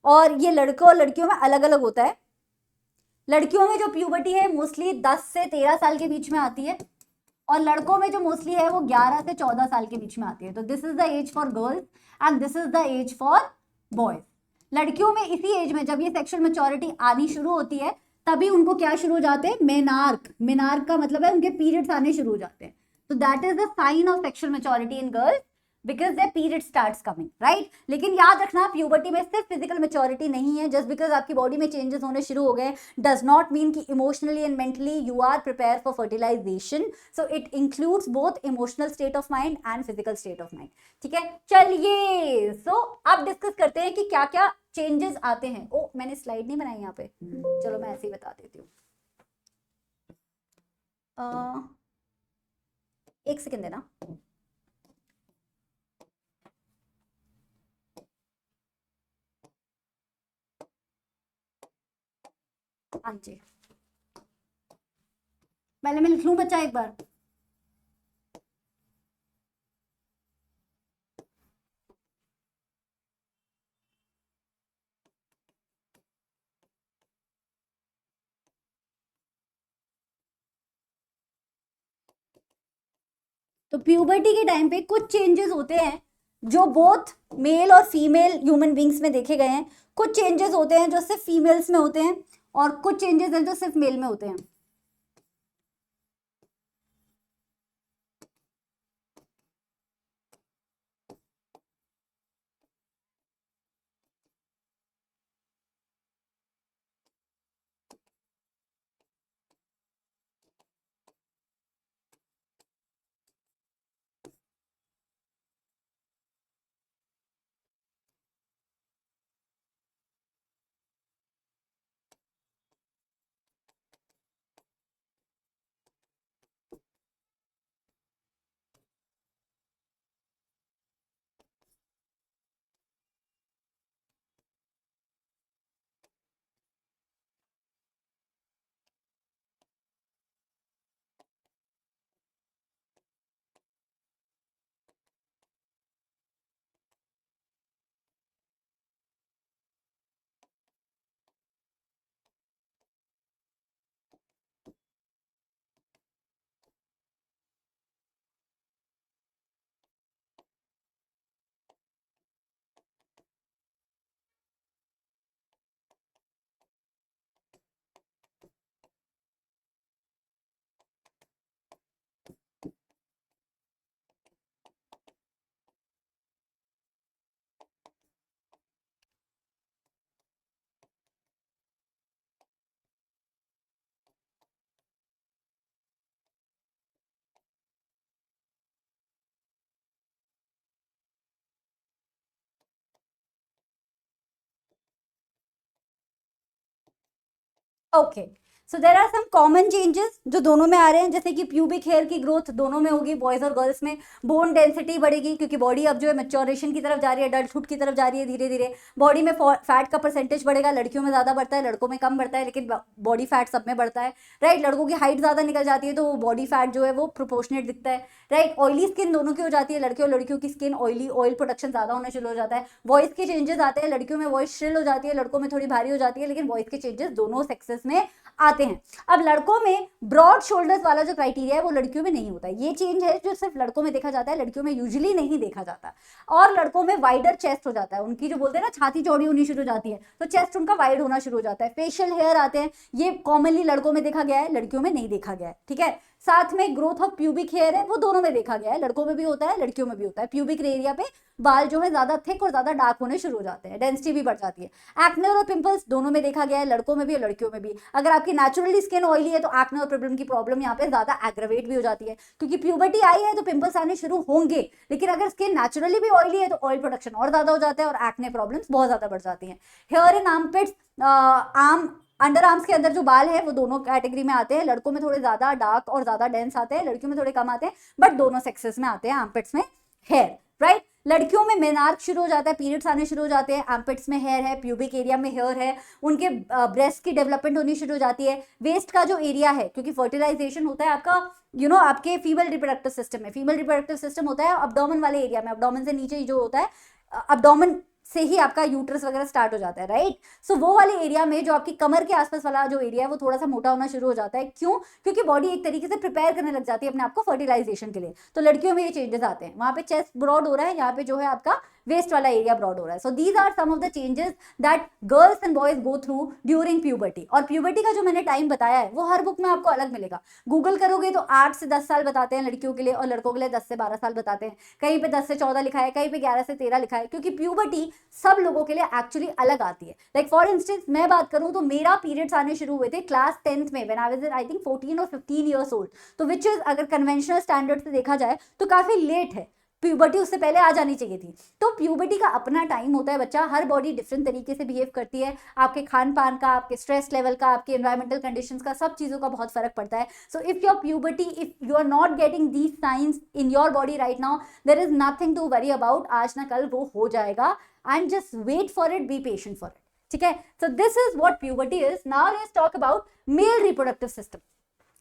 और ये लड़कों और लड़कियों में अलग अलग होता है। लड़कियों में जो प्यूबर्टी है मोस्टली 10 से 13 साल के बीच में आती है, और लड़कों में जो मोस्टली है वो 11 से 14 साल के बीच में आती है। तो this is the age for girls and this is the age for boys. लड़कियों में इसी एज में जब ये सेक्सुअल मैच्योरिटी आनी शुरू होती है, तभी उनको क्या शुरू हो जाते हैं? मेनार्क। मेनार्क का मतलब है उनके पीरियड्स आने शुरू हो जाते हैं। तो that is the sign of sexual maturity in girls, because the period starts coming, right. लेकिन याद रखना, प्यूबर्टी में सिर्फ फिजिकल मैच्योरिटी नहीं है। जस्ट बिकॉज आपकी बॉडी में चेंजेस होने शुरू हो गए डज नॉट मीन कि emotionally and mentally you are prepare for fertilization. So it includes both emotional state of mind and physical state of mind. ठीक है, चलिए सो अब डिस्कस करते हैं कि क्या क्या चेंजेस आते हैं। ओ, मैंने स्लाइड नहीं बनाई यहाँ पे, चलो मैं ऐसे ही बता देती हूँ। एक सेकेंड देना। हाँ जी, पहले मैं लिख लूँ बच्चा एक बार। तो प्यूबर्टी के टाइम पे कुछ चेंजेस होते हैं जो बोथ मेल और फीमेल ह्यूमन बींग्स में देखे गए हैं। कुछ चेंजेस होते हैं जो सिर्फ फीमेल्स में होते हैं, और कुछ चेंजेस हैं जो सिर्फ मेल में होते हैं। Okay, so there are some common changes जो दोनों में आ रहे हैं, जैसे कि प्यूबिक हेयर की ग्रोथ दोनों में होगी, बॉयज और गर्ल्स में। बोन डेंसिटी बढ़ेगी क्योंकि बॉडी अब जो है मैच्योरेशन की तरफ जा रही है, अडल्टहुड की तरफ जा रही है धीरे धीरे। बॉडी में फैट का परसेंटेज बढ़ेगा, लड़कियों में ज्यादा बढ़ता है, लड़कों में कम बढ़ता है, लेकिन बॉडी फैट सब में बढ़ता है, राइट। लड़कों की हाइट ज्यादा निकल जाती है तो बॉडी फैट जो है वो प्रोपोर्शनेट दिखता है, राइट। ऑयली स्किन दोनों की हो जाती है, लड़के और लड़कियों की स्किन ऑयली, ऑयल प्रोडक्शन ज्यादा होना शुरू हो जाता है। वॉइस के चेंजेस आते हैं, लड़कियों में वॉइस श्रिल हो जाती है, लड़कों में थोड़ी भारी हो जाती है, लेकिन वॉइस के चेंजेस दोनों सेक्सेस में आते हैं। अब लड़कों में ब्रॉड शोल्डर्स वाला जो क्राइटेरिया है वो लड़कियों में नहीं होता है। ये चेंज है जो सिर्फ लड़कों में देखा जाता है, लड़कियों में यूजुअली नहीं देखा जाता। और लड़कों में वाइडर चेस्ट हो जाता है, उनकी जो बोलते हैं ना छाती चौड़ी होनी शुरू हो जाती है, तो चेस्ट उनका वाइड होना शुरू हो जाता है। फेशियल हेयर आते हैं, ये कॉमनली लड़कों में देखा गया है, लड़कियों में नहीं देखा गया है, ठीक है। साथ में ग्रोथ ऑफ प्यूबिक हेयर है, वो दोनों में देखा गया है, लड़कों में भी होता है, लड़कियों में भी होता है। प्यूबिक एरिया पे बाल जो है ज्यादा थिक और ज्यादा डार्क होने शुरू हो जाते हैं, डेंसिटी भी बढ़ जाती है। एक्ने और पिंपल्स दोनों में देखा गया है, लड़कों में भी और लड़कियों में भी। अगर आपकी नेचुरली स्किन ऑयली है तो एक्ने और प्रॉब्लम की प्रॉब्लम यहाँ पे ज्यादा एग्रेवेट भी हो जाती है, क्योंकि प्यूबर्टी आई है तो पिंपल्स आने शुरू होंगे, लेकिन अगर स्किन नेचुरली भी ऑयली है तो ऑयल प्रोडक्शन और ज्यादा हो जाता है और एक्ने प्रॉब्लम्स बहुत ज्यादा बढ़ जाती हैं। Here in armpits, arm under arms के अंदर जो बाल है वो दोनों कैटेगरी में आते हैं, लड़कों में थोड़े ज्यादा डार्क और ज्यादा डेंस आते हैं, लड़कियों में थोड़े कम आते हैं, बट दोनों सेक्सेस में आते हैं आर्मपिट्स में हेयर, राइट। लड़कियों में मेनार्क शुरू हो जाता है, पीरियड्स आने शुरू हो जाते हैं, आर्मपिट्स में हेयर है, प्यूबिक एरिया में हेयर है, उनके ब्रेस्ट की डेवलपमेंट होनी शुरू हो जाती है। वेस्ट का जो एरिया है, क्योंकि फर्टिलाइजेशन होता है आपका आपके फीमेल रिप्रोडक्टिव सिस्टम में, फीमेल रिप्रोडक्टिव सिस्टम होता है अब्डोमेन वाले एरिया में, अब्डोमेन से नीचे जो होता है, अब्डोमेन से ही आपका यूट्रस वगैरह स्टार्ट हो जाता है, राइट। सो वो वाले एरिया में जो आपकी कमर के आसपास वाला जो एरिया है वो थोड़ा सा मोटा होना शुरू हो जाता है। क्यों? क्योंकि बॉडी एक तरीके से प्रिपेयर करने लग जाती है अपने आप को फर्टिलाइजेशन के लिए, तो लड़कियों में ये चेंजेस आते हैं। वहां पे चेस्ट ब्रॉड हो रहा है, यहाँ पे जो है आपका वेस्ट वाला एरिया ब्रॉड हो रहा है। So these are some of the changes that girls and boys go through during puberty. और प्यूबर्टी का जो मैंने टाइम बताया है वो हर बुक में आपको अलग मिलेगा। गूगल करोगे तो 8 से 10 साल बताते हैं लड़कियों के लिए, और लड़कों के लिए 10 से 12 साल बताते हैं। कहीं पे 10 से 14 लिखा है, कहीं पे 11 से 13 लिखा है, क्योंकि प्यूबर्टी सब लोगों के लिए एक्चुअली अलग आती है। लाइक फॉर इंस्टेंस मैं बात करूं तो मेरा पीरियड्स आने शुरू हुए थे क्लास 10th में, when I was I think 14 और 15 इयर्स ओल्ड, तो विच इज अगर कन्वेंशनल स्टैंडर्ड से देखा जाए तो काफी लेट है। प्यूबर्टी उससे पहले आ जानी चाहिए थी। तो प्यूबर्टी का अपना टाइम होता है बच्चा, हर बॉडी डिफरेंट तरीके से बिहेव करती है, आपके खान पान का, आपके स्ट्रेस लेवल का, आपके एनवायरमेंटल कंडीशंस का, सब चीजों का बहुत फर्क पड़ता है। So if your puberty, if you are not getting these signs in your body right now, there is nothing to worry about, आज ना कल वो हो जाएगा, and just wait for it, be patient for it, ठीक है। So this is what puberty is. Now let's talk about male reproductive system.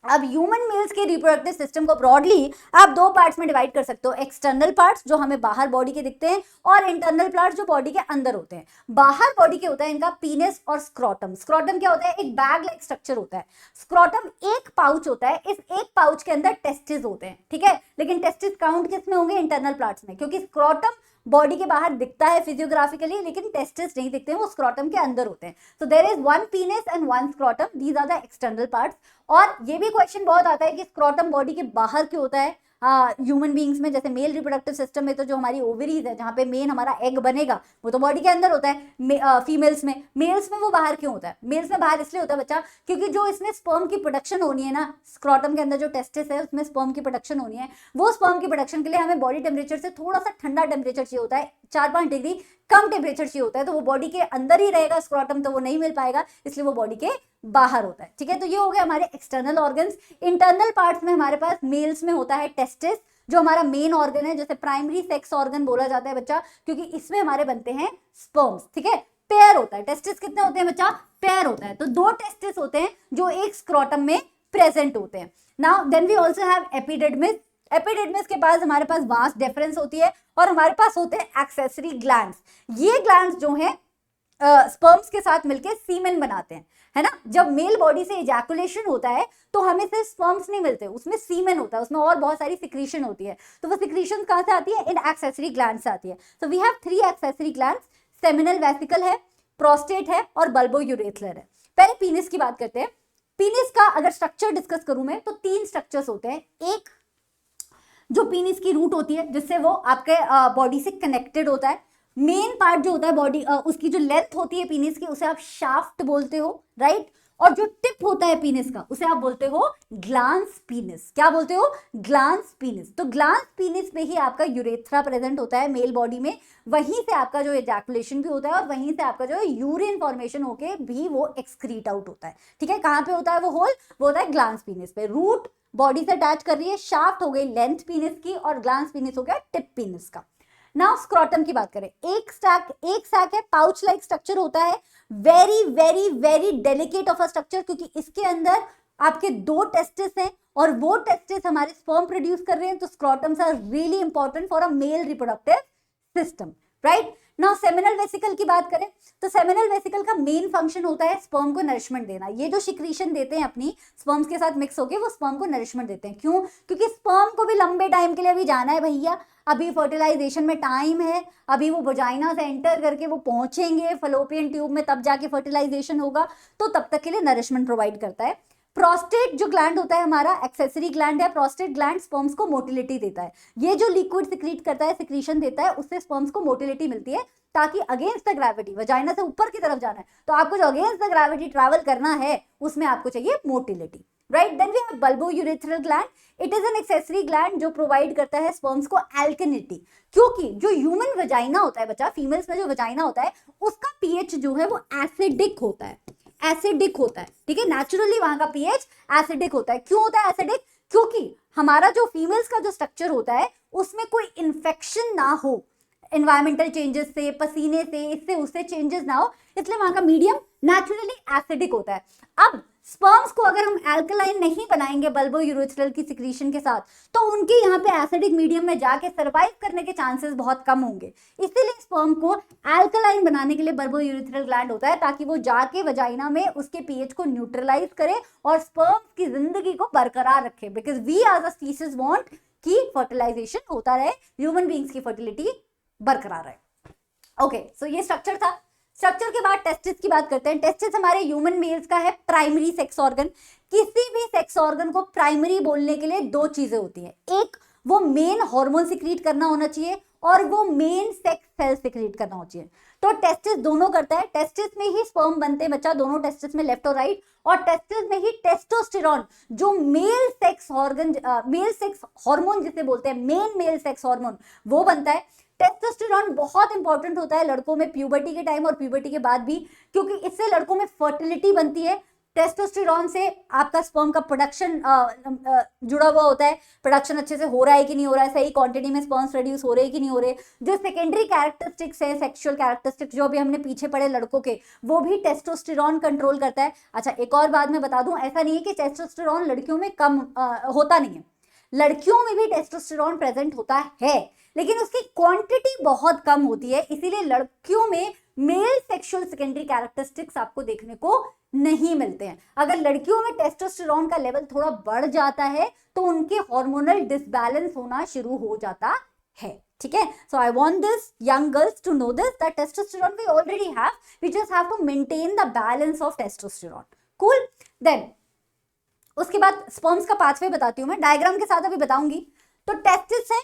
अब human males के रिप्रोडक्टिव सिस्टम को ब्रॉडली आप दो पार्ट्स में डिवाइड कर सकते हो, एक्सटर्नल पार्ट्स जो हमें बाहर बॉडी के दिखते हैं, और इंटरनल पार्ट्स जो बॉडी के अंदर होते हैं। बाहर बॉडी के होता है इनका पीनिस और स्क्रोटम। स्क्रोटम क्या होता है? एक बैग लाइक स्ट्रक्चर होता है। स्क्रोटम एक पाउच होता है, इस एक पाउच के अंदर टेस्टिस होते हैं, ठीक है। लेकिन टेस्टिस काउंट किस में होंगे? इंटरनल पार्ट्स में, क्योंकि स्क्रोटम बॉडी के बाहर दिखता है फिजियोग्राफिकली, लेकिन टेस्टिस नहीं दिखते हैं, वो स्क्रोटम के अंदर होते हैं। So there is one penis and one scrotum, these are the external parts. और ये भी क्वेश्चन बहुत आता है कि स्क्रोटम बॉडी के बाहर क्यों होता है ह्यूमन बींग्स में। जैसे मेल रिप्रोडक्टिव सिस्टम में तो जो हमारी ओवरीज है, जहाँ पे मेन हमारा एग बनेगा, वो तो बॉडी के अंदर होता है। फीमेल्स में, मेल्स में वो बाहर क्यों होता है? मेल्स में बाहर इसलिए होता है बच्चा, क्योंकि जो इसमें स्पर्म की प्रोडक्शन होनी है ना, स्क्रोटम के अंदर जो टेस्टिस है उसमें स्पर्म की प्रोडक्शन होनी है, वो स्पर्म की प्रोडक्शन के लिए हमें बॉडी टेम्परेचर से थोड़ा सा ठंडा टेम्परेचर चाहिए होता है, 4-5 डिग्री कम टेम्परेचर चाहिए होता है। तो वो बॉडी के अंदर ही रहेगा स्क्रोटम, तो वो नहीं मिल पाएगा, इसलिए वो बॉडी के बाहर होता है, ठीक है। तो ये हो गया हमारे एक्सटर्नल ऑर्गन्स। इंटरनल पार्ट्स में हमारे पास मेल्स में होता है टेस्टिस, जो हमारा मेन ऑर्गन है, जैसे प्राइमरी सेक्स ऑर्गन बोला जाता है बच्चा, क्योंकि इसमें हमारे बनते हैं स्पर्म्स, ठीक है। पेयर होता है, टेस्टिस कितने होते हैं बच्चा? पेयर होता है। तो 2 टेस्टिस होते हैं जो एक स्क्रोटम में प्रेजेंट होते हैं। Now then we also have epididymis. Epididymis के पास हमारे पास वास डिफरेंस होती है, और हमारे पास होते हैं एक्सेसरी ग्लैंड्स। ये ग्लैंड्स जो हैं स्पर्म्स के साथ मिलकर सीमेन बनाते हैं, है ना। जब मेल बॉडी से इजैकुलेशन होता है तो हमें सिर्फ स्पर्म्स नहीं मिलते, उसमें सीमेन होता है, उसमें और बहुत सारी सिक्रीशन होती है। तो वो सिक्रीशन कहाँ से आती है? इन एक्सेसरी ग्लैंड से आती है। So we have 3 accessory glands, seminal vesicle है, प्रोस्टेट है, और बल्बो यूरेथ्रल है। पहले पीनिस की बात करते हैं। पीनिस का अगर स्ट्रक्चर डिस्कस करूं मैं, तो 3 स्ट्रक्चर्स होते हैं। एक जो पीनिस की रूट होती है, जिससे वो आपके बॉडी से कनेक्टेड होता है। मेन पार्ट जो होता है बॉडी, उसकी जो लेंथ होती है पीनिस की, उसे आप शाफ्ट बोलते हो, राइट। और जो टिप होता है पीनिस का उसे आप बोलते हो ग्लांस पीनिस। क्या बोलते हो? Glans penis. तो ग्लांस पीनिस में ही आपका यूरेथ्रा प्रेजेंट होता है मेल बॉडी में, वहीं से आपका जो एजैकुलेशन भी होता है और वहीं से आपका जो यूरिन फॉर्मेशन होके भी वो एक्सक्रीट आउट होता है। ठीक है, कहां पे होता है वो होल? वो होता है ग्लांस पीनिस पे। रूट बॉडी से अटैच कर रही है, शाफ्ट हो गई लेंथ पीनिस की और ग्लांस पीनिस हो गया टिप पीनिस का। नाउ स्क्रॉटम की बात करें, एक सैक है, पाउच लाइक स्ट्रक्चर होता है, very very very delicate of a structure, क्योंकि इसके अंदर आपके 2 टेस्टिस हैं और वो टेस्टिस हमारे स्पर्म प्रोड्यूस कर रहे हैं। तो scrotums are really important for a male reproductive system, right. Now seminal vesicle की बात करें तो सेमिनल वेसिकल का मेन फंक्शन होता है स्पर्म को नरिशमेंट देना। ये जो सिक्रीशन देते हैं अपनी स्पर्म्स के साथ मिक्स होके, वो स्पर्म को नरिशमेंट देते हैं। क्यों? क्योंकि स्पर्म को भी लंबे टाइम के लिए अभी जाना है भैया, अभी फर्टिलाइजेशन में टाइम है, अभी वो वजाइना से एंटर करके वो पहुंचेंगे फलोपियन ट्यूब में, तब जाके फर्टिलाइजेशन होगा, तो तब तक के लिए नरिशमेंट प्रोवाइड करता है। प्रोस्टेट जो ग्लैंड होता है हमारा, एक्सेसरी ग्लैंड है। प्रोस्टेट ग्लैंड स्पर्म्स को मोटिलिटी देता है। ये जो लिक्विड सिक्रीट करता है, सिक्रीशन देता है, उससे स्पर्म्स को मोटिलिटी मिलती है, ताकि अगेंस्ट द ग्रेविटी, वजाइना से ऊपर की तरफ जाना है तो आपको जो अगेंस्ट द ग्रेविटी ट्रैवल करना है उसमें आपको चाहिए motility, right. Then we have bulbourethral gland. It is an accessory gland जो प्रोवाइड करता है स्पर्म्स को एल्कनिटी, क्योंकि जो ह्यूमन वजाइना होता है बच्चा, फीमेल्स में जो वजाइना होता है उसका पीएच जो है वो एसिडिक होता है, एसिडिक होता है। ठीक है, नेचुरली वहां का पीएच एसिडिक होता है। क्यों होता है एसिडिक? क्योंकि हमारा जो फीमेल्स का जो स्ट्रक्चर होता है उसमें कोई इंफेक्शन ना हो, एनवायरमेंटल चेंजेस से, पसीने से, इससे उससे चेंजेस ना हो, इसलिए वहां का मीडियम नेचुरली एसिडिक होता है। अब स्पर्म्स को अगर हम एल्कलाइन नहीं बनाएंगे बल्बोयूरेथ्रल की सिक्रीशन के साथ, तो उनके यहाँ पे एसिडिक मीडियम में जाके सरवाइव करने के चांसेस बहुत कम होंगे। इसीलिए स्पर्म को एल्कलाइन बनाने के लिए बल्बोयूरेथ्रल ग्लैंड होता है, ताकि वो जाके वजाइना में उसके पीएच को न्यूट्रलाइज करे और स्पर्म्स की जिंदगी को बरकरार रखे। Because we as a species want कि फर्टिलाइजेशन होता रहे, ह्यूमन बींग्स की फर्टिलिटी बरकरार है। ओके, सो ये स्ट्रक्चर था। स्ट्रक्चर के बाद टेस्टिस की बात करते हैं। टेस्टिस हमारे ह्यूमन मेल्स का है प्राइमरी सेक्स ऑर्गन। किसी भी सेक्स ऑर्गन को प्राइमरी बोलने के लिए 2 चीजें होती हैं, एक वो मेन हार्मोन सिक्रीट करना होना चाहिए और वो मेन सेक्स सेल सिक्रीट करना होना चाहिए। तो टेस्टिस दोनों करता है। टेस्टिस में ही स्पर्म बनते हैं बच्चा, दोनों टेस्टिस में, लेफ्ट और राइट। और टेस्टिस में ही टेस्टोस्टेरॉन जो male sex organ, male sex hormone जिसे बोलते हैं, मेन मेल सेक्स हार्मोन, वो बनता है। टेस्टोस्टेरॉन बहुत इंपॉर्टेंट होता है लड़कों में प्यूबर्टी के टाइम और प्यूबर्टी के बाद भी, क्योंकि इससे लड़कों में फर्टिलिटी बनती है। टेस्टोस्टेरॉन से आपका स्पर्म का प्रोडक्शन जुड़ा हुआ होता है, प्रोडक्शन अच्छे से हो रहा है कि नहीं हो रहा है, सही क्वांटिटी में स्पर्म्स प्रोड्यूस हो रहे हैं कि नहीं हो रहे। जो सेकेंडरी कैरेक्टरिस्टिक्स है, सेक्सुअल कैरेक्टरिस्टिक्स जो भी हमने पीछे पढ़े लड़कों के, वो भी टेस्टोस्टेरॉन कंट्रोल करता है। अच्छा, एक और बात मैं बता दूं, ऐसा नहीं है कि टेस्टोस्टेरॉन लड़कियों में कम होता नहीं है, लड़कियों में भी टेस्टोस्टेरॉन प्रेजेंट होता है, लेकिन उसकी क्वांटिटी बहुत कम होती है। इसीलिए लड़कियों में मेल सेक्सुअल सेकेंडरी कैरेक्टरिस्टिक्स आपको देखने को नहीं मिलते हैं। अगर लड़कियों में टेस्टोस्टेरॉन का लेवल थोड़ा बढ़ जाता है तो उनके हार्मोनल डिसबैलेंस होना शुरू हो जाता है। ठीक है, so I want this young girls to know this that testosterone we already have, we just have to maintain the balance of testosterone. Cool. Then उसके बाद स्पर्म्स का पाथवे बताती हूं मैं, डायग्राम के साथ अभी बताऊंगी। तो टेस्टिस है,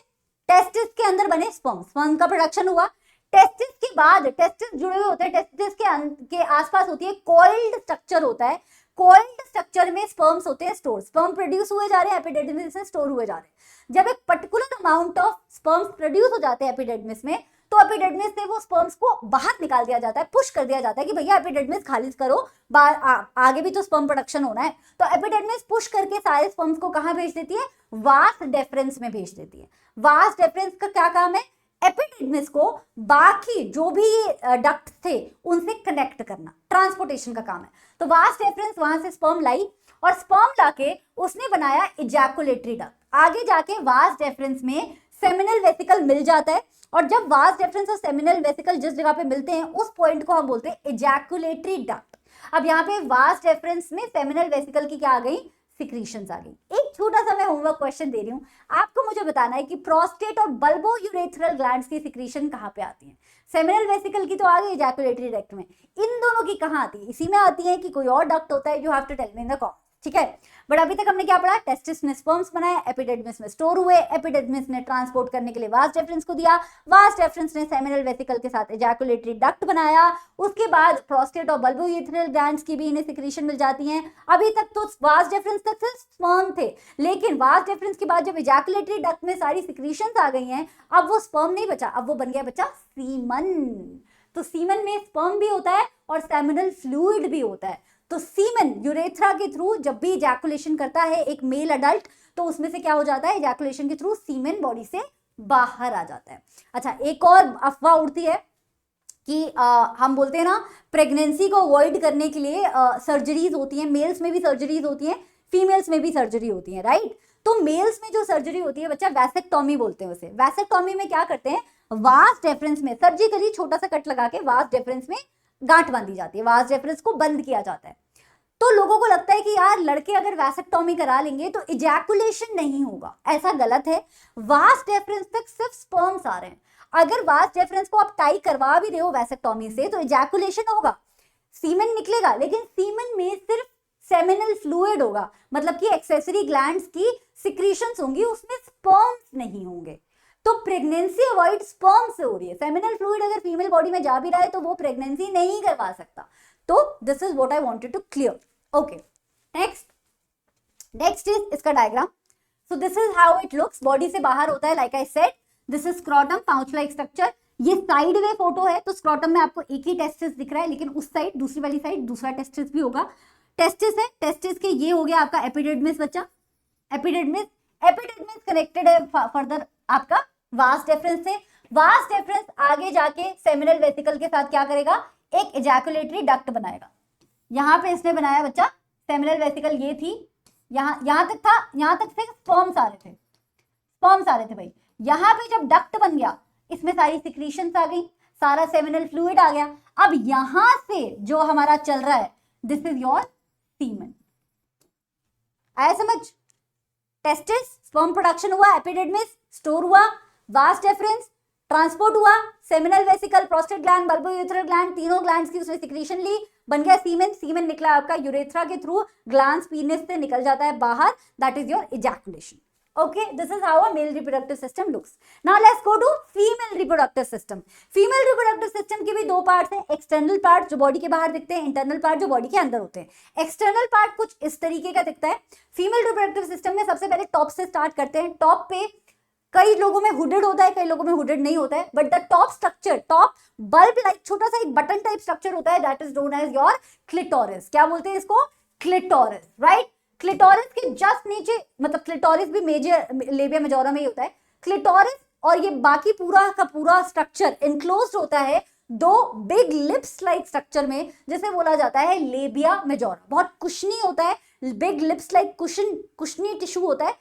टेस्टिस के अंदर बने स्पर्म, स्पर्म का प्रोडक्शन हुआ। टेस्टिस के बाद टेस्टिस जुड़े हुए होते हैं, टेस्टिस के आसपास होती है कॉइल्ड स्ट्रक्चर होता है। कॉइल्ड स्ट्रक्चर में स्पर्म्स होते हैं स्टोर, स्पर्म प्रोड्यूस हुए जा रहे हैं, एपिडिडमिस से स्टोर हुए जा रहे हैं। जब एक particular amount of sperms produce हो जाते हैं एपिडिडमिस में, तो एपिडिडमिस से वो स्पर्म्स को बाहर निकाल दिया जाता है, पुश कर दिया जाता है कि भैया एपिडिडमिस खाली करो, आगे भी तो स्पर्म प्रोडक्शन होना है। तो एपिडिडमिस पुश करके सारे स्पर्म्स को कहां भेज देती है? वास डेफरेंस में भेज देती है। वास डेफरेंस का क्या काम है? एपिडिडमिस को बाकी जो भी डक्ट थे उनसे कनेक्ट करना, ट्रांसपोर्टेशन का काम है। तो वास डेफरेंस वहां से स्पर्म लाई और स्पर्म लाके उसने बनाया इजैकुलेटरी डक्ट। आगे जाके वास डेफरेंस में सेमिनल वेसिकल मिल जाता है, और जब वास डेफरेंस और सेमिनल वेसिकल जिस जगह पे मिलते हैं उस पॉइंट को हम बोलते हैं इजैकुलेटरी डक्ट। अब यहाँ पे वास डेफरेंस में सेमिनल वेसिकल की क्या आ गई? सिक्रीशंस आ गई। एक छोटा सा मैं होमवर्क क्वेश्चन दे रही हूँ, आपको मुझे बताना है कि प्रोस्टेट और बल्बोयूरेथ्रल ग्लैंड्स की सिक्रीशन कहाँ पे आती है? सेमिनल वेसिकल की तो आ गई इजैकुलेटरी डक्ट में, इन दोनों की कहाँ आती है? इसी में आती है कि कोई और डक्ट होता है? You have to tell me in the comment. ठीक है। बट अभी तक हमने क्या पढ़ा, टेस्टिस ने स्पर्म्स बनाए, एपिडिडमिस में स्टोर हुए, एपिडिडमिस ने ट्रांसपोर्ट करने के लिए वास डेफरेंस को दिया, वास डेफरेंस ने सेमिनल वेसिकल के साथ एजैकुलेटरी डक्ट बनाया, उसके बाद प्रोस्टेट और बल्बोयूथेरल ग्लैंड्स की भी इन्हें सिक्रीशन मिल जाती है। अभी तक तो वास डेफरेंस तक सिर्फ स्पर्म थे, लेकिन वास डेफरेंस के बाद जब एजैकुलेटरी डक्ट में सारी सिक्रीशंस आ गई हैं, अब वो स्पर्म नहीं बचा, अब वो बन गया बच्चा सीमन। तो सीमन में स्पर्म भी होता है और सेमिनल फ्लूइड भी होता है। तो सीमन यूरेथ्रा के थ्रू जब भी इजैकुलेशन करता है एक मेल अडल्ट, तो उसमें से क्या हो जाता है, इजैकुलेशन के थ्रू सीमन बॉडी से बाहर आ जाता है। अच्छा, एक और अफवाह उड़ती है कि हम बोलते हैं ना, प्रेगनेंसी को अवॉइड करने के लिए सर्जरीज होती हैं, मेल्स में भी सर्जरीज होती हैं, फीमेल्स में भी सर्जरी होती है, राइट। तो मेल्स में जो सर्जरी होती है बच्चा, वैसेक्टोमी बोलते हैं उसे। वैसेक्टोमी में क्या करते हैं, वास डेफरेंस में सर्जिकली छोटा सा कट लगा के वास डेफरेंस में गांठ बांधी जाती है, वास डेफरेंस को बंद किया जाता है। तो लोगों को लगता है कि यार लड़के अगर वैसेक्टोमी करा लेंगे तो इजैकुलेशन नहीं होगा, ऐसा गलत है। वास डेफरेंस तक सिर्फ स्पर्म्स आ रहे हैं। अगर वास डेफरेंस को आप टाई करवा भी रहे हो वैसेक्टोमी से, तो इजैकुलेशन होगा, सीमेन निकलेगा, लेकिन सीमेन में सिर्फ सेमिनल फ्लूइड होगा, मतलब कि एक्सेसरी ग्लैंड्स की सिक्रीशंस होंगी, उसमें स्पर्म्स नहीं होंगे। तो प्रेगनेंसी अवॉइड स्पर्म से हो रही है। सेमिनल फ्लूइड अगर फीमेल बॉडी में जा भी रहा है तो वो प्रेगनेंसी नहीं करवा सकता। तो this is what I wanted to clear. Okay, next is इसका diagram. So this is how it looks, body से बाहर होता है, like I said this is scrotum, pouch like structure. ये साइड वे फोटो है, तो स्क्रोटम में आपको एक ही टेस्टिस दिख रहा है, लेकिन उस साइड, दूसरी वाली साइड दूसरा टेस्टिस भी होगा। टेस्टिस है, टेस्टिस के ये हो गया आपका एपिडिडमिस बच्चा, एपिडिडमिस कनेक्टेड है फर्दर आपका वास डेफरेंस से। वास डेफरेंस आगे जाके सेमिनल वेसिकल के साथ क्या करेगा, एक एजैकुलेटरी डक्ट बनाएगा। यहाँ पे इसने बनाया बच्चा, सेमिनल वेसिकल ये थी, यहाँ तक था, यहाँ तक से स्पर्म्स आ रहे थे भाई। यहाँ पे जब डक्ट बन गया, इसमें सारी सिक्रीशंस आ गई, सारा सेमिनल फ्लूइड आ गया। अब यहां से जो हमारा चल रहा है, दिस इज योर सीमेन। आया समझ? टेस्टिस, स्पर्म प्रोडक्शन हुआ, एपिडिडमिस स्टोर हुआ, वास डेफरेंस ट्रांसपोर्ट हुआ, seminal vesicle, prostate gland, bulbourethral gland, तीनों ग्लैंड्स की उसने सिक्रीशन ली, बन गया सीमेन। सीमेन निकला आपका यूरेथ्रा के थ्रू, ग्लैंड्स पीनिस से निकल जाता है बाहर, that is your ejaculation. Okay, this is how a male reproductive system looks. Now let's go to female reproductive system. Female reproductive system के भी दो पार्ट्स हैं, एक्सटर्नल पार्ट जो बॉडी के बाहर दिखते हैं, इंटरनल पार्ट जो बॉडी के अंदर होते हैं। एक्सटर्नल पार्ट कुछ इस तरीके का दिखता है। फीमेल रिप्रोडक्टिव सिस्टम में सबसे पहले टॉप से स्टार्ट करते हैं। टॉप पे कई लोगों में हुडेड होता है, कई लोगों में हुडेड नहीं होता है, but the top structure, top bulb like छोटा सा एक बटन टाइप स्ट्रक्चर होता है, that is known as your clitoris. क्या बोलते हैं इसको? Clitoris, right. क्लिटोरिस के जस्ट नीचे, मतलब क्लिटोरिस भी मेजर लेबिया मेजोरा में ही होता है। क्लिटोरिस और ये बाकी पूरा का पूरा स्ट्रक्चर इनक्लोज्ड होता है दो बिग लिप्स लाइक स्ट्रक्चर में, जिसे बोला जाता है लेबिया मेजोरा। बहुत कुशनी होता है, बिग लिप्स लाइक कुशनी टिश्यू होता है,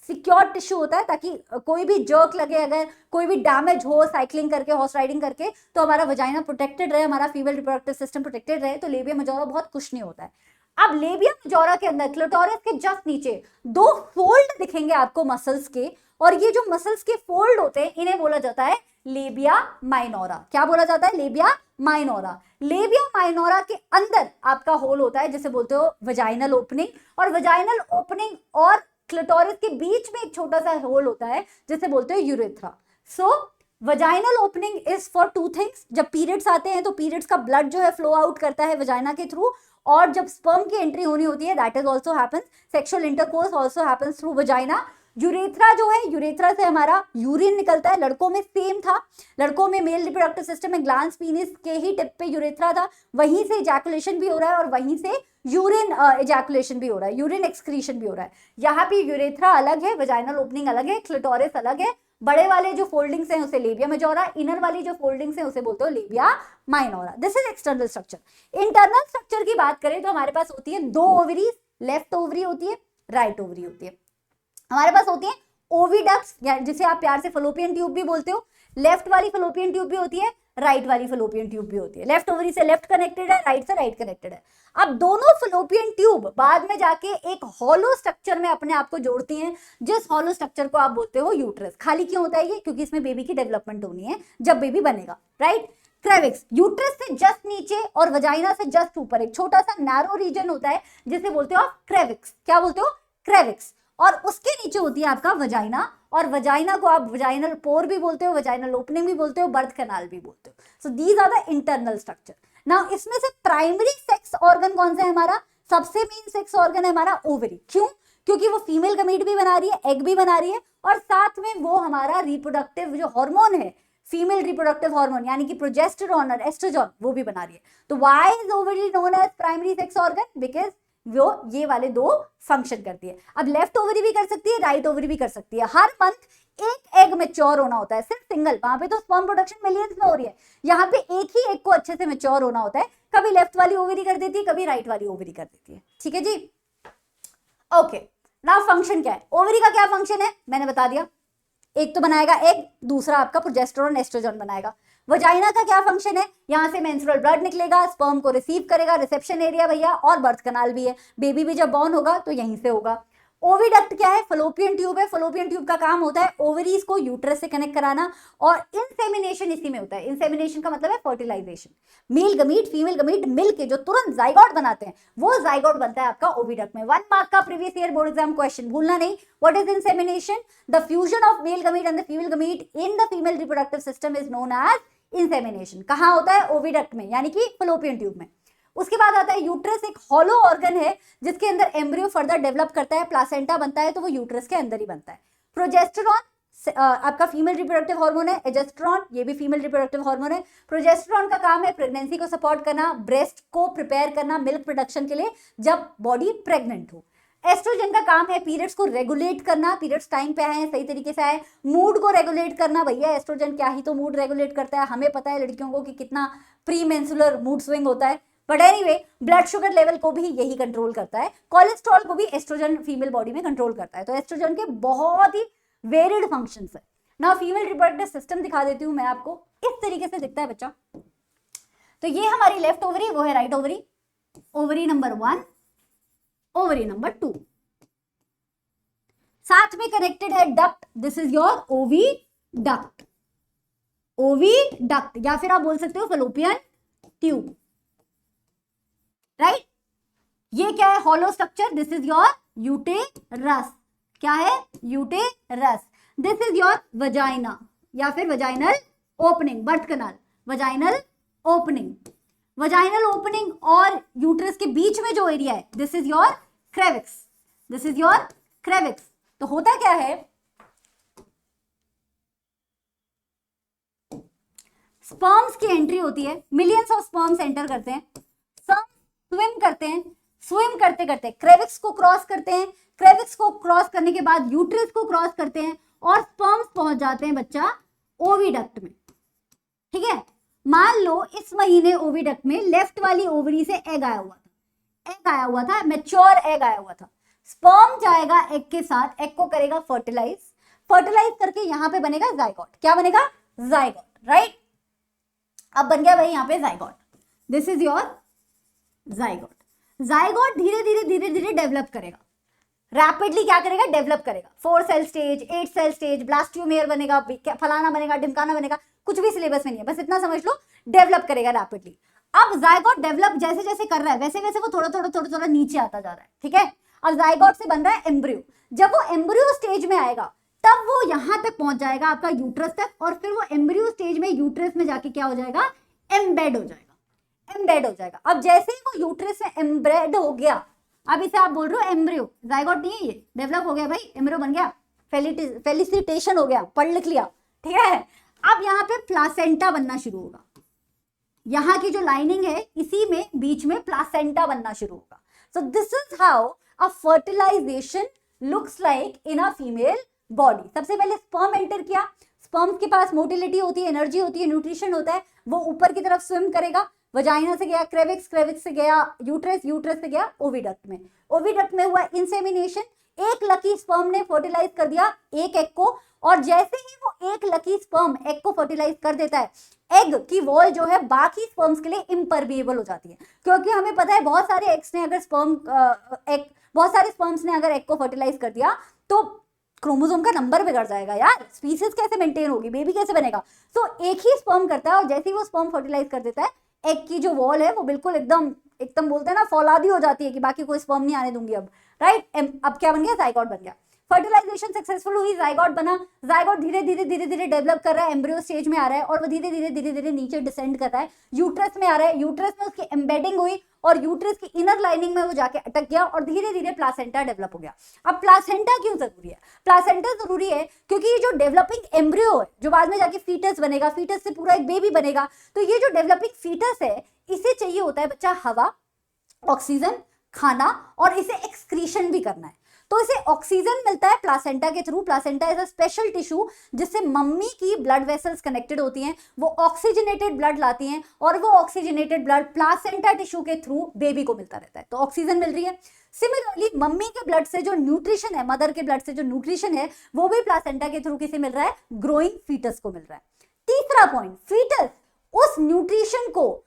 सिक्योर टिश्यू होता है, ताकि कोई भी जर्क लगे, अगर कोई भी डैमेज हो साइकिलिंग करके, हॉर्स राइडिंग करके, तो हमारा वजाइना प्रोटेक्टेड रहे, हमारा फीमेल रिप्रोडक्टिव सिस्टम प्रोटेक्टेड रहे। तो लेबिया मेजोरा बहुत कुशनी होता है। अब लेबिया मेजोरा के अंदर क्लिटोरिस के जस्ट नीचे दो फोल्ड दिखेंगे आपको मसल्स के, और ये जो मसल्स के फोल्ड होते हैं इन्हें बोला जाता है लेबिया माइनोरा। क्या बोला जाता है? Labia minora. लेबिया माइनोरा के अंदर आपका होल होता है जिसे बोलते हो वजाइनल ओपनिंग, और वजाइनल ओपनिंग और क्लिटोरिस के बीच में एक छोटा सा होल होता है जिसे बोलते हो urethra. So vaginal opening is for two things. जब पीरियड्स आते हैं तो पीरियड्स का ब्लड जो है फ्लो आउट करता है वजाइना के थ्रू, और जब स्पर्म की एंट्री होनी होती है, that is also happens, sexual intercourse also happens through vagina. Urethra जो है, यूरेथ्रा से हमारा यूरिन निकलता है। लड़कों में सेम था, लड़कों में मेल रिप्रोडक्टिव सिस्टम में ग्लैंड्स पीनिस के ही टिप पे यूरेथ्रा था, वहीं से इजैकुलेशन भी हो रहा है और वहीं से यूरिन इजैकुलेशन भी हो रहा है, यूरिन एक्सक्रीशन भी हो रहा है। यहाँ पे यूरेथ्रा अलग है, वजाइनल ओपनिंग अलग है, क्लिटोरिस अलग है। बड़े वाले जो फोल्डिंग्स हैं उसे लेबिया मेजोरा, इनर वाली जो फोल्डिंग्स हैं उसे बोलते हो labia minora. This is external structure. Internal structure की बात करें तो हमारे पास होती है दो ओवरीज, लेफ्ट ओवरी होती है, राइट ओवरी होती है। हमारे पास होती है ओविडक्ट्स, जिसे आप प्यार से फलोपियन ट्यूब भी बोलते हो। लेफ्ट वाली फलोपियन ट्यूब भी होती है, राइट वाली फलोपियन ट्यूब भी होती है। लेफ्ट ओवरी से लेफ्ट कनेक्टेड है, राइट से राइट कनेक्टेड है। अब दोनों फलोपियन ट्यूब बाद में जाके एक हॉलो स्ट्रक्चर में अपने आप को जोड़ती हैं, जिस हॉलो स्ट्रक्चर को आप बोलते हो यूट्रस। खाली क्यों होता है ये? क्योंकि इसमें बेबी की डेवलपमेंट होनी है जब बेबी बनेगा, राइट। क्रेविक्स यूट्रस से जस्ट नीचे और वजाइना से जस्ट ऊपर एक छोटा सा नैरो रीजन होता है जिसे बोलते हो आप क्रेविक्स। क्या बोलते हो? क्रेविक्स। और उसके नीचे होती है आपका वजाइना, और वजाइना को आप वजाइनल पोर भी बोलते हो, वजाइनल ओपनिंग भी बोलते हो, बर्थ कैनाल भी बोलते हो। So these are the internal structure. Now इसमें से प्राइमरी सेक्स ऑर्गन कौन सा है हमारा? सबसे मेन सेक्स ऑर्गन है हमारा ओवरी। क्यों? क्योंकि वो फीमेल गमीट भी बना रही है, एग भी बना रही है, और साथ में वो हमारा रिप्रोडक्टिव जो हार्मोन है, फीमेल रिप्रोडक्टिव हार्मोन यानी कि प्रोजेस्टेरॉन और एस्ट्रोजन, वो भी बना रही है। तो why is ovary known as primary sex organ? Because वो ये वाले दो फंक्शन करती है। अब लेफ्ट ओवरी भी कर सकती है, राइट ओवरी भी कर सकती है। हर मंथ एक एग मैच्योर होना होता है, सिर्फ सिंगल। वहां पे तो स्पर्म प्रोडक्शन मिलियंस में हो रही है, यहाँ पे एक ही एग को अच्छे से मैच्योर होना होता है। कभी लेफ्ट वाली ओवरी कर देती है, कभी राइट वाली ओवरी कर देती है। ठीक है जी, ओके। नाउ फंक्शन क्या है? ओवरी का क्या फंक्शन है मैंने बता दिया। एक तो बनाएगा एग, दूसरा आपका प्रोजेस्टेरोन एस्ट्रोजन बनाएगा। वजाइना का क्या फंक्शन है? यहां से मेंस्ट्रुअल ब्लड निकलेगा, स्पर्म को रिसीव करेगा, रिसेप्शन एरिया भैया, और बर्थ कैनाल भी है। बेबी भी जब बॉर्न होगा तो यहीं से होगा। ओविडक्ट क्या है? फलोपियन ट्यूब है। फलोपियन ट्यूब का काम होता है ओवरीज को यूट्रस से कनेक्ट कराना, और इंसेमिनेशन इसी में होता है। इंसेमिनेशन का मतलब है fertilisation. Male gamete female gamete मिल के जो तुरंत जाइगोट बनाते हैं, वो जाइगोट बनता है आपका ओविडक्ट में। 1 मार्क का previous year board exam question भूलना नहीं। What is insemination? The fusion of male gamete and the female gamete in the female reproductive system is known as insemination. कहां होता है? ओविडक्ट में, यानी कि फलोपियन ट्यूब में। उसके बाद आता है यूट्रस, एक हॉलो ऑर्गन है जिसके अंदर एम्ब्रियो फर्दर डेवलप करता है, प्लासेंटा बनता है, तो वो यूट्रस के अंदर ही बनता है। प्रोजेस्टेरॉन आपका फीमेल रिप्रोडक्टिव हार्मोन है। एजेस्ट्रॉन ये भी फीमेल रिप्रोडक्टिव हार्मोन है। प्रोजेस्टेरॉन का काम है प्रेगनेंसी को सपोर्ट करना, ब्रेस्ट को प्रिपेयर करना मिल्क प्रोडक्शन के लिए जब बॉडी प्रेग्नेंट हो। एस्ट्रोजन का काम है पीरियड्स को रेगुलेट करना, पीरियड्स टाइम पे आए, सही तरीके से आए। मूड को रेगुलेट करना, भैया एस्ट्रोजन क्या ही तो मूड रेगुलेट करता है, हमें पता है लड़कियों को कि कितना प्री मेंस्ट्रुअल मूड स्विंग होता है। But anyway, blood sugar level को भी यही कंट्रोल करता है। कोलेस्ट्रॉल को भी एस्ट्रोजन फीमेल बॉडी में कंट्रोल करता है। तो एस्ट्रोजन के बहुत ही वेरिड फंक्शंस है। ना फीमेल रिप्रोडक्टिव सिस्टम दिखा देती हूं मैं आपको, इस तरीके से दिखता है बच्चा। तो ये हमारी लेफ्ट ओवरी, वो है right ovary. Ovary number 1, ovary number 2, साथ में कनेक्टेड है डक्ट। दिस इज योर ओवी डक्ट, ओवी डक्ट, या फिर आप बोल सकते हो फलोपियन ट्यूब, राइट। ये क्या है? Hollow structure. This is your uterus. क्या है? Uterus. This is your vagina या फिर vaginal opening, birth canal, vaginal opening. Vaginal opening और यूट्रस के बीच में जो एरिया है, this is your cervix, this is your cervix. तो होता क्या है, स्पर्म्स की एंट्री होती है, मिलियंस ऑफ स्पर्म्स एंटर करते हैं, सब स्विम करते हैं, स्विम करते करते क्रेविक्स को क्रॉस करते हैं, क्रेविक्स को क्रॉस करने के बाद यूट्रस को क्रॉस करते हैं, और स्पर्म्स पहुंच जाते हैं बच्चा ओविडक्ट में। ठीक है, मान लो इस महीने ओविडक्ट में लेफ्ट वाली ओवरी से एग आया हुआ था, एग आया हुआ था, मैच्योर एग आया हुआ था। स्पर्म जाएगा एग के साथ, एग को करेगा फर्टिलाइज, फर्टिलाइज करके यहां पे बनेगा जाइगोट। क्या बनेगा? Zygote, right. अब बन गया भाई यहाँ पे zygote. This is your zygote. Zygote धीरे धीरे धीरे धीरे डेवलप करेगा, रैपिडली क्या करेगा? डेवलप करेगा। 4 cell stage, 8 cell stage, blastomere बनेगा, फलाना बनेगा, ढिमकाना बनेगा, कुछ भी सिलेबस में नहीं है, बस इतना समझ लो, डेवलप करेगा रैपिडली। अब जाइगोट डेवलप जैसे जैसे कर रहा है वैसे वैसे वो थोड़ा थोड़ा थोड़ा थोड़ा नीचे आता जा रहा है। ठीक है, अब जाइगोट से बन रहा है एम्ब्रियो। जब वो एम्ब्रियो स्टेज में आएगा तब वो यहां तक पहुंच जाएगा आपका यूट्रस तक, और फिर वो एम्ब्रियो स्टेज में यूट्रस में जाके क्या हो जाएगा? एम्बेड हो जाएगा, एम्बेड हो जाएगा। अब जैसे ही वो यूट्रस में एम्बेड हो गया, अब इसे आप बोल रहे हो एम्ब्रियो, जाइगोट नहीं है ये, डेवलप हो गया भाई, एम्ब्रियो बन गया, फेलिसिटेशन हो गया, पढ़ लिख लिया। ठीक है, अब यहाँ पे प्लासेंटा बनना शुरू होगा, यहाँ की जो लाइनिंग है इसी में बीच में प्लासेंटा बनना शुरू होगा। So this is how a fertilization looks like in a female body. सबसे पहले स्पर्म एंटर किया, स्पर्म के पास मोटिलिटी होती है, एनर्जी होती है, न्यूट्रिशन होता है, वो ऊपर की तरफ स्विम करेगा। वजाइना से गया क्रेविक्स, क्रेविक्स से गया यूट्रस, यूट्रस से गया ओविडक्ट में, ओविडक्ट में हुआ इंसेमिनेशन। एक लकी स्पर्म ने फर्टिलाइज कर दिया एक एग को, और जैसे ही वो एक लकी स्पर्म एग को फर्टिलाइज कर देता है, एग की वॉल जो है बाकी स्पर्म्स के लिए इम्परमिएबल हो जाती है, क्योंकि हमें पता है बहुत सारे एग्स ने अगर स्पर्म एग बहुत सारे स्पर्म्स ने अगर एग को फर्टिलाइज कर दिया तो क्रोमोसोम का नंबर बिगड़ जाएगा यार, स्पीसीज कैसे मेंटेन होगी, बेबी कैसे बनेगा। तो एक ही स्पर्म करता है और जैसे ही वो स्पर्म फर्टिलाइज कर देता है, एग की जो वॉल है वो बिल्कुल एकदम बोलते हैं ना फौलादी हो जाती है कि बाकी कोई स्पर्म नहीं आने दूंगी अब, राइट। अब क्या बन गया, जाइगोट बन गया। फर्टिलाइजेशन सक्सेसफुल हुई, जाइगोट बना। जाइगोट धीरे धीरे डेवलप कर रहा है, एम्ब्रियो स्टेज में आ रहा है और वो धीरे धीरे नीचे डिसेंड कर रहा है, यूट्रस में आ रहा है। यूट्रस में उसकी एम्बेडिंग हुई और यूट्रस की इनर लाइनिंग में वो जाके अटक गया और धीरे धीरे प्लासेंटा डेवलप हो गया। अब प्लासेंटा क्यों जरूरी है? प्लासेंटा जरूरी है क्योंकि ये जो डेवलपिंग एम्ब्रियो है, जो बाद में जाके फीटस बनेगा, फीटस से पूरा एक बेबी बनेगा, तो ये जो डेवलपिंग फीटस है, इसे चाहिए होता है बच्चा हवा, ऑक्सीजन, खाना, और इसे एक्सक्रीशन भी करना है। तो इसे ऑक्सीजन मिलता है प्लासेंटा के through. Placenta is a special tissue जिससे मम्मी की ब्लड वेसल्स कनेक्टेड होती हैं, वो ऑक्सीजनेटेड ब्लड लाती हैं और वो ऑक्सीजनेटेड ब्लड प्लासेंटा टिश्यू के थ्रू बेबी को मिलता रहता है, तो ऑक्सीजन मिल रही है। सिमिलरली मम्मी के ब्लड से जो न्यूट्रिशन है, मदर के ब्लड से जो न्यूट्रिशन है, वो भी प्लासेंटा के थ्रू किसे मिल रहा है? ग्रोइंग फीटस को मिल रहा है। तीसरा पॉइंट, फीटस उस न्यूट्रिशन को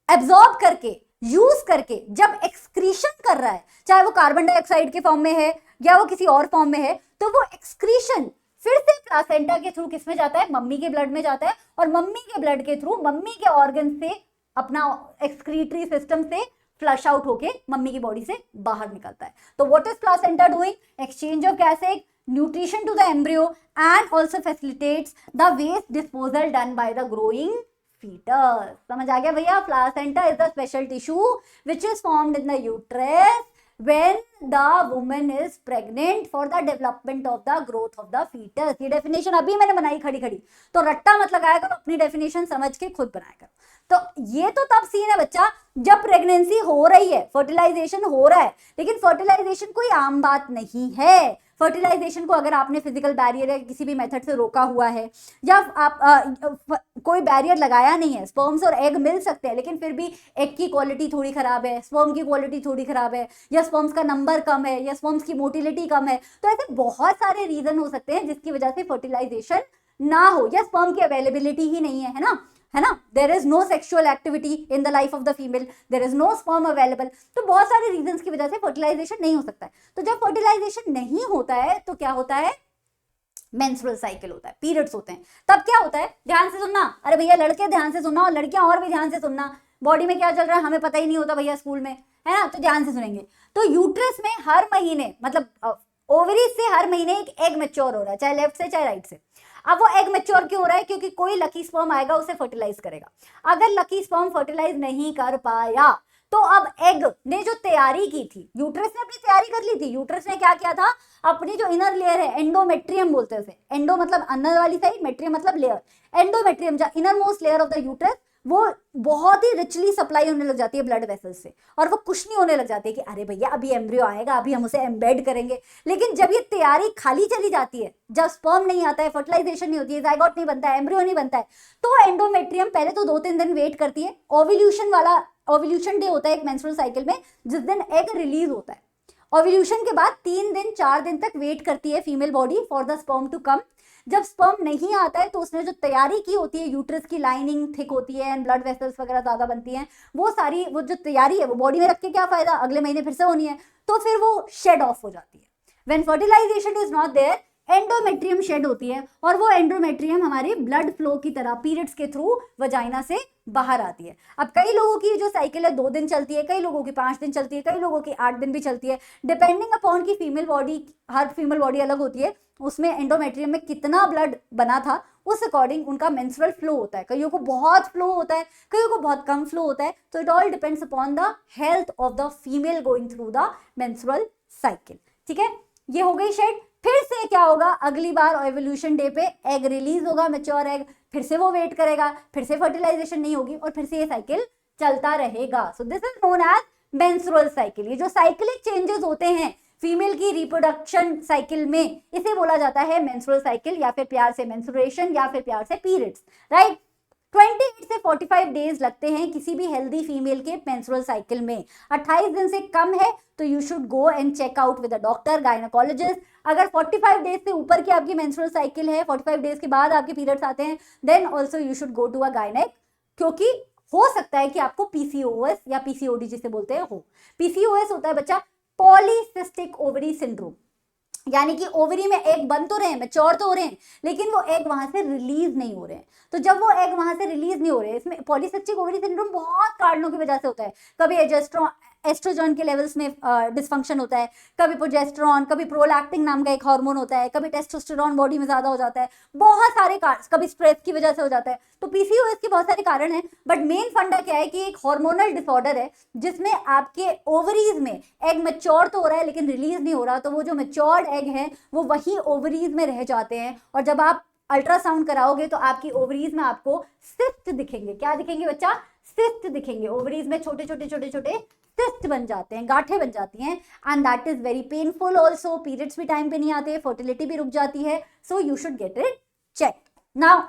एब्जॉर्ब करके, यूज करके जब एक्सक्रीशन कर रहा है, चाहे वो कार्बन डाइऑक्साइड के फॉर्म में है या वो किसी और फॉर्म में है, तो वो एक्सक्रीशन फिर से प्लासेंटा के थ्रू किसमें जाता है? मम्मी के ब्लड में जाता है और मम्मी के ब्लड के थ्रू मम्मी के ऑर्गन से, अपना एक्सक्रीटरी सिस्टम से फ्लश आउट होके मम्मी की बॉडी से बाहर निकलता है। तो what is placenta doing? Exchange of gases, nutrition to the embryo and also facilitates the waste disposal done by the growing fetus। समझ आ गया भैया? Placenta is the special tissue which is formed in the uterus when the woman is pregnant for the development of the growth of the fetus। ये definition अभी मैंने बनाई खड़ी खड़ी, तो रट्टा मत लगाया करो, अपनी डेफिनेशन समझ के खुद बनाया करो। तो ये तो तब सीन है बच्चा जब प्रेगनेंसी हो रही है, फर्टिलाइजेशन हो रहा है, लेकिन फर्टिलाइजेशन कोई आम बात नहीं है। फर्टिलाइजेशन को अगर आपने फिजिकल बैरियर या किसी भी मेथड से रोका हुआ है, या आप कोई बैरियर लगाया नहीं है, स्पर्म्स और एग मिल सकते हैं, लेकिन फिर भी एग की क्वालिटी थोड़ी खराब है, स्पर्म की क्वालिटी थोड़ी खराब है, या स्पर्म्स का नंबर कम है, या स्पर्म्स की मोटिलिटी कम है, तो ऐसे बहुत सारे रीजन हो सकते हैं जिसकी वजह से फर्टिलाइजेशन ना हो, या स्पर्म की अवेलेबिलिटी ही नहीं है ना, है ना। There is no sexual activity in the life of the female, there is no sperm available, तो बहुत सारे रीजंस की वजह से फर्टिलाइजेशन नहीं हो सकता है। तो जब फर्टिलाइजेशन नहीं होता है तो क्या होता है? मेंस्ट्रुअल साइकिल होता है, पीरियड्स होते हैं। तब क्या होता है? ध्यान से सुनना, अरे भैया लड़के ध्यान से सुनना और लड़कियां और भी ध्यान से सुनना, बॉडी में क्या चल रहा है हमें पता ही नहीं होता भैया स्कूल में, है ना, तो ध्यान से सुनेंगे। तो यूट्रस में हर महीने, मतलब ओवरीज से हर महीने एक एग मैच्योर हो रहा है, चाहे लेफ्ट से चाहे राइट से। अब वो एग मैच्योर क्यों हो रहा है? क्योंकि कोई लकी स्पर्म आएगा उसे फर्टिलाइज करेगा। अगर लकी स्पर्म फर्टिलाइज नहीं कर पाया तो अब एग ने जो तैयारी की थी, यूट्रस ने अपनी तैयारी कर ली थी। यूट्रस ने क्या किया था? अपनी जो इनर लेयर है, एंडोमेट्रियम बोलते हैं उसे, एंडो मतलब अंदर वाली साइड, मेट्रियम मतलब लेयर, एंडोमेट्रियम जो inner most layer of the uterus, वो बहुत ही रिचली सप्लाई होने लग जाती है ब्लड वेसल्स से, और वो कुछ नहीं होने लग जाती है कि अरे भैया अभी एम्ब्रियो आएगा, अभी हम उसे एम्बेड करेंगे। लेकिन जब ये तैयारी खाली चली जाती है, जब स्पर्म नहीं आता है, फर्टिलाइजेशन नहीं होती है, जाइगोट नहीं बनता है, एम्ब्रियो नहीं बनता है, तो एंडोमेट्रियम पहले तो 2-3 दिन वेट करती है। ओव्यूलेशन डे होता है एक मेंस्ट्रुअल साइकिल में, जिस दिन एग रिलीज होता है। ओव्यूलेशन के बाद 3-4 दिन तक वेट करती है female body for the sperm to come. जब स्पर्म नहीं आता है तो उसने जो तैयारी की होती है, यूट्रस की लाइनिंग थिक होती है एंड ब्लड वेसल्स वगैरह ज्यादा बनती हैं, वो जो तैयारी है वो बॉडी में रख के क्या फायदा, अगले महीने फिर से होनी है, तो फिर वो शेड ऑफ हो जाती है। When fertilization is not there, endometrium shed होती है और वो एंडोमेट्रियम हमारे ब्लड फ्लो की तरह पीरियड्स के थ्रू वजाइना से बाहर आती है। अब कई लोगों की जो साइकिल है 2 दिन चलती है, कई लोगों की 5 दिन चलती है, कई लोगों की 8 दिन भी चलती है, डिपेंडिंग अपॉन की फीमेल बॉडी, हर फीमेल बॉडी अलग होती है, उसमें एंडोमेट्रियम में कितना ब्लड बना था उस अकॉर्डिंग उनका मेंस्ट्रुअल फ्लो होता है। कईयों को बहुत फ्लो होता है, कईयों को बहुत कम फ्लो होता है, तो it all depends upon the health of the female going through the menstrual cycle. ठीक है, ये हो गई शेड। फिर से क्या होगा? अगली बार एवोल्यूशन डे पे एग रिलीज होगा, मैच्योर एग, फिर से वो वेट करेगा, फिर से फर्टिलाइजेशन नहीं होगी और फिर से ये साइकिल चलता रहेगा। So this is known as menstrual cycle. ये जो साइक्लिक चेंजेस होते हैं फीमेल की रिप्रोडक्शन साइकिल में, इसे बोला जाता है मेंस्ट्रुअल साइकिल, या फिर प्यार से मेंस्ट्रुएशन, या फिर प्यार से पीरियड्स, राइट। 28 से 45 डेज लगते हैं किसी भी हेल्दी फीमेल के मेंस्ट्रुअल साइकिल में। 28 दिन से कम है तो you should go and check out with a doctor, gynaecologist. अगर 45 डेज से ऊपर की आपकी मेंस्ट्रुअल साइकिल है, 45 डेज के बाद आपके पीरियड्स आते हैं, then also you should go to a gynaec, क्योंकि हो सकता है कि आपको पीसीओएस या पीसीओडी जिसे बोलते हैं हो। पीसीओएस होता है बच्चा पॉलीसिस्टिक ओवरी सिंड्रोम। यानी कि ओवरी में एग बन तो रहे हैं, मैच्योर तो हो रहे हैं, लेकिन वो एग वहां से रिलीज नहीं हो रहे हैं। तो जब वो एग वहां से रिलीज नहीं हो रहे हैं, इसमें पॉलीसिस्टिक ओवरी सिंड्रोम बहुत कारणों की वजह से होता है। कभी एस्ट्रोजन के लेवल्स में डिसफंक्शन होता है, कभी प्रोजेस्टेरॉन, कभी प्रोलैक्टिन नाम का एक हार्मोन होता है, कभी टेस्टोस्टेरॉन बॉडी में ज्यादा हो जाता है, बहुत सारे कारण, कभी स्ट्रेस की वजह से हो जाता है। तो पीसीओएस के बहुत सारे कारण हैं, बट मेन फंडा क्या है कि एक हार्मोनल डिसऑर्डर है जिसमें आपके ओवरीज में एग मैच्योर तो हो रहा है लेकिन रिलीज नहीं हो रहा। तो वो जो मैच्योर्ड एग है वो वही ओवरीज में रह जाते हैं, और जब आप अल्ट्रासाउंड कराओगे तो आपकी ओवरीज में आपको सिस्ट दिखेंगे। क्या दिखेंगे बच्चा? सिस्ट दिखेंगे। ओवरीज में छोटे छोटे छोटे छोटे सिस्ट बन जाते हैं, गांठें बन जाती हैं, and that is very painful also. Periods भी टाइम पे नहीं आते, फर्टिलिटी भी रुक जाती है, so you should get it check. Now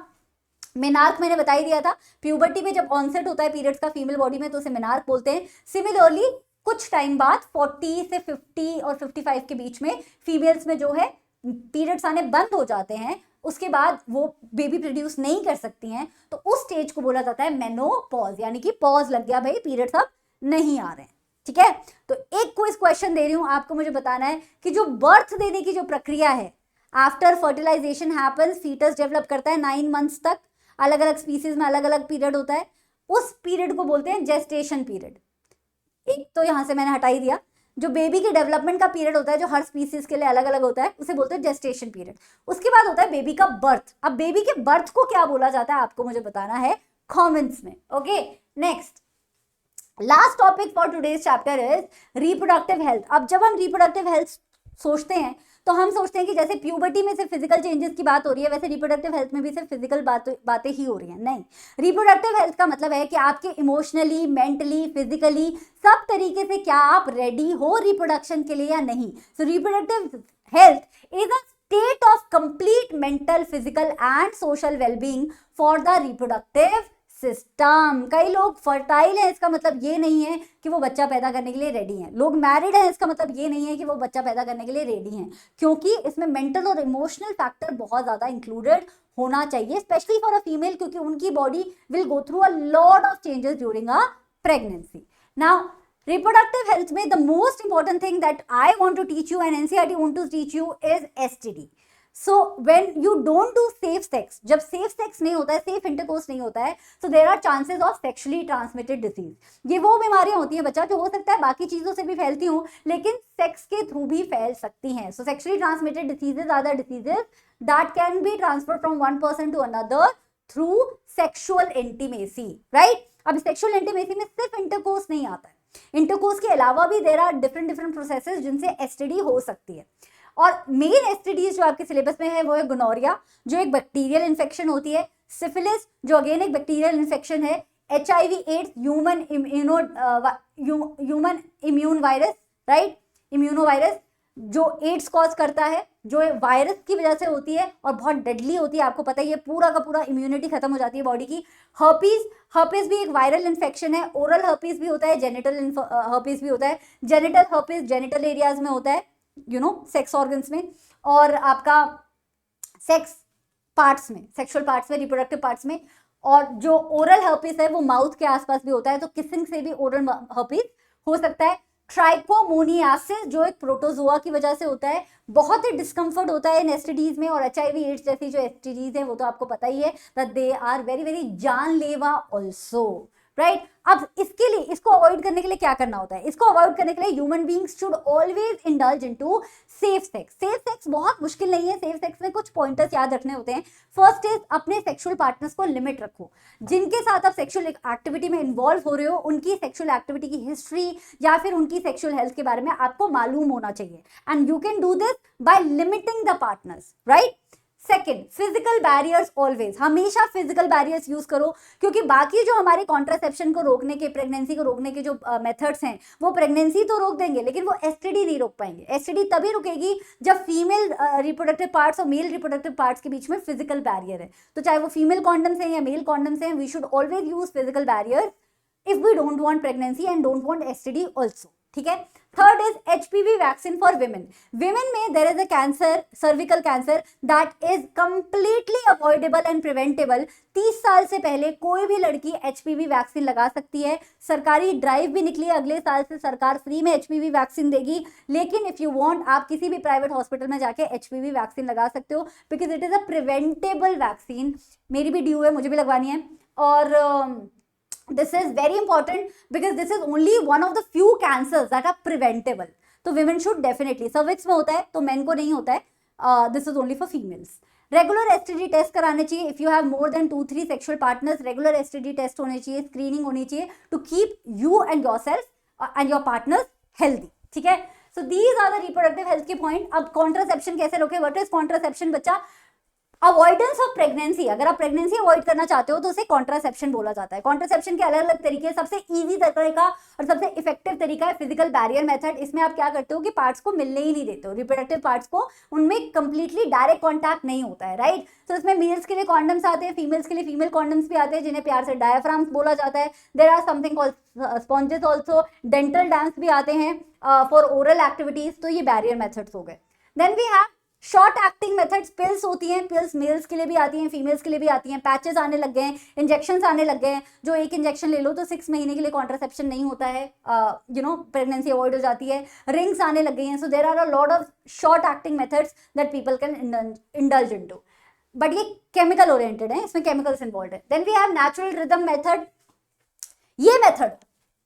menarche मैंने बता ही दिया था, प्यूबर्टी में जब ऑनसेट होता है पीरियड्स का फीमेल बॉडी में तो उसे मेनार्क बोलते हैं। सिमिलरली कुछ टाइम बाद 40 से 50 और 55 के बीच में फीमेल्स में जो है पीरियड्स आने बंद हो जाते हैं, उसके बाद वो बेबी प्रोड्यूस नहीं कर सकती हैं, तो उस स्टेज को बोला जाता है मेनोपॉज, यानी कि पॉज लग गया भाई, पीरियड्स अब नहीं आ रहे हैं। ठीक है, तो एक क्विज क्वेश्चन दे रही हूं आपको, मुझे बताना है कि जो बर्थ देने की जो प्रक्रिया है, after fertilization happens, foetus develop करता है 9 मंथ्स तक, अलग अलग स्पीसीज में अलग अलग पीरियड होता है, उस पीरियड को बोलते हैं जेस्टेशन पीरियड। एक तो यहां से मैंने हटा ही दिया, जो बेबी के डेवलपमेंट का पीरियड होता है जो हर स्पीसीज के लिए अलग अलग होता है उसे बोलते हैं जेस्टेशन पीरियड। उसके बाद होता है बेबी का बर्थ। अब बेबी के बर्थ को क्या बोला जाता है आपको मुझे बताना है कमेंट्स में। Okay, next last topic for today's chapter is reproductive health. अब जब हम रिप्रोडक्टिव हेल्थ सोचते हैं तो हम सोचते हैं कि जैसे प्यूबर्टी में सिर्फ फिजिकल चेंजेस की बात हो रही है वैसे रिप्रोडक्टिव हेल्थ में भी सिर्फ फिजिकल बातें ही हो रही हैं। नहीं, रिप्रोडक्टिव हेल्थ का मतलब है कि आपके इमोशनली, मेंटली, फिजिकली सब तरीके से क्या आप रेडी हो रिप्रोडक्शन के लिए या नहीं। So reproductive health is a state of complete mental, physical and social wellbeing for the reproductive system. कई लोग फर्टाइल हैं इसका मतलब ये नहीं है कि वो बच्चा पैदा करने के लिए रेडी हैं। लोग मैरिड हैं इसका मतलब ये नहीं है कि वो बच्चा पैदा करने के लिए रेडी हैं, क्योंकि इसमें मेंटल और इमोशनल फैक्टर बहुत ज्यादा इंक्लूडेड होना चाहिए, स्पेशली फॉर अ फीमेल, क्योंकि उनकी body will go through a lot of changes during a pregnancy. Now reproductive health में the most important thing that I want to teach you and NCERT want to teach you is STD. So when you don't do safe sex, जब safe sex नहीं होता है, safe intercourse नहीं होता है, so there are chances of sexually transmitted disease. ये वो बीमारियां होती हैं बच्चा जो हो सकता है बाकी चीजों से भी फैलती हूँ लेकिन सेक्स के थ्रू भी फैल सकती हैं। So sexually transmitted diseases are the diseases that can be transferred from one person to another through sexual intimacy, right? अब sexual intimacy में सिर्फ intercourse नहीं आता है, इंटरकोर्स के अलावा भी देयर आर डिफरेंट प्रोसेसेस जिनसे एसटीडी हो सकती है। और मेन एसटीडीज जो आपके सिलेबस में है वो है गोनोरिया जो एक बैक्टीरियल इन्फेक्शन होती है, सिफिलिस जो अगेन एक बैक्टीरियल इन्फेक्शन है, HIV AIDS human immune virus, right, immunovirus जो एड्स कॉज करता है, जो वायरस की वजह से होती है और बहुत डेडली होती है, आपको पता ही है, पूरा का पूरा इम्यूनिटी खत्म हो जाती है बॉडी की। हर्पीज भी एक वायरल इन्फेक्शन है, ओरल हर्पीज भी होता है, जेनिटल हर्पीज भी होता है। जेनिटल हर्पीज जेनिटल एरियाज में होता है, यू नो, सेक्स ऑर्गन्स में, और आपका सेक्स पार्ट्स में, सेक्सुअल पार्ट्स में, रिप्रोडक्टिव पार्ट्स में। और जो ओरल हर्पीज है वो माउथ के आसपास भी होता है, तो किसिंग से भी ओरल हर्पीज हो सकता है। ट्राइकोमोनियासिस जो एक प्रोटोजोआ की वजह से होता है, बहुत ही डिस्कम्फर्ट होता है इन एसटीडीज में। और एचआईवी एड्स जैसी जो एसटीडीज है वो तो आपको पता ही है that they are very very जानलेवा ऑल्सो, राइट। अब इसके लिए, इसको अवॉइड करने के लिए क्या करना होता है? इसको अवॉइड करने के लिए human beings should always indulge into safe sex. Safe sex बहुत मुश्किल नहीं है, सेफ सेक्स में कुछ पॉइंटर्स याद रखने होते हैं। फर्स्ट इज अपने सेक्सुअल पार्टनर्स को लिमिट रखो। जिनके साथ आप सेक्सुअल एक्टिविटी में इन्वॉल्व हो रहे हो उनकी सेक्सुअल एक्टिविटी की हिस्ट्री या फिर उनकी सेक्सुअल हेल्थ के बारे में आपको मालूम होना चाहिए, and you can do this by limiting the partners, right. Second, physical barriers, always हमेशा फिजिकल बैरियर्स यूज करो, क्योंकि बाकी जो हमारे कॉन्ट्रासेप्शन को रोकने के, प्रेगनेंसी को रोकने के जो मेथड्स हैं वो प्रेगनेंसी तो रोक देंगे लेकिन वो एसटीडी नहीं रोक पाएंगे। एसटीडी तभी रुकेगी जब फीमेल रिप्रोडक्टिव पार्ट्स और मेल रिप्रोडक्टिव पार्ट्स के बीच में फिजिकल बैरियर है। तो चाहे वो फीमेल कॉन्डम्स हैं या मेल कॉन्डम्स हैं, we should always use physical barriers if we don't want pregnancy and don't want STD also. ठीक है। Third is HPV vaccine for women. Women में there is a cancer, cervical cancer, that is completely avoidable and preventable. 30 साल से पहले कोई भी लड़की HPV vaccine लगा सकती है। सरकारी ड्राइव भी निकली है, अगले साल से सरकार फ्री में HPV वैक्सीन देगी। लेकिन इफ यू वांट, आप किसी भी प्राइवेट हॉस्पिटल में जाके HPV वैक्सीन लगा सकते हो, because it is a preventable vaccine. मेरी भी ड्यू है, मुझे भी लगवानी है। और this is very important because this is only one of the few cancers that are preventable. तो women should definitely, cervix में होता है तो men को नहीं होता है, this is only for females. Regular STD test कराने चाहिए। If you have more than 2-3 sexual partners, regular STD test होने चाहिए, स्क्रीनिंग होनी चाहिए to keep you and yourself and your partners healthy, ठीक है। So these are the reproductive health के point. अब कॉन्ट्रासेप्शन कैसे रोके, व्हाट इज कॉन्ट्रासेप्शन बच्चा? Avoidance of pregnancy. अगर आप प्रेगनेंसी अवॉइड करना चाहते हो तो उसे कॉन्ट्रासेप्शन बोला जाता है। कॉन्ट्रासेप्शन के अलग अलग तरीके, सबसे इजी तरीका और सबसे इफेक्टिव तरीका है फिजिकल बैरियर मेथड। इसमें आप क्या करते हो कि पार्ट्स को मिलने ही नहीं देते हो, रिप्रोडक्टिव पार्ट्स को, उनमें कंप्लीटली डायरेक्ट कॉन्टैक्ट नहीं होता है, राइट। तो इसमें मेल्स के लिए कॉन्डम्स आते हैं, फीमेल्स के लिए फीमेल कॉन्डम्स भी आते हैं, जिन्हें प्यार से डायाफ्राम्स बोला जाता है। There are something called sponges also, dental dams भी आते हैं फॉर ओरल एक्टिविटीज। तो ये बैरियर मेथड्स हो गए। Then we have short acting methods, pills होती हैं, पिल्स मेल्स के लिए भी आती हैं, फीमेल्स के लिए भी आती हैं। पैचेस आने लग गए हैं, इंजेक्शंस आने लग गए हैं, जो एक इंजेक्शन ले लो तो 6 महीने के लिए कॉन्ट्रासेप्शन नहीं होता है, प्रेगनेंसी अवॉइड हो जाती है। रिंग्स आने लग गई हैं। So there are a lot of short acting methods that people can indulge into, but ये केमिकल ओरिएंटेड है, इसमें केमिकल्स इन्वॉल्व है। Then we have natural rhythm method. ये मेथड,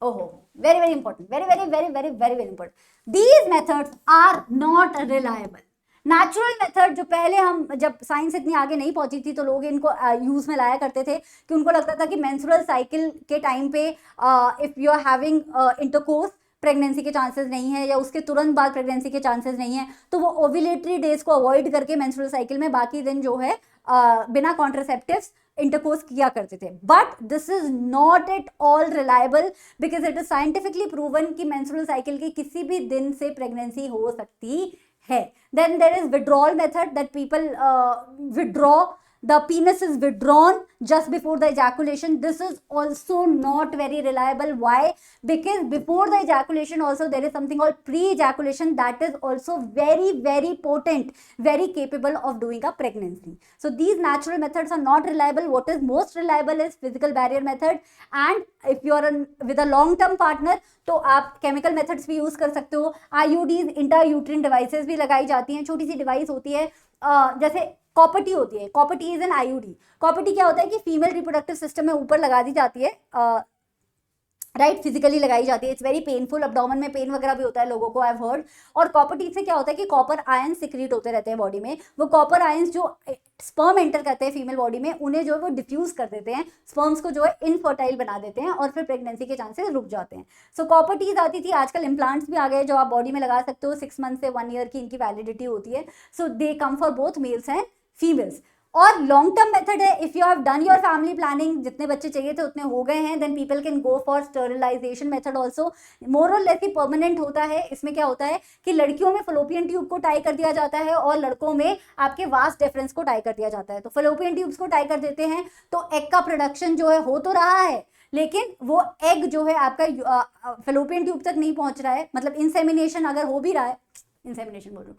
ओहो, very very important, very very very very very very important. These methods are not reliable. Natural method, जो पहले हम, जब साइंस इतनी आगे नहीं पहुंची थी तो लोग इनको यूज में लाया करते थे कि उनको लगता था कि मेंस्ट्रुअल साइकिल के टाइम पे if you are having intercourse, pregnancy के चांसेस नहीं है, या उसके तुरंत बाद प्रेगनेंसी के चांसेस नहीं है, तो वो ओव्यूलेटरी डेज को अवॉइड करके मेंस्ट्रुअल साइकिल में बाकी दिन जो है बिना कॉन्ट्रासेप्टिव्स इंटरकोर्स किया करते थे। But this is not at all reliable because it is scientifically proven कि मेंस्ट्रुअल साइकिल के किसी भी दिन से प्रेगनेंसी हो सकती है। Then there is withdrawal method, that people withdraw, the penis is withdrawn just before the ejaculation. This is also not very reliable. Why? Because before the ejaculation also there is something called pre-ejaculation that is also very very potent, very capable of doing a pregnancy. So these natural methods are not reliable. What is most reliable is physical barrier method. And if you are with a long term partner तो आप chemical methods भी use कर सकते हो। IUDs, इंट्रायूट्रिन devices भी लगाई जाती हैं, छोटी सी डिवाइस होती है, जैसे कॉपर टी होती है। Copper T is an IUD। Copper T क्या होता है कि फीमेल रिप्रोडक्टिव सिस्टम में ऊपर लगा दी जाती है, राइट, फिजिकली लगाई जाती है। इट्स वेरी पेनफुल, abdomen में पेन वगैरह भी होता है लोगों को, आई हैव हर्ड। और कॉपर टी से क्या होता है कि कॉपर आयन सिक्रीट होते रहते हैं बॉडी में। वो कॉपर आयंस जो स्पर्म एंटर करते हैं फीमेल बॉडी में, उन्हें जो है वो डिफ्यूज कर देते हैं, स्पर्म्स को जो है इनफर्टाइल बना देते हैं, और फिर प्रेगनेंसी के चांसेस रुक जाते हैं। सो कॉपर टीज आती थी, आजकल इम्प्लांट्स भी आ गए जो आप बॉडी में लगा सकते हो। 6 मंथ से 1 ईयर की इनकी वैलिडिटी होती है। So they come for both males and females. और लॉन्ग टर्म मेथड है, if you have done your family planning, जितने बच्चे चाहिए थे उतने हो गए हैं, then people can go for sterilisation method also. More और लेस परमानेंट होता है। इसमें क्या होता है कि लड़कियों में फलोपियन ट्यूब को टाई कर दिया जाता है और लड़कों में आपके वास डिफरेंस को टाई कर दिया जाता है। तो फलोपियन ट्यूब्स को टाई कर देते हैं तो एग का प्रोडक्शन जो है हो तो रहा है, लेकिन वो एग जो है आपका फलोपियन ट्यूब तक नहीं पहुंच रहा है। मतलब इंसेमिनेशन अगर हो भी रहा है, इंसेमिनेशन बोल रहा हूँ,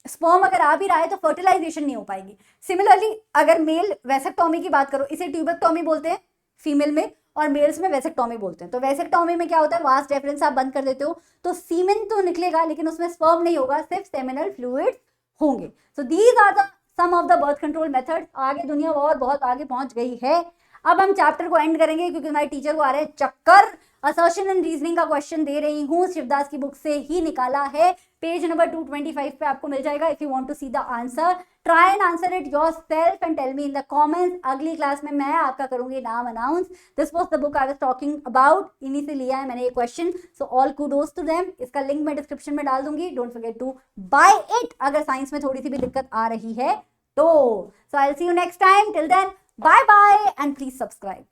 स्पर्म अगर आ भी रहा है तो फर्टिलाइजेशन नहीं हो पाएगी। सिमिलरली अगर मेल वेसेक्टॉमी की बात करो, इसे ट्यूबेक्टॉमी बोलते हैं फीमेल में, और मेल्स में वेसेक्टॉमी बोलते हैं। तो वेसेक्टॉमी में क्या होता है, वास्ट डिफरेंस आप बंद कर देते हो तो सीमेन तो निकलेगा लेकिन उसमें स्पर्म नहीं होगा, सिर्फ सेमिनल फ्लूइड्स होंगे। So these are the some of the birth control method. आगे दुनिया और बहुत आगे पहुंच गई है। अब हम चैप्टर को एंड करेंगे क्योंकि हमारे टीचर को आ रहे हैं चक्कर। असर्शन एंड रीजनिंग का क्वेश्चन दे रही हूँ, शिवदास की बुक से ही निकाला है, पेज नंबर 225 पे आपको मिल जाएगा। If you want to see the answer, try and answer it yourself and tell me in the comments. अगली क्लास में मैं आपका करूंगी नाम announce. This was the book I was talking about, इन्हीं से लिया है मैंने ये question. So all kudos to them. इसका लिंक मैं डिस्क्रिप्शन में डाल दूंगी, don't forget to buy it अगर साइंस में थोड़ी सी भी दिक्कत आ रही है तो। So I will see you next time, till then bye bye and please subscribe.